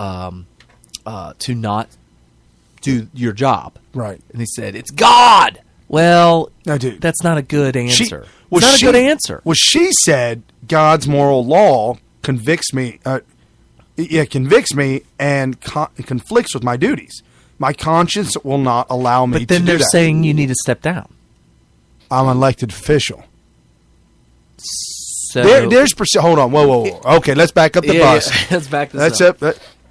not do your job?" Right. And he said, "It's God." Well, no, dude, that's not a good answer. It's not a good answer. Well, she said, "God's moral law convicts me. Convicts me and conflicts with my duties. My conscience will not allow me to do that." But then they're saying you need to step down. I'm an elected official. So hold on, whoa. Okay, let's back up the bus. Yeah. Let's back this up.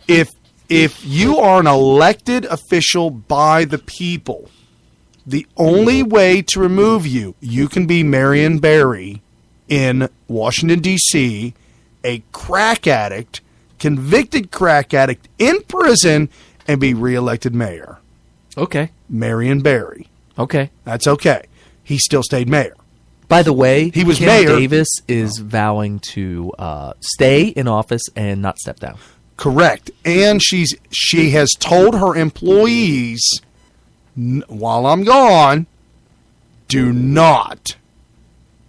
If you are an elected official by the people, the only way to remove you can be Marion Barry in Washington, D.C., a crack addict, convicted crack addict in prison, and be reelected mayor. Okay. Marion Barry. Okay. That's okay. He still stayed mayor. By the way, he was Kim mayor. Davis is vowing to stay in office and not step down. Correct. And she has told her employees, while I'm gone, do not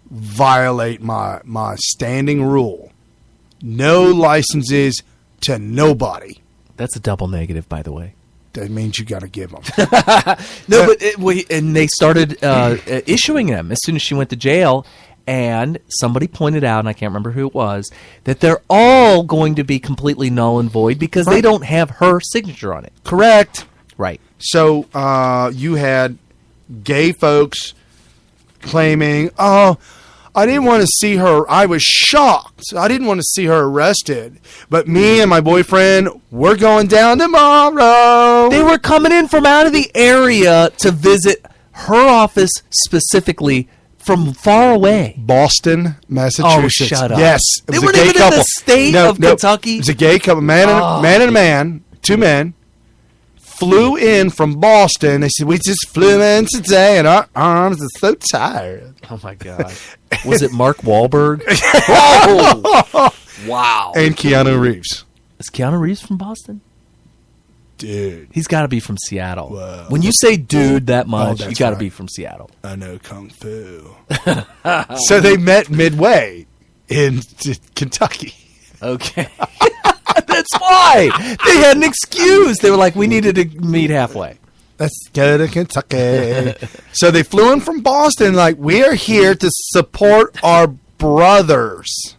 violate my standing rule. No licenses to nobody. That's a double negative, by the way. That means you got to give them. No, but and they started issuing them as soon as she went to jail. And somebody pointed out, and I can't remember who it was, that they're all going to be completely null and void because they don't have her signature on it. Correct. Right. So you had gay folks claiming, oh, I didn't want to see her. I was shocked. I didn't want to see her arrested. But me and my boyfriend, we're going down tomorrow. They were coming in from out of the area to visit her office specifically from far away. Boston, Massachusetts. Oh, shut up. Yes. They weren't even in the state of Kentucky. It was a gay couple, man and a man, two men, flew in from Boston. They said, we just flew in today and our arms are so tired. Oh, my God. Was it Mark Wahlberg? Oh! Wow. And Keanu Reeves. Is Keanu Reeves from Boston? Dude. He's got to be from Seattle. Whoa. When you say dude that much, you got to right. be from Seattle. I know Kung Fu. So they met midway in Kentucky. Okay. That's why. They had an excuse. They were like, we needed to meet halfway. Let's go to Kentucky. So they flew in from Boston like, we are here to support our brothers.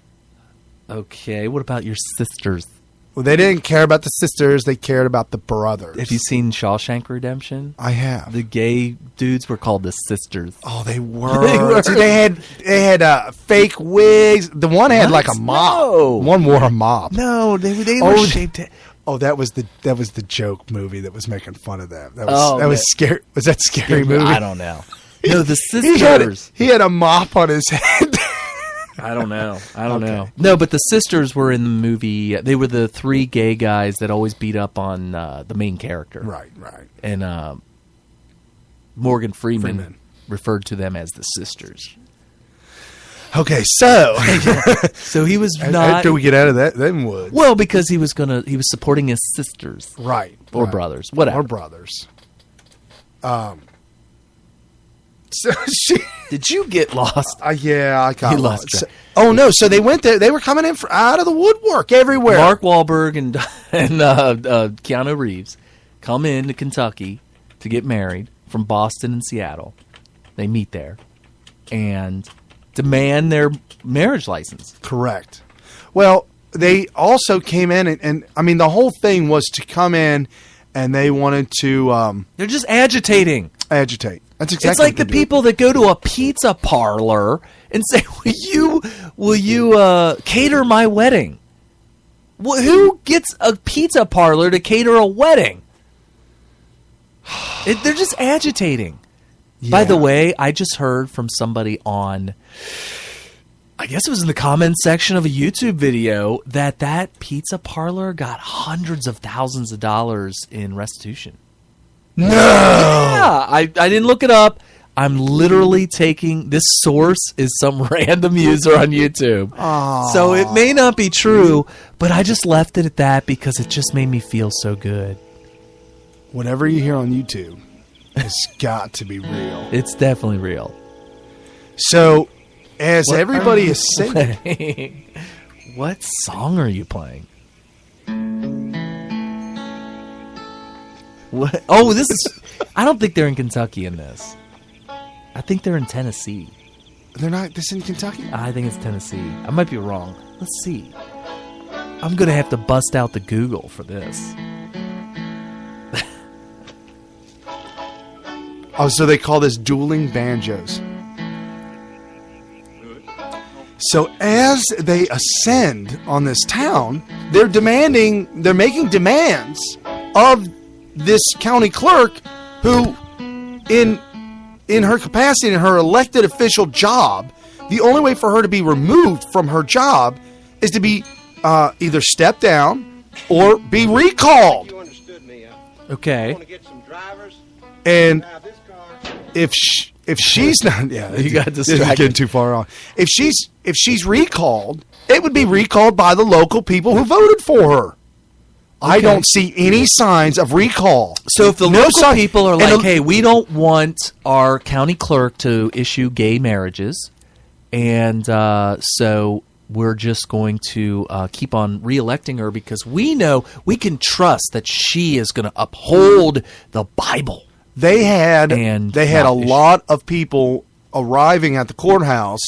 Okay. What about your sisters? Well, they didn't care about the sisters. They cared about the brothers. Have you seen Shawshank Redemption? I have. The gay dudes were called the sisters. Oh, they were. See, they had fake wigs. The one had like a mop. No. One wore a mop. No, they were shaped. Oh, that was the joke movie that was making fun of them. That was scary. Was that Scary Movie? I don't know. No, the sisters. He had a mop on his head. I don't know. No, but the sisters were in the movie. They were the three gay guys that always beat up on the main character. Right. And Morgan Freeman referred to them as the sisters. Okay, so so he was not. After we get out of that, then woods. Well, because he was supporting his sisters, right, or brothers, whatever, or brothers. So did you get lost? Yeah, I got lost. So, oh no! So they went there. They were coming in out of the woodwork everywhere. Mark Wahlberg and Keanu Reeves come into Kentucky to get married from Boston and Seattle. They meet there and demand their marriage license. Correct. Well, they also came in and I mean the whole thing was to come in and they wanted to. They're just agitating. Agitate. That's exactly. It's like the people that go to a pizza parlor and say, "Will you cater my wedding?" Well, who gets a pizza parlor to cater a wedding? They're just agitating. Yeah. By the way, I just heard from somebody on, I guess it was in the comments section of a YouTube video, that pizza parlor got hundreds of thousands of dollars in restitution. No! Yeah, I didn't look it up. I'm literally taking, this source is some random user on YouTube. Aww. So it may not be true, but I just left it at that because it just made me feel so good. Whatever you hear on YouTube, it's got to be real. It's definitely real. So, as everybody is saying... What song are you playing? What? Oh, this is... I don't think they're in Kentucky in this. I think they're in Tennessee. They're not... This in Kentucky? I think it's Tennessee. I might be wrong. Let's see. I'm going to have to bust out the Google for this. Oh, so they call this dueling banjos. So as they ascend on this town, they're making demands of this county clerk who, in her capacity, in her elected official job, the only way for her to be removed from her job is to be either stepped down or be recalled. You understood me. Okay. I want to get some drivers. And if she's not, you got distracted. This is getting too far on. If she's recalled, it would be recalled by the local people who voted for her. Okay. I don't see any signs of recall. So if the local people are like, hey, we don't want our county clerk to issue gay marriages, and so we're just going to keep on reelecting her because we know we can trust that she is going to uphold the Bible. They had a lot of people arriving at the courthouse,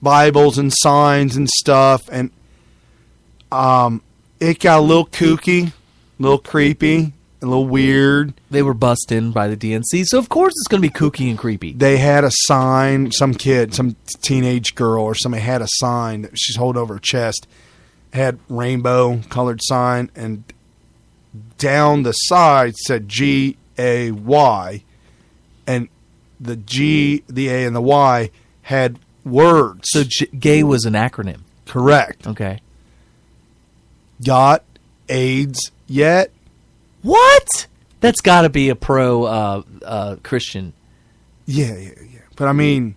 Bibles and signs and stuff, and it got a little kooky, a little creepy, a little weird. They were bussed in by the DNC, so of course it's going to be kooky and creepy. They had a sign, some kid, some teenage girl or somebody had a sign that she's holding over her chest, had rainbow-colored sign, and down the side said G-A-Y, and the G, the A, and the Y had words. So gay was an acronym. Correct. Okay. Got AIDS yet? What? That's got to be a pro Christian. Yeah. But I mean,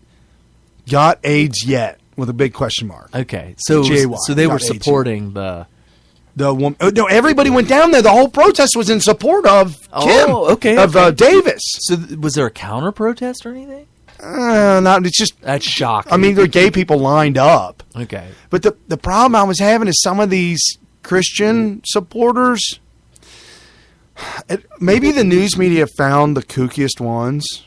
got AIDS yet with a big question mark. Okay. So they were supporting the woman. No, everybody went down there. The whole protest was in support of Kim. Okay. Davis. So was there a counter protest or anything? Not. It's just that's shocking. I mean, there are gay people lined up. Okay. But the problem I was having is some of these Christian supporters. Maybe the news media found the kookiest ones.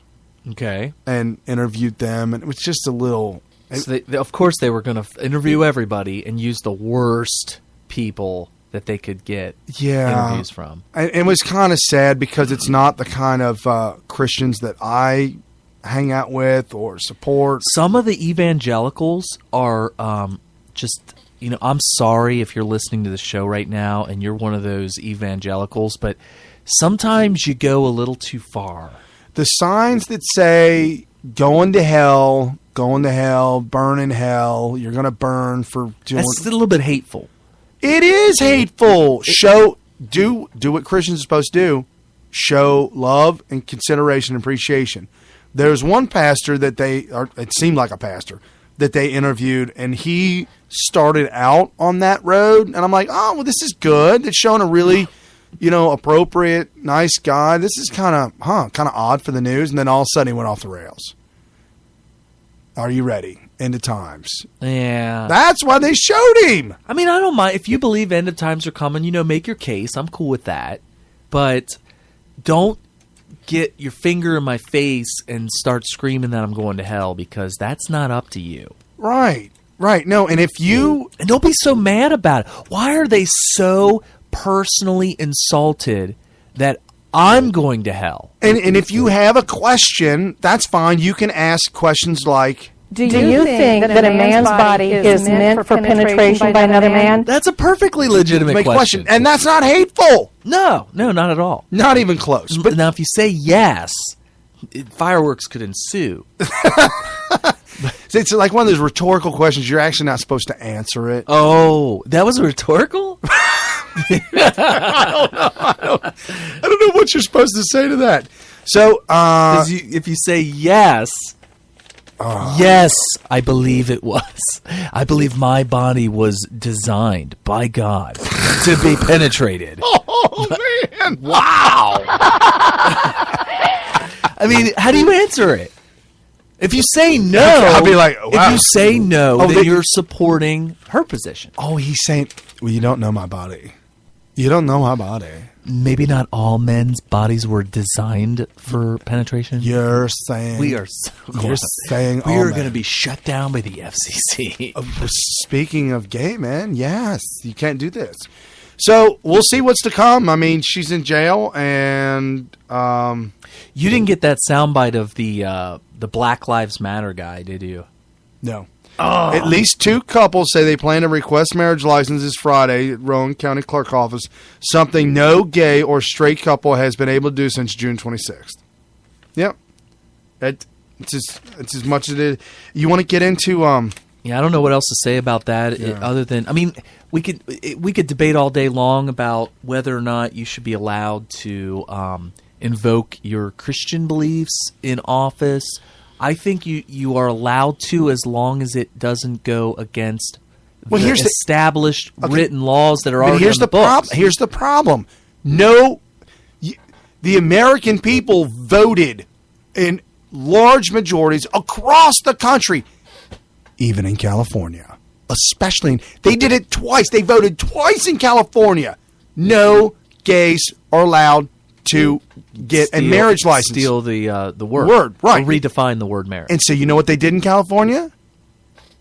Okay. And interviewed them, and it was just a little. So of course, they were going to interview everybody and use the worst people that they could get interviews from. And it was kind of sad because it's not the kind of Christians that I hang out with or support. Some of the evangelicals are just, I'm sorry if you're listening to the show right now and you're one of those evangelicals, but sometimes you go a little too far. The signs that say going to hell, burn in hell, you're going to burn for doing... That's a little bit hateful. It is hateful. Do what Christians are supposed to do. Show love and consideration and appreciation. There's one pastor that it seemed like a pastor, that they interviewed, and he started out on that road, and I'm like, oh, well, this is good. It's showing a really, appropriate, nice guy. This is kind of odd for the news, and then all of a sudden he went off the rails. Are you ready? End of times. Yeah. That's why they showed him. I mean, I don't mind. If you believe end of times are coming, make your case. I'm cool with that. But don't get your finger in my face and start screaming that I'm going to hell, because that's not up to you. Right. No, and if you... And don't be so mad about it. Why are they so personally insulted that I'm going to hell? And if you have a question, that's fine. You can ask questions like... Do you think that a man's body is meant for penetration by another man? That's a perfectly legitimate question. And that's not hateful. No, not at all. Not even close. But now if you say yes, fireworks could ensue. It's like one of those rhetorical questions. You're actually not supposed to answer it. Oh, that was rhetorical? I don't know what you're supposed to say to that. So, if you say yes... Yes, I believe it was. I believe my body was designed by God to be penetrated. Oh, man. Wow. I mean, how do you answer it? If you say no, I'll be like, wow. If you say no, then you're supporting her position. Oh, he's saying, well, you don't know my body. You don't know my body. Maybe not all men's bodies were designed for penetration. You're saying we are. You're saying we are going to be shut down by the FCC. Speaking of gay men, yes, you can't do this. So we'll see what's to come. I mean, she's in jail, and you didn't get that soundbite of the Black Lives Matter guy, did you? No. Oh. At least 2 couples say they plan to request marriage licenses Friday at Rowan County Clerk Office, something no gay or straight couple has been able to do since June 26th. Yep. It's as much as it is. You want to get into... Yeah, I don't know what else to say about that other than... I mean, we could debate all day long about whether or not you should be allowed to invoke your Christian beliefs in office. I think you are allowed to, as long as it doesn't go against established written laws that are already on the books. Here's the problem. No, the American people voted in large majorities across the country, even in California. especially, they did it twice. They voted twice in California. No gays are allowed to get a marriage license. Steal the word. Word, right. Or redefine the word marriage. And so you know what they did in California?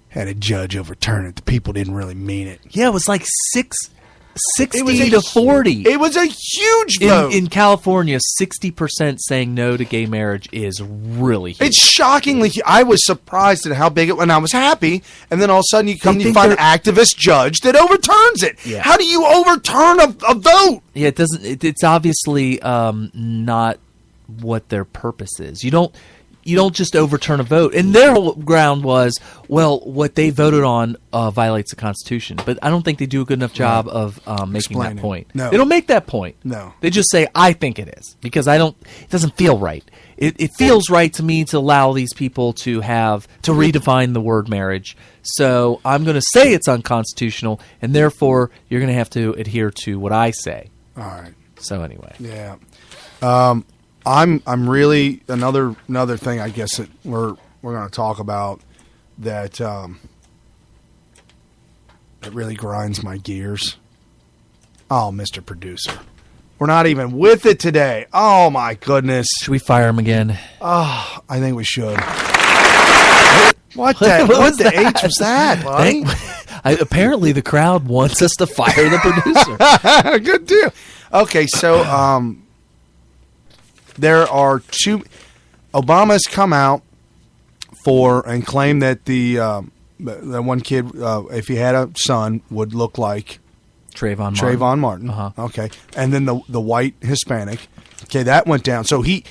Had a judge overturn it. The people didn't really mean it. Yeah, it was like 60 to 40. It was a huge vote. In California, 60% saying no to gay marriage is really huge. It's shockingly huge. I was surprised at how big it was, and I was happy. And then all of a sudden you find an activist judge that overturns it. Yeah. How do you overturn a vote? Yeah, it doesn't. It's obviously not what their purpose is. You don't just overturn a vote. And their whole ground was, well, what they voted on violates the Constitution. But I don't think they do a good enough job of making that point. No. They don't make that point. No. They just say, I think it is. Because it doesn't feel right. It feels right to me to allow these people to redefine the word marriage. So I'm going to say it's unconstitutional, and therefore you're going to have to adhere to what I say. All right. So anyway. Yeah. I'm really another thing I guess that we're going to talk about that really grinds my gears. Oh, Mr. Producer, we're not even with it today. Oh my goodness! Should we fire him again? Oh, I think we should. What the H was that, buddy? Apparently, the crowd wants us to fire the producer. Good deal. Okay, so there are two. Obama's come out and claimed that the one kid, if he had a son, would look like Trayvon Martin. Uh-huh. Okay, and then the white Hispanic. Okay, that went down. So he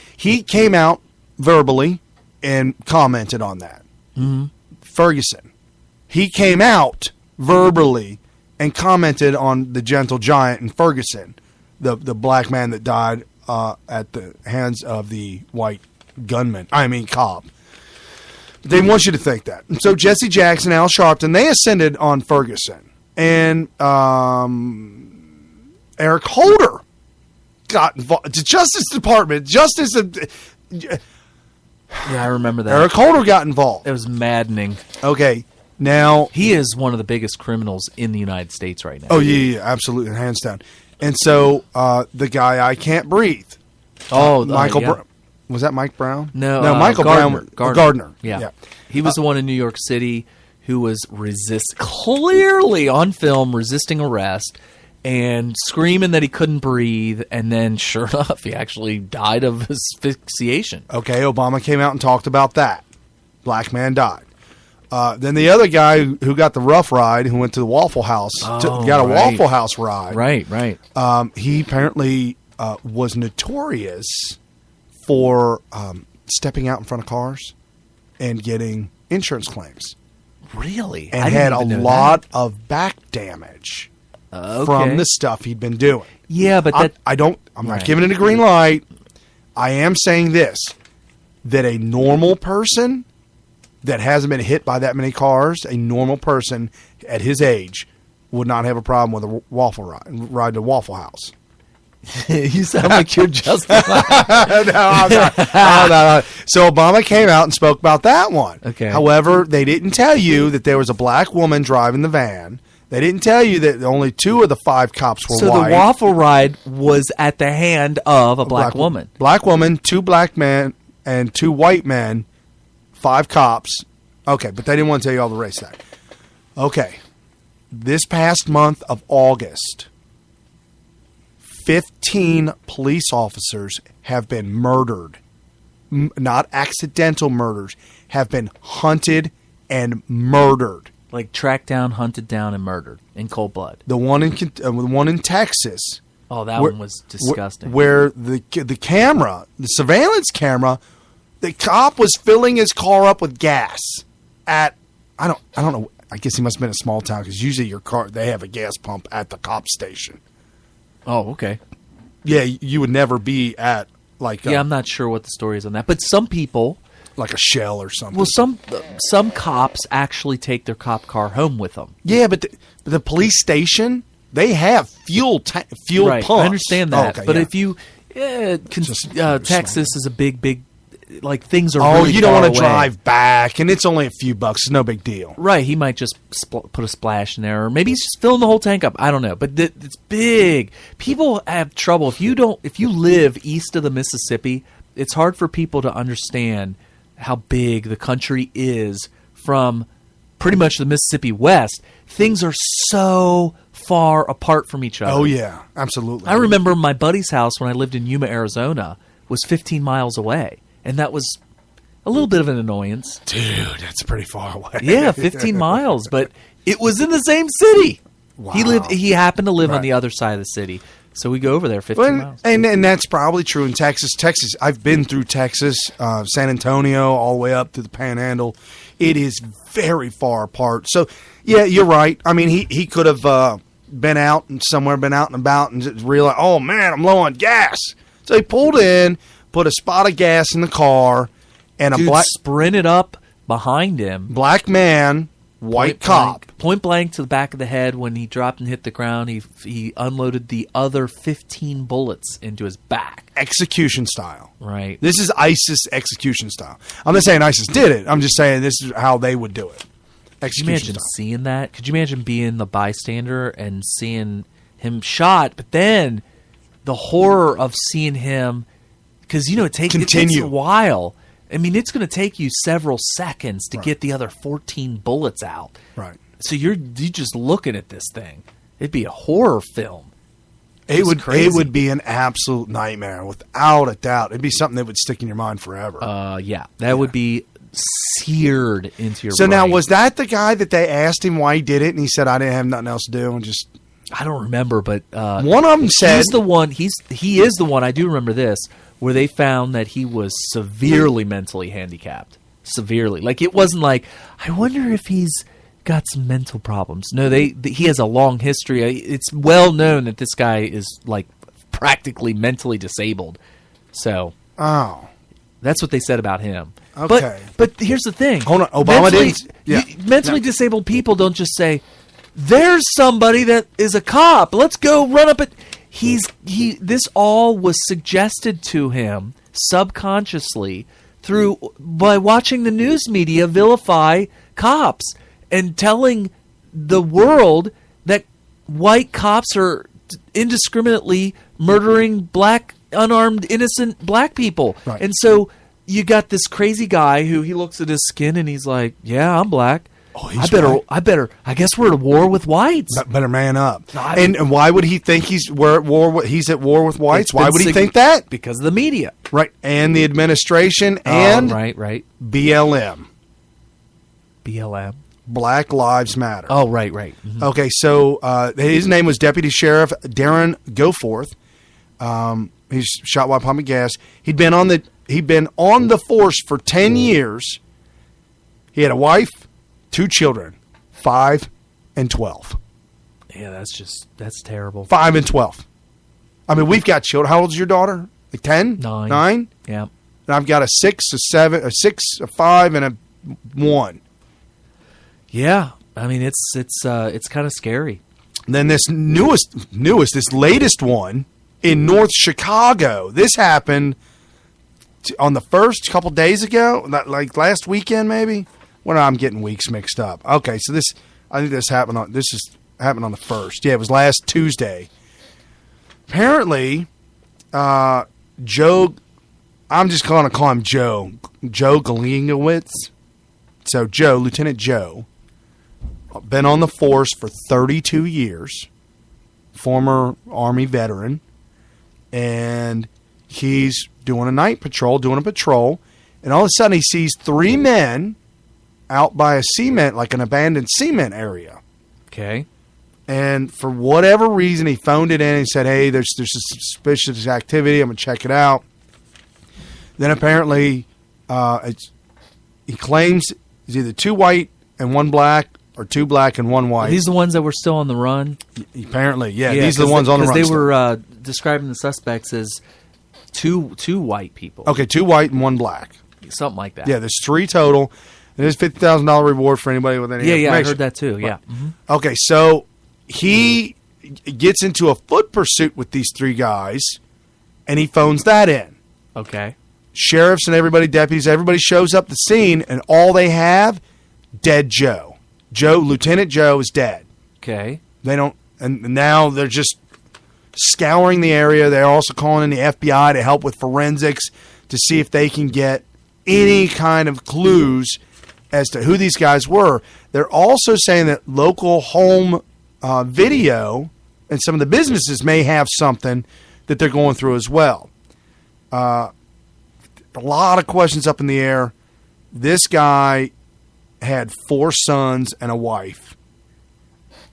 came out verbally and commented on that. Mm-hmm. Ferguson, he came out verbally and commented on the gentle giant in Ferguson, the black man that died at the hands of the white cop. They want you to think that. And so Jesse Jackson, Al Sharpton, they ascended on Ferguson. And Eric Holder got involved. The Justice Department, Yeah, I remember that. Eric Holder got involved. It was maddening. Okay, now he is one of the biggest criminals in the United States right now. Oh, yeah, absolutely, hands down. And so the guy I Can't Breathe. Michael yeah. Was that Mike Brown? No, Michael Gardner. Yeah. He was the one in New York City who was clearly on film resisting arrest and screaming that he couldn't breathe, and then sure enough, he actually died of asphyxiation. Okay, Obama came out and talked about that. Black man died. Then the other guy who got the rough ride, who went to the Waffle House, got a Waffle House ride. Right. He apparently was notorious for stepping out in front of cars and getting insurance claims. Really? And had a lot of back damage from the stuff he'd been doing. Yeah, but I'm not giving it a green light. I am saying this, that a normal person that hasn't been hit by that many cars, a normal person at his age would not have a problem with a waffle ride to Waffle House. You sound like you're justified. No, I'm not. No. So Obama came out and spoke about that one. Okay. However, they didn't tell you that there was a black woman driving the van. They didn't tell you that only 2 of the 5 cops were white. So the waffle ride was at the hand of a black woman. Black woman, 2 black men, and 2 white men, 5 cops. Okay, but they didn't want to tell you all the race that. Okay. This past month of August, 15 police officers have been murdered. Not accidental murders. Have been hunted and murdered. Like tracked down, hunted down, and murdered in cold blood. The one in Texas. Oh, that one was disgusting. Where the camera, the surveillance camera, the cop was filling his car up with gas at I don't know. I guess he must have been in a small town because usually your car they have a gas pump at the cop station. Oh, okay. Yeah, you would never be at like. Yeah, I'm not sure what the story is on that, but some people, like a Shell or something. Well, some cops actually take their cop car home with them. Yeah, but the police station, they have fuel right. pumps. I understand that, okay, but yeah. if you Texas is a big like things are. Oh, really you don't want to far away. drive back, and it's only a few bucks. It's no big deal. Right, he might just put a splash in there, or maybe he's just filling the whole tank up. I don't know, but it's big. People have trouble if you live east of the Mississippi. It's hard for people to understand how big the country is from pretty much the Mississippi west. Things are so far apart from each other. Oh yeah, absolutely. I remember my buddy's house when I lived in Yuma, Arizona, was 15 miles away, and that was a little bit of an annoyance. Dude, that's pretty far away. Yeah, 15 miles, but it was in the same city. Wow. He happened to live on Right. the other side of the city. So we go over there 15 miles. And that's probably true in Texas. I've been through Texas, San Antonio, all the way up to the Panhandle. It is very far apart. So, yeah, you're right. I mean, he could have been out and about, and just realized, oh, man, I'm low on gas. So he pulled in, put a spot of gas in the car, and Dude a black sprinted up behind him. black man, white cop. Point blank to the back of the head. When he dropped and hit the ground, he unloaded the other 15 bullets into his back. Execution style. Right. This is ISIS execution style. I'm not saying ISIS did it. I'm just saying this is how they would do it. Could you imagine seeing that? Could you imagine being the bystander and seeing him shot, but then the horror of seeing him, because it takes a while. I mean, it's going to take you several seconds to get the other 14 bullets out. Right. So you're just looking at this thing. It'd be a horror film. It would be an absolute nightmare, without a doubt. It'd be something that would stick in your mind forever. That would be seared into your brain. So now, was that the guy that they asked him why he did it, and he said, I didn't have nothing else to do, and just... I don't remember, but one of them said... He is the one, I do remember this, where they found that he was severely mentally handicapped. Severely. Like, it wasn't like, I wonder if he's got some mental problems. No, he has a long history. It's well known that this guy is, like, practically mentally disabled. So... Oh. That's what they said about him. Okay. But here's the thing. Hold on. Obama didn't... Yeah. Mentally disabled people don't just say, there's somebody that is a cop. Let's go run up at... This all was suggested to him subconsciously by watching the news media vilify cops and telling the world that white cops are indiscriminately murdering black, unarmed, innocent black people. Right. And so you got this crazy guy who he looks at his skin and he's like, yeah, I'm black. Oh, I guess we're at war with whites. Better man up. And why would he think he's at war with whites? Why would he think that? Because of the media. Right. And the administration and right. BLM. BLM. Black Lives Matter. Oh, right. Mm-hmm. Okay, so his name was Deputy Sheriff Darren Goforth. He's shot while pumping gas. He'd been on the force for 10 years. He had a wife, 2 children, 5 and 12. Yeah, that's terrible. 5 and 12. I mean, we've got children. How old is your daughter? Like 10? 9? Yeah. And I've got a 6, a 7, a 6, a 5, and a 1. Yeah, I mean it's kind of scary. And then this this latest one in North Chicago. This happened on the first couple days ago, like last weekend maybe. Well, I'm getting weeks mixed up. Okay, so I think this happened on the first. Yeah, it was last Tuesday. Apparently, Joe, I'm just going to call him Joe Galingowitz. So Lieutenant Joe, been on the force for 32 years, former Army veteran, and he's doing a patrol, and all of a sudden he sees 3 men out by an abandoned cement area. Okay. And for whatever reason, he phoned it in and said, hey, there's a suspicious activity. I'm going to check it out. Then apparently he claims it's either 2 white and 1 black, or 2 black and 1 white. Are these the ones that were still on the run? Apparently, yeah. These are the ones on the run. Because they were describing the suspects as two white people. Okay, 2 white and 1 black. Something like that. Yeah, there's 3 total. There's $50,000 reward for anybody with any information. Yeah, I heard that too, yeah. Right. Mm-hmm. Okay, so he gets into a foot pursuit with these 3 guys, and he phones that in. Okay. sheriffs and deputies, everybody shows up at the scene, and all they have, dead Joe. Lieutenant Joe is dead. Okay. They don't, and now they're just scouring the area. They're also calling in the FBI to help with forensics to see if they can get any kind of clues as to who these guys were. They're also saying that local home video and some of the businesses may have something that they're going through as well. A lot of questions up in the air. This guy had 4 sons and a wife,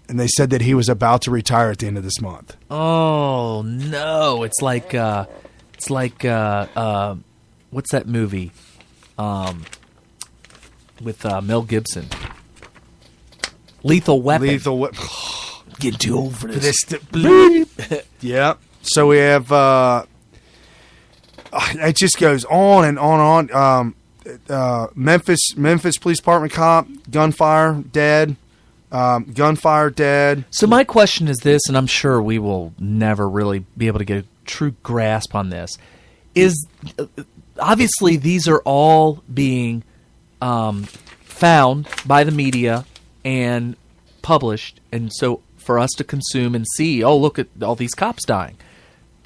and they said that he was about to retire at the end of this month. Oh no! It's like what's that movie with Mel Gibson? Lethal Weapon. Getting too old for this. Yeah. So we have. It just goes on and on. Memphis Police Department cop, gunfire, dead. Gunfire, dead. So my question is this, and I'm sure we will never really be able to get a true grasp on this, is obviously these are all being found by the media and published, and so for us to consume and see, oh, look at all these cops dying.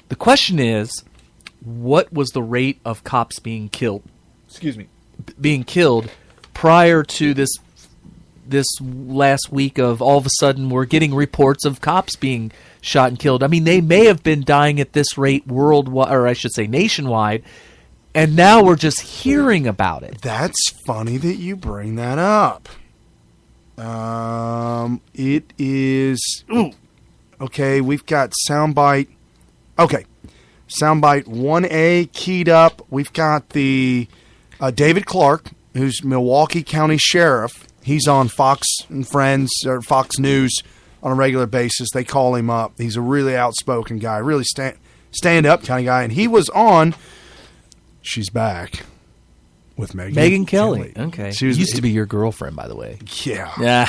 The question is, what was the rate of cops being killed? Being killed prior to this last week of all of a sudden we're getting reports of cops being shot and killed. I mean, they may have been dying at this rate worldwide, or I should say nationwide, and now we're just hearing about it. That's funny that you bring that up. It is... Ooh. Okay, we've got soundbite. Okay. Soundbite 1A keyed up. We've got the David Clark, who's Milwaukee County Sheriff. He's on Fox and Friends or Fox News on a regular basis. They call him up. He's a really outspoken guy, really stand-up kind of guy. And he was on She's Back with Megyn Kelly. Okay. She used to be your girlfriend, by the way. Yeah.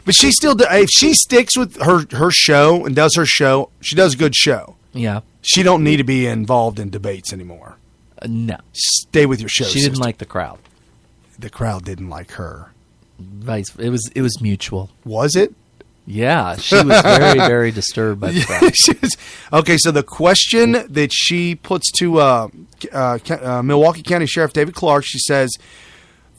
But she still, if she sticks with her show and does her show, she does a good show. Yeah. She don't need to be involved in debates anymore. No. Stay with your show. She didn't like the crowd. The crowd didn't like her. It was mutual. Was it? Yeah, she was very, very disturbed by the crowd. Okay, so the question that she puts to Milwaukee County Sheriff David Clark, she says,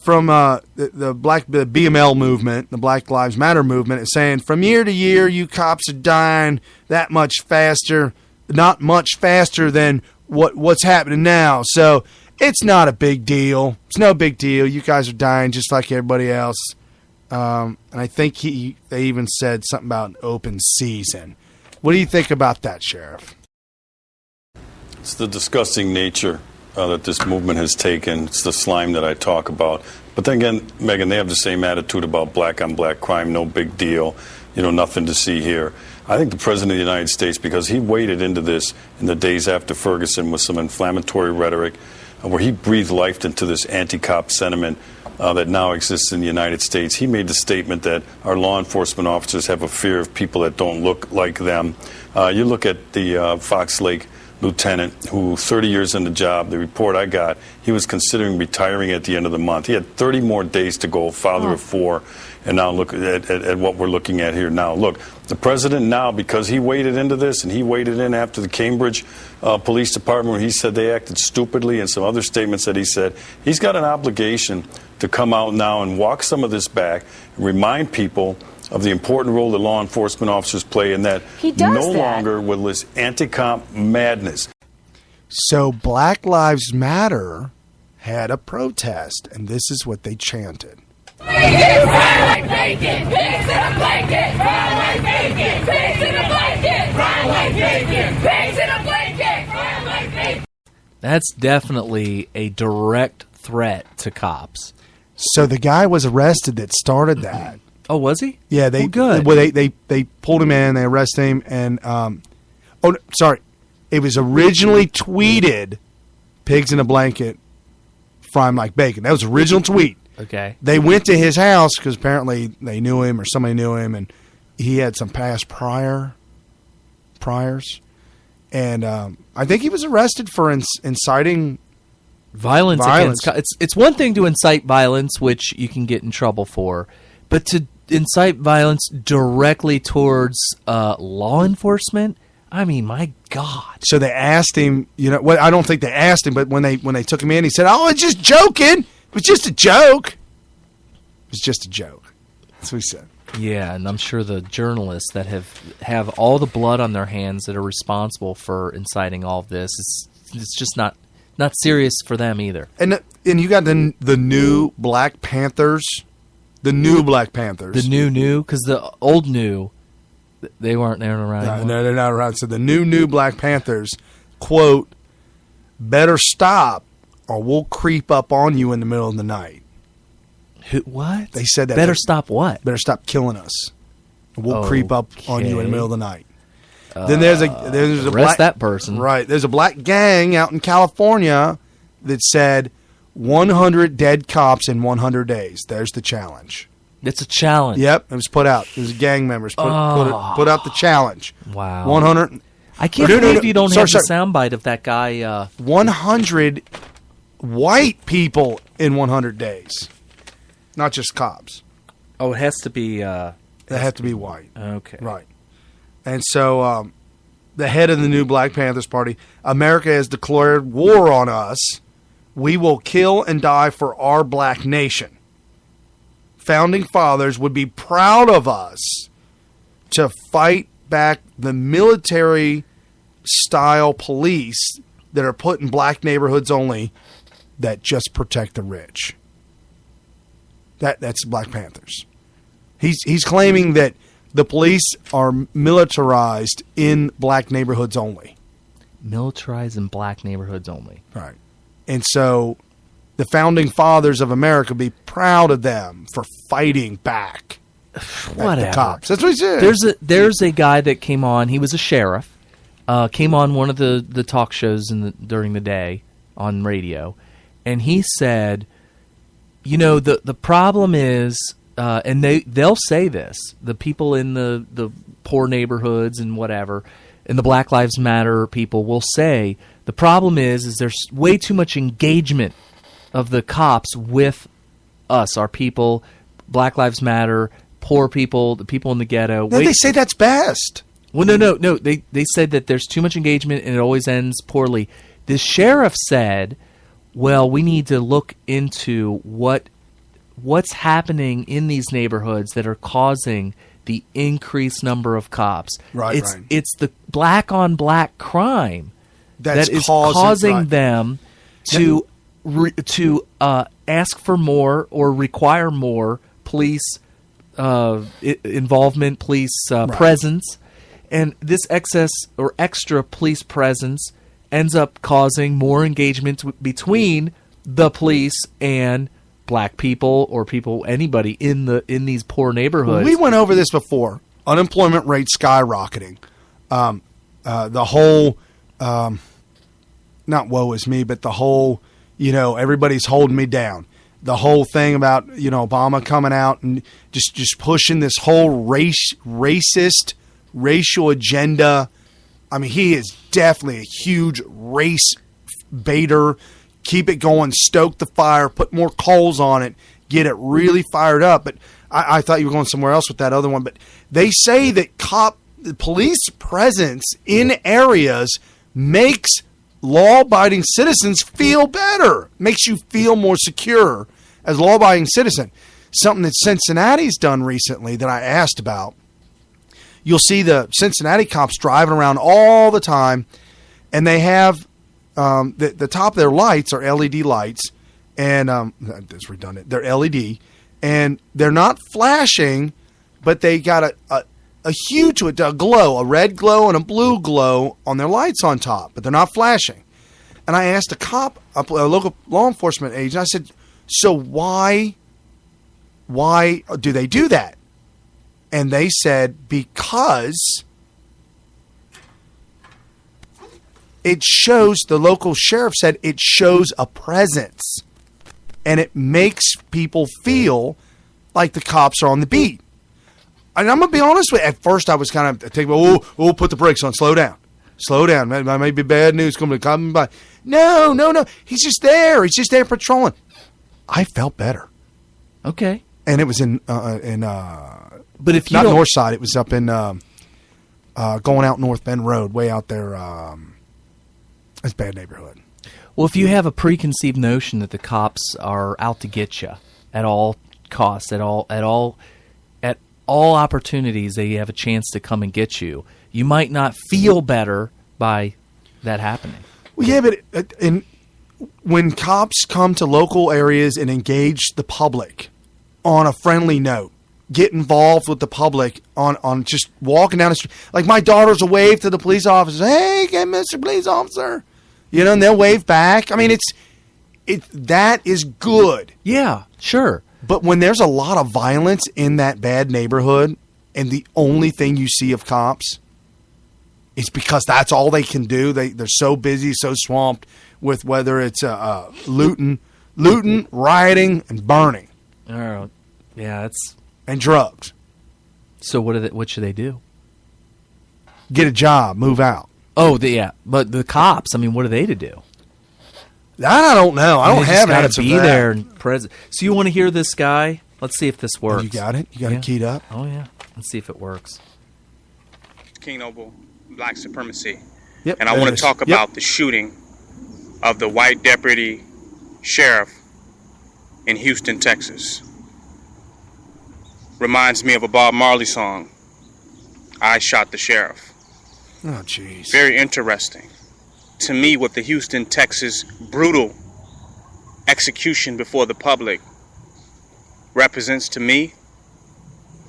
from the BML movement, the Black Lives Matter movement, is saying, from year to year, you cops are dying that much faster, not much faster than what's happening now. So it's not a big deal. It's no big deal. You guys are dying just like everybody else. And I think they even said something about an open season. What do you think about that, Sheriff? It's the disgusting nature that this movement has taken. It's the slime that I talk about. But then again, Megan, they have the same attitude about black-on-black crime, no big deal, nothing to see here. I think the President of the United States, because he waded into this in the days after Ferguson with some inflammatory rhetoric, where he breathed life into this anti-cop sentiment that now exists in the United States. He made the statement that our law enforcement officers have a fear of people that don't look like them. You look at the Fox Lake lieutenant who 30 years in the job, the report I got, he was considering retiring at the end of the month. He had 30 more days to go, father of 4, and now look at what we're looking at here now. Look, the president now, because he waded into this, and he waded in after the Cambridge Police Department where he said they acted stupidly and some other statements that he said, he's got an obligation to come out now and walk some of this back and remind people of the important role that law enforcement officers play in that longer will this anti-cop madness. So Black Lives Matter had a protest, and this is what they chanted. That's definitely a direct threat to cops. So the guy was arrested that started that. Oh, was he? Yeah, good. Well, they pulled him in, they arrested him, and it was originally tweeted, "Pigs in a blanket, fry 'em like bacon." That was the original tweet. Okay. They went to his house because apparently they knew him or somebody knew him, and he had some past priors, And I think he was arrested for inciting violence. It's one thing to incite violence, which you can get in trouble for, but to incite violence directly towards law enforcement, I mean, my God. So they asked him, well, I don't think they asked him, but when they took him in, he said, "Oh, it's just joking. It was just a joke. It was just a joke." That's what he said. Yeah, and I'm sure the journalists that have all the blood on their hands that are responsible for inciting all of this, it's just not serious for them either. And you got the new Black Panthers. The new Black Panthers. The new, because the old new, they're not around. No, they're not around. So the new Black Panthers, quote, "better stop or we'll creep up on you in the middle of the night." What? They said that. Better stop what? Better stop killing us. We'll creep up on you in the middle of the night. Then there's a arrest that person. Right. There's a black gang out in California that said 100 dead cops in 100 days. There's the challenge. It's a challenge. Yep. It was put out. It was gang members put out the challenge. Wow. 100. I can't believe you don't have the soundbite of that guy. 100 white people in 100 days. Not just cops. Oh, it has to be... They have to be white. Okay. Right. And so the head of the new Black Panthers Party, "America has declared war on us. We will kill and die for our black nation. Founding fathers would be proud of us to fight back the military-style police that are put in black neighborhoods only that just protect the rich." That's Black Panthers. He's claiming that the police are militarized in black neighborhoods only. Militarized in black neighborhoods only. Right. And so the founding fathers of America be proud of them for fighting back Whatever. the cops. That's what he said. There's a guy that came on. He was a sheriff. Came on one of the talk shows during the day on radio. And he said, the problem is, and they'll say this, the people in the poor neighborhoods and whatever, and the Black Lives Matter people will say, the problem is there's way too much engagement of the cops with us, our people, Black Lives Matter, poor people, the people in the ghetto. No, they say that's best. Well, no. They said that there's too much engagement and it always ends poorly. The sheriff said, well, we need to look into what's happening in these neighborhoods that are causing the increased number of cops. Right, It's the black on black crime that is causing them to ask for more or require more police involvement, police presence, and this excess or extra police presence ends up causing more engagement between the police and black people or anybody in these poor neighborhoods. We went over this before. Unemployment rate skyrocketing. The whole, not woe is me, but the whole, everybody's holding me down. The whole thing about, Obama coming out and just pushing this whole racist, racial agenda. I mean, he is definitely a huge race baiter. Keep it going, stoke the fire, put more coals on it, get it really fired up. But I thought you were going somewhere else with that other one. But they say that police presence in areas makes law-abiding citizens feel better, makes you feel more secure as a law-abiding citizen. Something that Cincinnati's done recently that I asked about. You'll see the Cincinnati cops driving around all the time, and they have the top of their lights are LED lights, and that's redundant. They're LED, and they're not flashing, but they got a hue to it, a glow, a red glow and a blue glow on their lights on top, but they're not flashing. And I asked a local law enforcement agent, I said, so why do they do that? And they said, because it shows, the local sheriff said, it shows a presence. And it makes people feel like the cops are on the beat. And I'm going to be honest with you, at first I was kind of thinking, put the brakes on, slow down. Slow down. That might be bad news coming by. No. He's just there. He's just there patrolling. I felt better. Okay. And it was but if you not north side, it was up in going out North Bend Road, way out there. It's a bad neighborhood. Well, if you have a preconceived notion that the cops are out to get you at all costs, at all opportunities they have a chance to come and get you, you might not feel better by that happening. Well, yeah, but when cops come to local areas and engage the public on a friendly note, get involved with the public on just walking down the street. Like my daughters will wave to the police officer, "Hey, Mr. Police Officer," and they'll wave back. I mean, that is good. Yeah, sure. But when there's a lot of violence in that bad neighborhood, and the only thing you see of cops is because that's all they can do. They're so busy, so swamped with whether it's looting, rioting, and burning. Yeah, and drugs. So what should they do? Get a job, move out. Oh, but the cops. I mean, what are they to do? That I don't know. I don't have an answer. Be there and present. So you want to hear this guy? Let's see if this works. You got it. You got it keyed up. Oh yeah. Let's see if it works. King Noble, black supremacy. Yep. And I want to talk about the shooting of the white deputy sheriff in Houston, Texas. Reminds me of a Bob Marley song, "I Shot the Sheriff." Oh, jeez. Very interesting. To me, what the Houston, Texas brutal execution before the public represents to me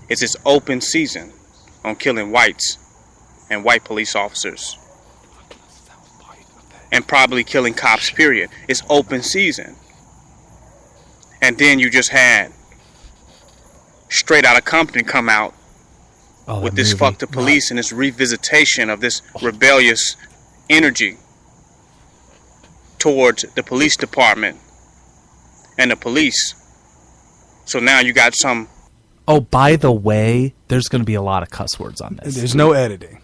is its open season on killing whites and white police officers. And probably killing cops, period. It's open season. And then you just had Straight Outta Compton come out with this "fuck the police" and this revisitation of this rebellious energy towards the police department and the police. So now you got some... Oh, by the way, there's going to be a lot of cuss words on this. There's no editing.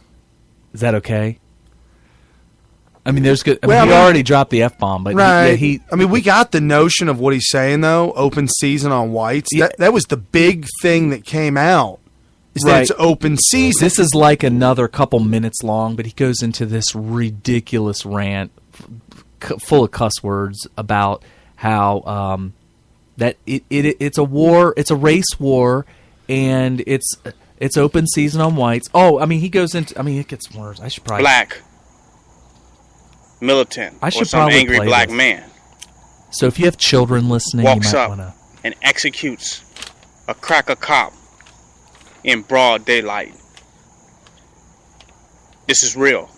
Is that okay? I mean, there's good. He already dropped the F-bomb, but right. We got the notion of what he's saying, though. Open season on whites. Yeah. That was the big thing that came out. Is that it's open season. This is like another couple minutes long, but he goes into this ridiculous rant full of cuss words about how that it's a war, it's a race war, and it's open season on whites. Oh, I mean, he goes into. I mean, it gets worse. I should probably black militant or some angry black man. So if you have children listening, walks you might up wanna... and executes a cracker cop in broad daylight. This is real.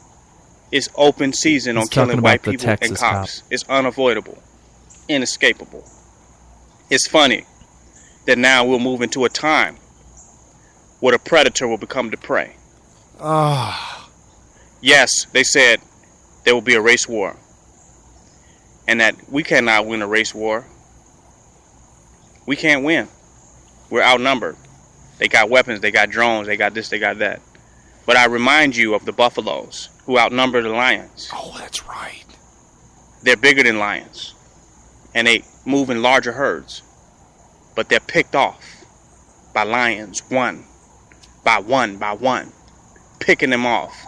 It's open season on killing white people and cops. It's unavoidable, inescapable. It's funny that now we'll move into a time where the predator will become the prey. Yes, they said there will be a race war, and that we cannot win a race war. We can't win. We're outnumbered. They got weapons, they got drones, they got this, they got that. But I remind you of the buffaloes who outnumber the lions. Oh, that's right. They're bigger than lions, and they move in larger herds, but they're picked off by lions one by one, picking them off.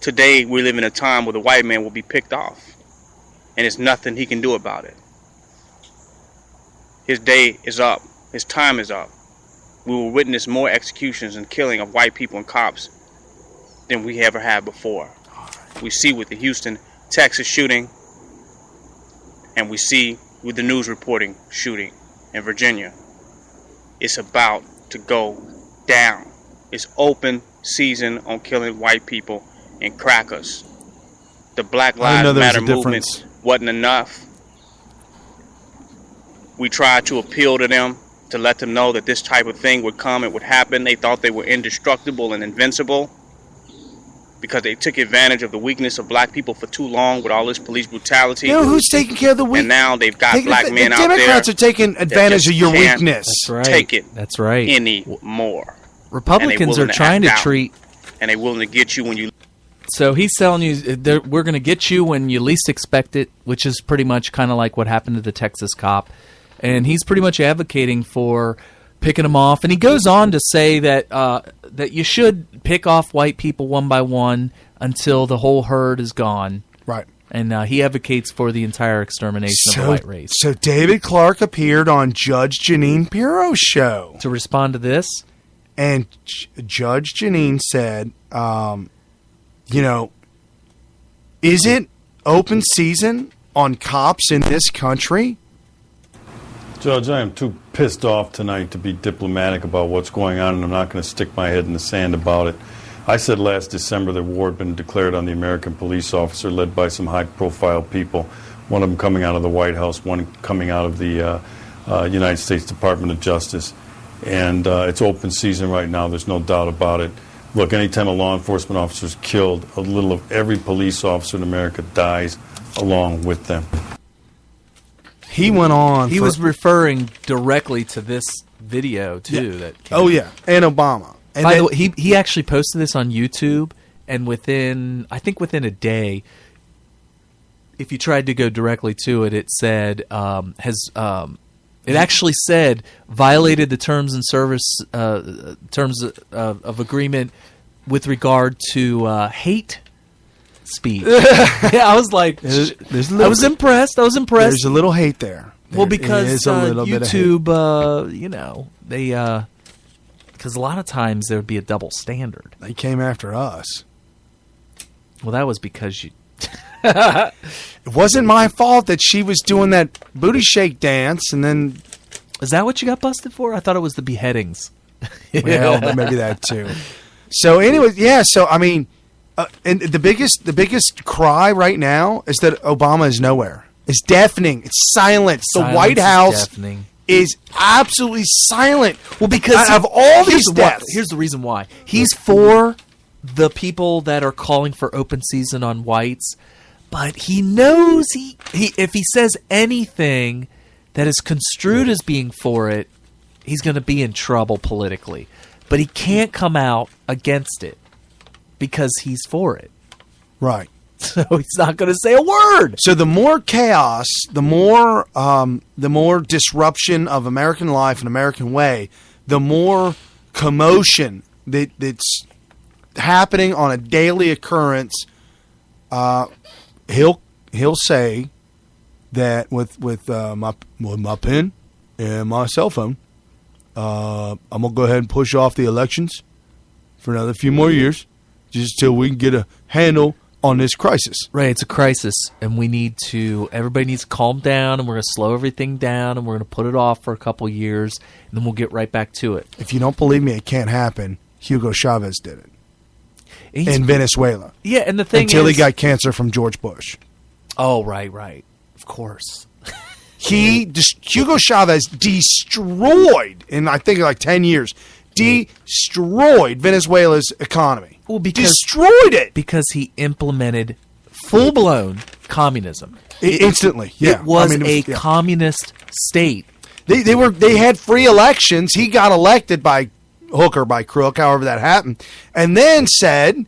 Today, we live in a time where the white man will be picked off, and there's nothing he can do about it. His day is up. His time is up. We will witness more executions and killing of white people and cops than we ever had before. We see with the Houston, Texas shooting, and we see with the news reporting shooting in Virginia. It's about to go down. It's open season on killing white people and crackers. The Black Lives Matter movement wasn't enough. We tried to appeal to them to let them know that this type of thing would come, it would happen. They thought they were indestructible and invincible because they took advantage of the weakness of black people for too long with all this police brutality. You know who's taking care of the weak? And now they've got black men out there. The Democrats are taking advantage of your weakness. That's right. Take it. That's right. Anymore. Republicans are trying to treat. And they're willing to get you when you. So he's telling you we're going to get you when you least expect it, which is pretty much kind of like what happened to the Texas cop. And he's pretty much advocating for picking them off. And he goes on to say that that you should pick off white people one by one until the whole herd is gone. Right. And he advocates for the entire extermination of the white race. So David Clark appeared on Judge Jeanine Pirro's show. To respond to this? And Judge Jeanine said, is it open season on cops in this country? Judge, I am too pissed off tonight to be diplomatic about what's going on, and I'm not going to stick my head in the sand about it. I said last December that war had been declared on the American police officer led by some high-profile people, one of them coming out of the White House, one coming out of the United States Department of Justice. And it's open season right now. There's no doubt about it. Look, anytime a law enforcement officer is killed, a little of every police officer in America dies along with them. He went on. He was referring directly to this video, too. Yeah. And Obama. And by the way, he actually posted this on YouTube, and within a day, if you tried to go directly to it, it said it actually said violated the terms and service terms of agreement with regard to hate speech. Yeah, I was like, I was impressed. There's a little hate there. Well, because YouTube, because a lot of times there would be a double standard. They came after us. Well, that was because you. It wasn't my fault that she was doing that booty shake dance, and then. Is that what you got busted for? I thought it was the beheadings. Well, maybe that too. So anyway, yeah. So I mean, and the biggest cry right now is that Obama is nowhere. It's deafening. It's silent. The White House is absolutely silent. Well, because of all these deaths. Here's the reason why. He's for the people that are calling for open season on whites, but he knows he if he says anything that is construed as being for it, he's going to be in trouble politically. But he can't come out against it because he's for it. Right. So he's not going to say a word. So the more chaos, the more disruption of American life and American way, the more commotion that's happening on a daily occurrence. He'll say that with my pen and my cell phone, I'm gonna go ahead and push off the elections for another few more years, just till we can get a handle on this crisis. Right, it's a crisis, and everybody needs to calm down, and we're going to slow everything down, and we're going to put it off for a couple years, and then we'll get right back to it. If you don't believe me, it can't happen. Hugo Chavez did it in Venezuela. Yeah, and the thing until he got cancer from George Bush. Oh, right. Of course. Hugo Chavez destroyed, in I think like 10 years, destroyed Venezuela's economy. Well, destroyed it because he implemented full-blown communism instantly. Yeah, it was a communist state. They had free elections. He got elected by hook or by crook, however that happened, and then said,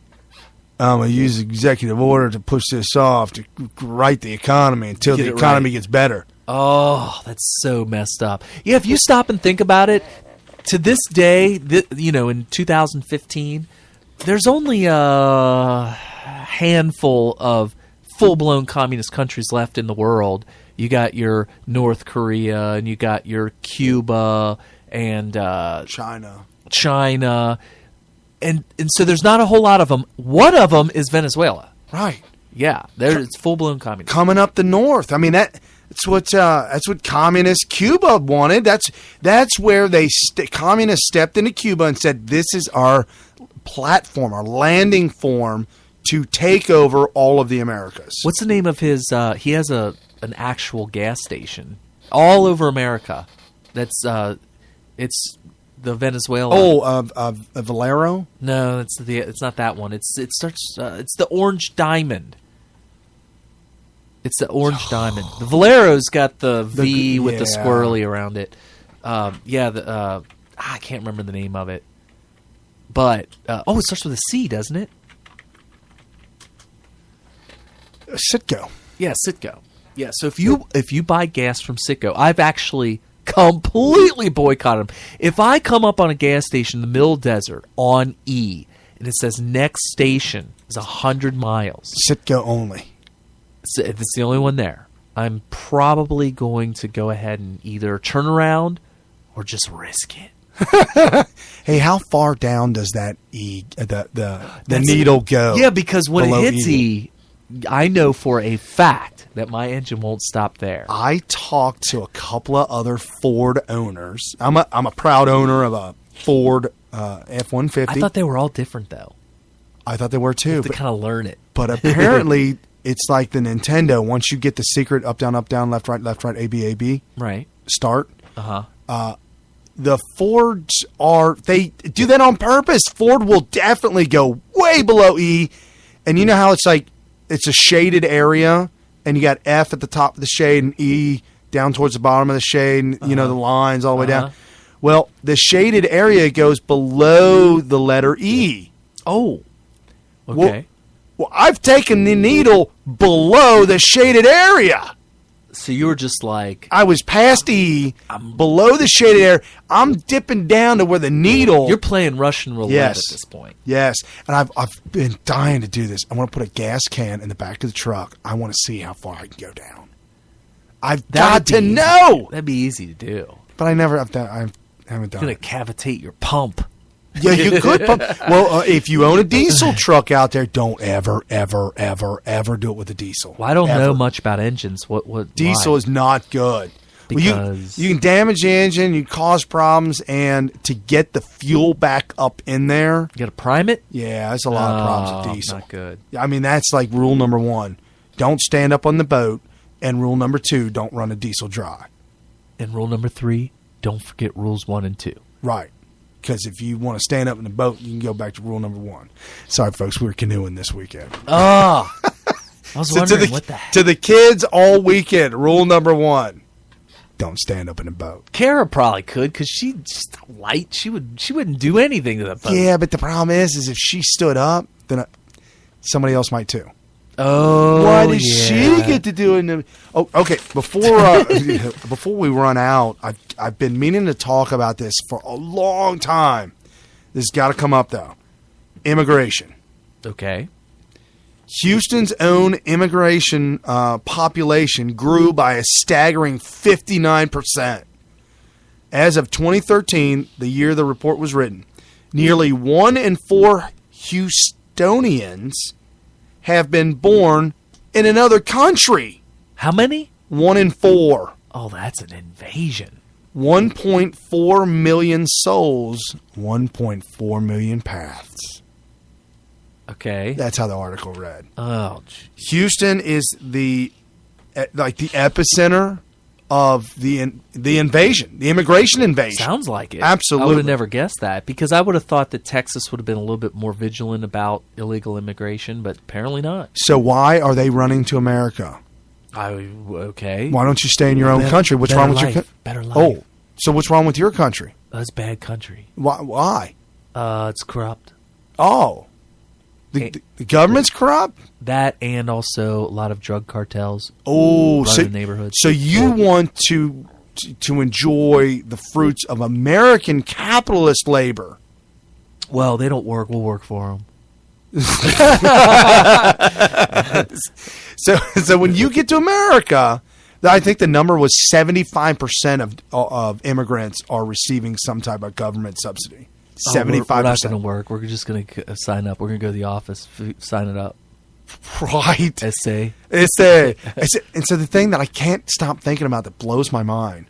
"I'm gonna use executive order to push this off to right the economy until the economy gets better." Oh, that's so messed up. Yeah, if you stop and think about it, to this day, in 2015. There's only a handful of full-blown communist countries left in the world. You got your North Korea, and you got your Cuba, and China, and so there's not a whole lot of them. One of them is Venezuela. Right. Yeah, it's full-blown communism. Coming up the north. I mean that's what communist Cuba wanted. That's where communists stepped into Cuba and said, "This is our platform, our landing form to take over all of the Americas." What's the name of his? He has an actual gas station all over America. That's it's the Venezuela. Oh, Valero? No, it's not that one. It's the Orange Diamond. It's the Orange Diamond. The Valero's got the V with the squirrely around it. I can't remember the name of it. But, it starts with a C, doesn't it? Citgo. Yeah, Citgo. Yeah, so if you buy gas from Citgo, I've actually completely boycotted them. If I come up on a gas station in the middle desert on E and it says next station is 100 miles. Citgo only. It's the only one there. I'm probably going to go ahead and either turn around or just risk it. Hey, how far down does that the needle go? Yeah, because when it hits E, I know for a fact that my engine won't stop there. I talked to a couple of other Ford owners. I'm a proud owner of a Ford F-150. I thought they were all different, though. I thought they were too. You have to kind of learn it. But apparently, it's like the Nintendo. Once you get the secret up, down, left, right, A, B, A, B. Right. Start. Uh-huh. The Fords they do that on purpose. Ford will definitely go way below E. And you know how it's like, it's a shaded area, and you got F at the top of the shade and E down towards the bottom of the shade, and you know the lines all the way down. Well, the shaded area goes below the letter E. Oh, okay. Well, I've taken the needle below the shaded area. So you were just like... I was past E, below the shaded area. I'm dipping down to where the needle... You're playing Russian roulette at this point. Yes. And I've been dying to do this. I want to put a gas can in the back of the truck. I want to see how far I can go down. I've got to know. That'd be easy to do. But I haven't done You're going to cavitate your pump. Yeah, you could pump. Well, if you own a diesel truck out there, don't ever do it with a diesel. Well, I don't know much about engines. What diesel is not good. Because you can damage the engine, you cause problems, and to get the fuel back up in there, you got to prime it. Yeah, that's a lot of problems with diesel. Not good. I mean, that's like rule number 1: don't stand up on the boat, and rule number 2: don't run a diesel dry. And rule number 3: don't forget rules 1 and 2. Right. Because if you want to stand up in the boat, you can go back to rule number 1. Sorry, folks, we were canoeing this weekend. Oh, I was wondering what the heck. To the kids all weekend, rule number 1: don't stand up in a boat. Kara probably could because she's just light. She wouldn't do anything to the boat. Yeah, but the problem is if she stood up, then somebody else might too. Oh, why did she get to do it? Oh, okay. Before we run out, I've been meaning to talk about this for a long time. This has got to come up though. Immigration. Okay. Houston's own immigration population grew by a staggering 59%. As of 2013, the year the report was written, nearly 1 in 4 Houstonians have been born in another country. How many? 1 in 4. Oh, that's an invasion. 1.4 million souls, 1.4 million paths. Okay. That's how the article read. Oh, geez. Houston is the epicenter of the invasion, the immigration invasion. Sounds like it. Absolutely. I would have never guessed that because I would have thought that Texas would have been a little bit more vigilant about illegal immigration, but apparently not. So why are they running to America? Okay. Why don't you stay in your own country? What's wrong with your country? Better life. Oh, so what's wrong with your country? That's bad country. Why? It's corrupt. Oh. The government's corrupt? That and also a lot of drug cartels. Oh, so the neighborhoods. So you want to enjoy the fruits of American capitalist labor? Well, they don't work. We'll work for them. So when you get to America, I think the number was 75% of immigrants are receiving some type of government subsidy. 75%. We're not going to work. We're just going to sign up. We're going to go to the office, sign it up. Right. Essay. And so the thing that I can't stop thinking about that blows my mind,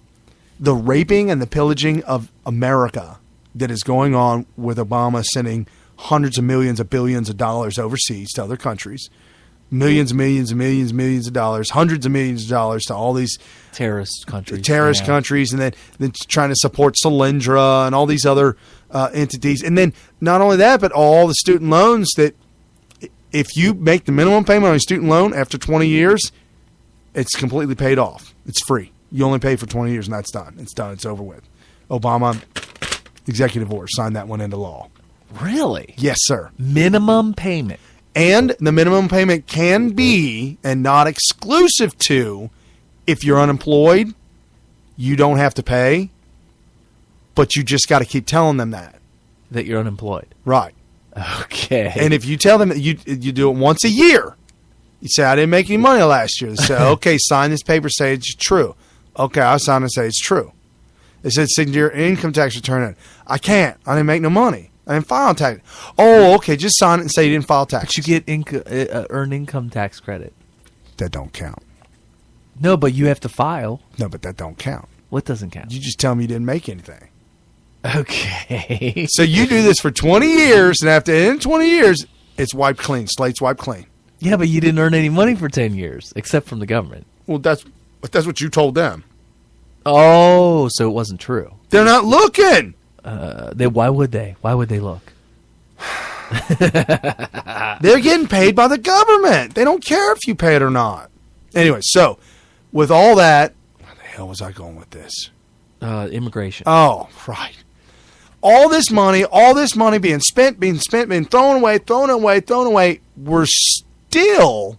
the raping and the pillaging of America that is going on with Obama sending hundreds of millions of billions of dollars overseas to other countries, millions and millions and millions and millions of dollars, hundreds of millions of dollars to all these terrorist countries, countries, and then trying to support Solyndra and all these other entities. And then not only that, but all the student loans that if you make the minimum payment on a student loan after 20 years, it's completely paid off. It's free. You only pay for 20 years and that's done. It's done. It's over with. Obama, executive order, signed that one into law. Really? Yes, sir. Minimum payment. And the minimum payment can be, and not exclusive to, if you're unemployed, you don't have to pay, but you just got to keep telling them that you're unemployed. Right. Okay. And if you tell them that you do it once a year, you say, I didn't make any money last year. They say, okay, sign this paper, say it's true. Okay, I'll sign and say it's true. They said, send your income tax return in. I can't. I didn't make no money. I didn't file tax. Oh, okay, just sign it and say you didn't file tax. But you get earned income tax credit. That don't count. No, but you have to file. No, but that don't count. What doesn't count? You just tell them you didn't make anything. Okay. So you do this for 20 years, and after in 20 years, it's wiped clean. Slate's wiped clean. Yeah, but you didn't earn any money for 10 years, except from the government. Well, that's what you told them. Oh, so it wasn't true. They're not looking. Why would they? Why would they look? They're getting paid by the government. They don't care if you pay it or not. Anyway, so with all that, where the hell was I going with this? Immigration. Oh, right. All this money being spent, being thrown away. We're still,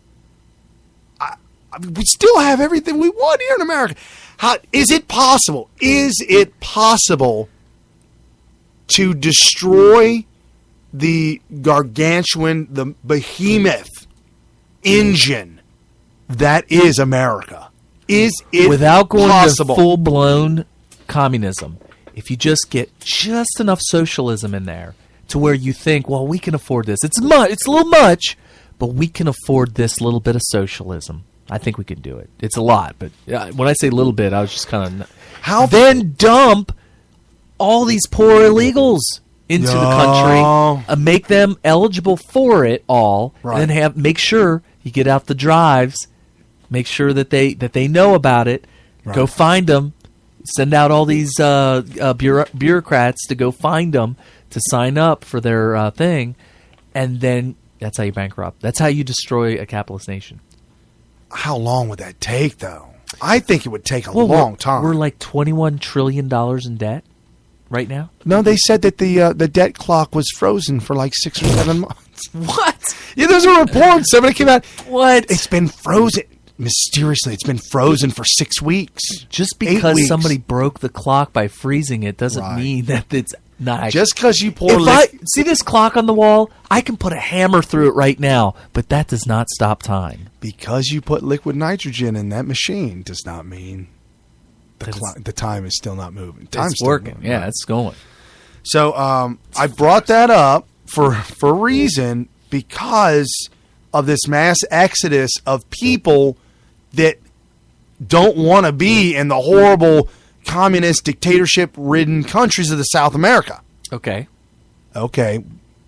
we still have everything we want here in America. How is it possible? Is it possible to destroy the gargantuan, the behemoth engine that is America? Is it without going possible? to full-blown communism? If you just get just enough socialism in there to where you think, well, we can afford this. It's a little much, but we can afford this little bit of socialism. I think we can do it. It's a lot, but when I say little bit, I was just kind of... Then dump all these poor illegals into the country, make them eligible for it all, and then make sure you get out the drives, make sure that they know about it, go find them, send out all these bureaucrats to go find them to sign up for their thing, and then that's how you bankrupt. That's how you destroy a capitalist nation. How long would that take, though? I think it would take a long time. We're like $21 trillion in debt right now. No, they said that the debt clock was frozen for like 6 or 7 months. What? Yeah, there's a report. Somebody came out. What? It's been frozen. Mysteriously, it's been frozen for 6 weeks. Just because somebody broke the clock by freezing it doesn't mean that it's not. Just because you pour... see this clock on the wall? I can put a hammer through it right now, but that does not stop Because you put liquid nitrogen in that machine does not mean the time is still not moving. Time's it's working. Moving, yeah, it's going. So I brought that up for a reason, because of this mass exodus of people that don't want to be in the horrible communist dictatorship-ridden countries of the South America. Okay.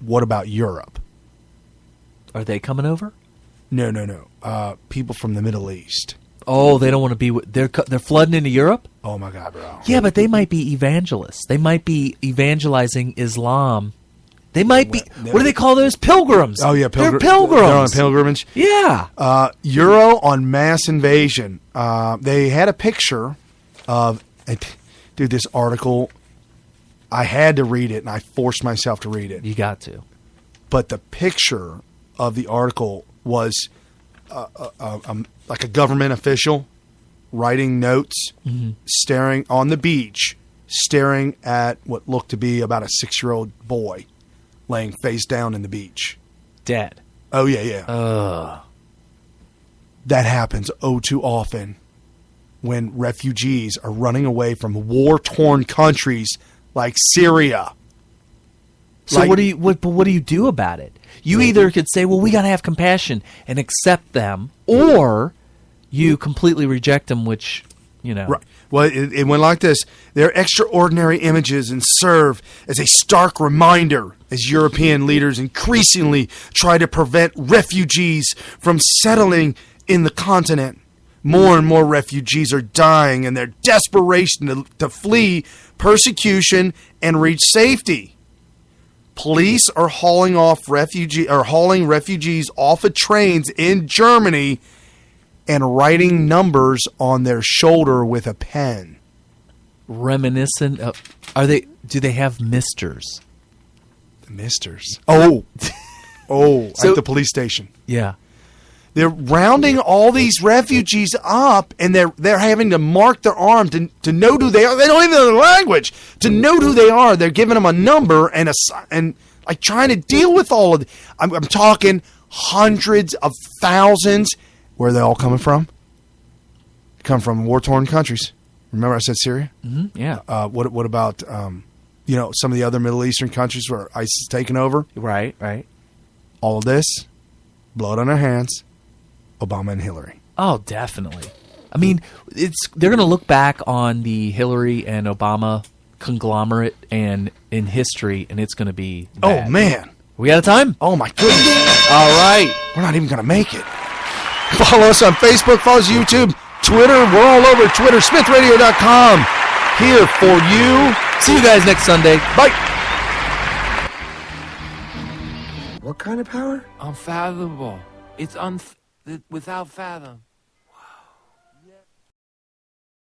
What about Europe? Are they coming over? No. People from the Middle East. Oh, they don't want to be. They're flooding into Europe. Oh my God, bro. Yeah, but they might be evangelists. They might be evangelizing Islam. They might be. What do they call those? Pilgrims. Oh yeah, they're pilgrims. They're on pilgrimage. Yeah. Euro on mass invasion. They had a picture of. Dude, this article. I had to read it, and I forced myself to read it. You got to. But the picture of the article was like a government official writing notes, staring on the beach, staring at what looked to be about a 6-year-old boy laying face down in the beach. Dead. Oh, yeah. That happens too often when refugees are running away from war-torn countries like Syria. So what do you do about it? You either could say, well, we got to have compassion and accept them, or you completely reject them, which, Right. Well, it went like this. They're extraordinary images and serve as a stark reminder as European leaders increasingly try to prevent refugees from settling in the continent. More and more refugees are dying in their desperation to flee persecution and reach safety. Police are hauling refugees off of trains in Germany and writing numbers on their shoulder with a pen. Reminiscent of... Do they have misters? The misters. Oh! at the police station. Yeah. They're rounding all these refugees up, and they're having to mark their arm to note who they are. They don't even know the language. To note who they are, they're giving them a number and like trying to deal with all of it. I'm talking hundreds of thousands. Where are they all coming from? They come from war-torn countries. Remember I said Syria? Mm-hmm. Yeah. What about some of the other Middle Eastern countries where ISIS is taking over? Right. All of this, blood on their hands. Obama and Hillary. Oh, definitely. I mean, they're going to look back on the Hillary and Obama conglomerate and in history, and it's going to be bad. Oh, man. We out of time? Oh, my goodness. All right. We're not even going to make it. Follow us on Facebook, follow us on YouTube, Twitter. We're all over Twitter, SmithRadio.com. Here for you. See you guys next Sunday. Bye. What kind of power? Unfathomable. It's without fathom.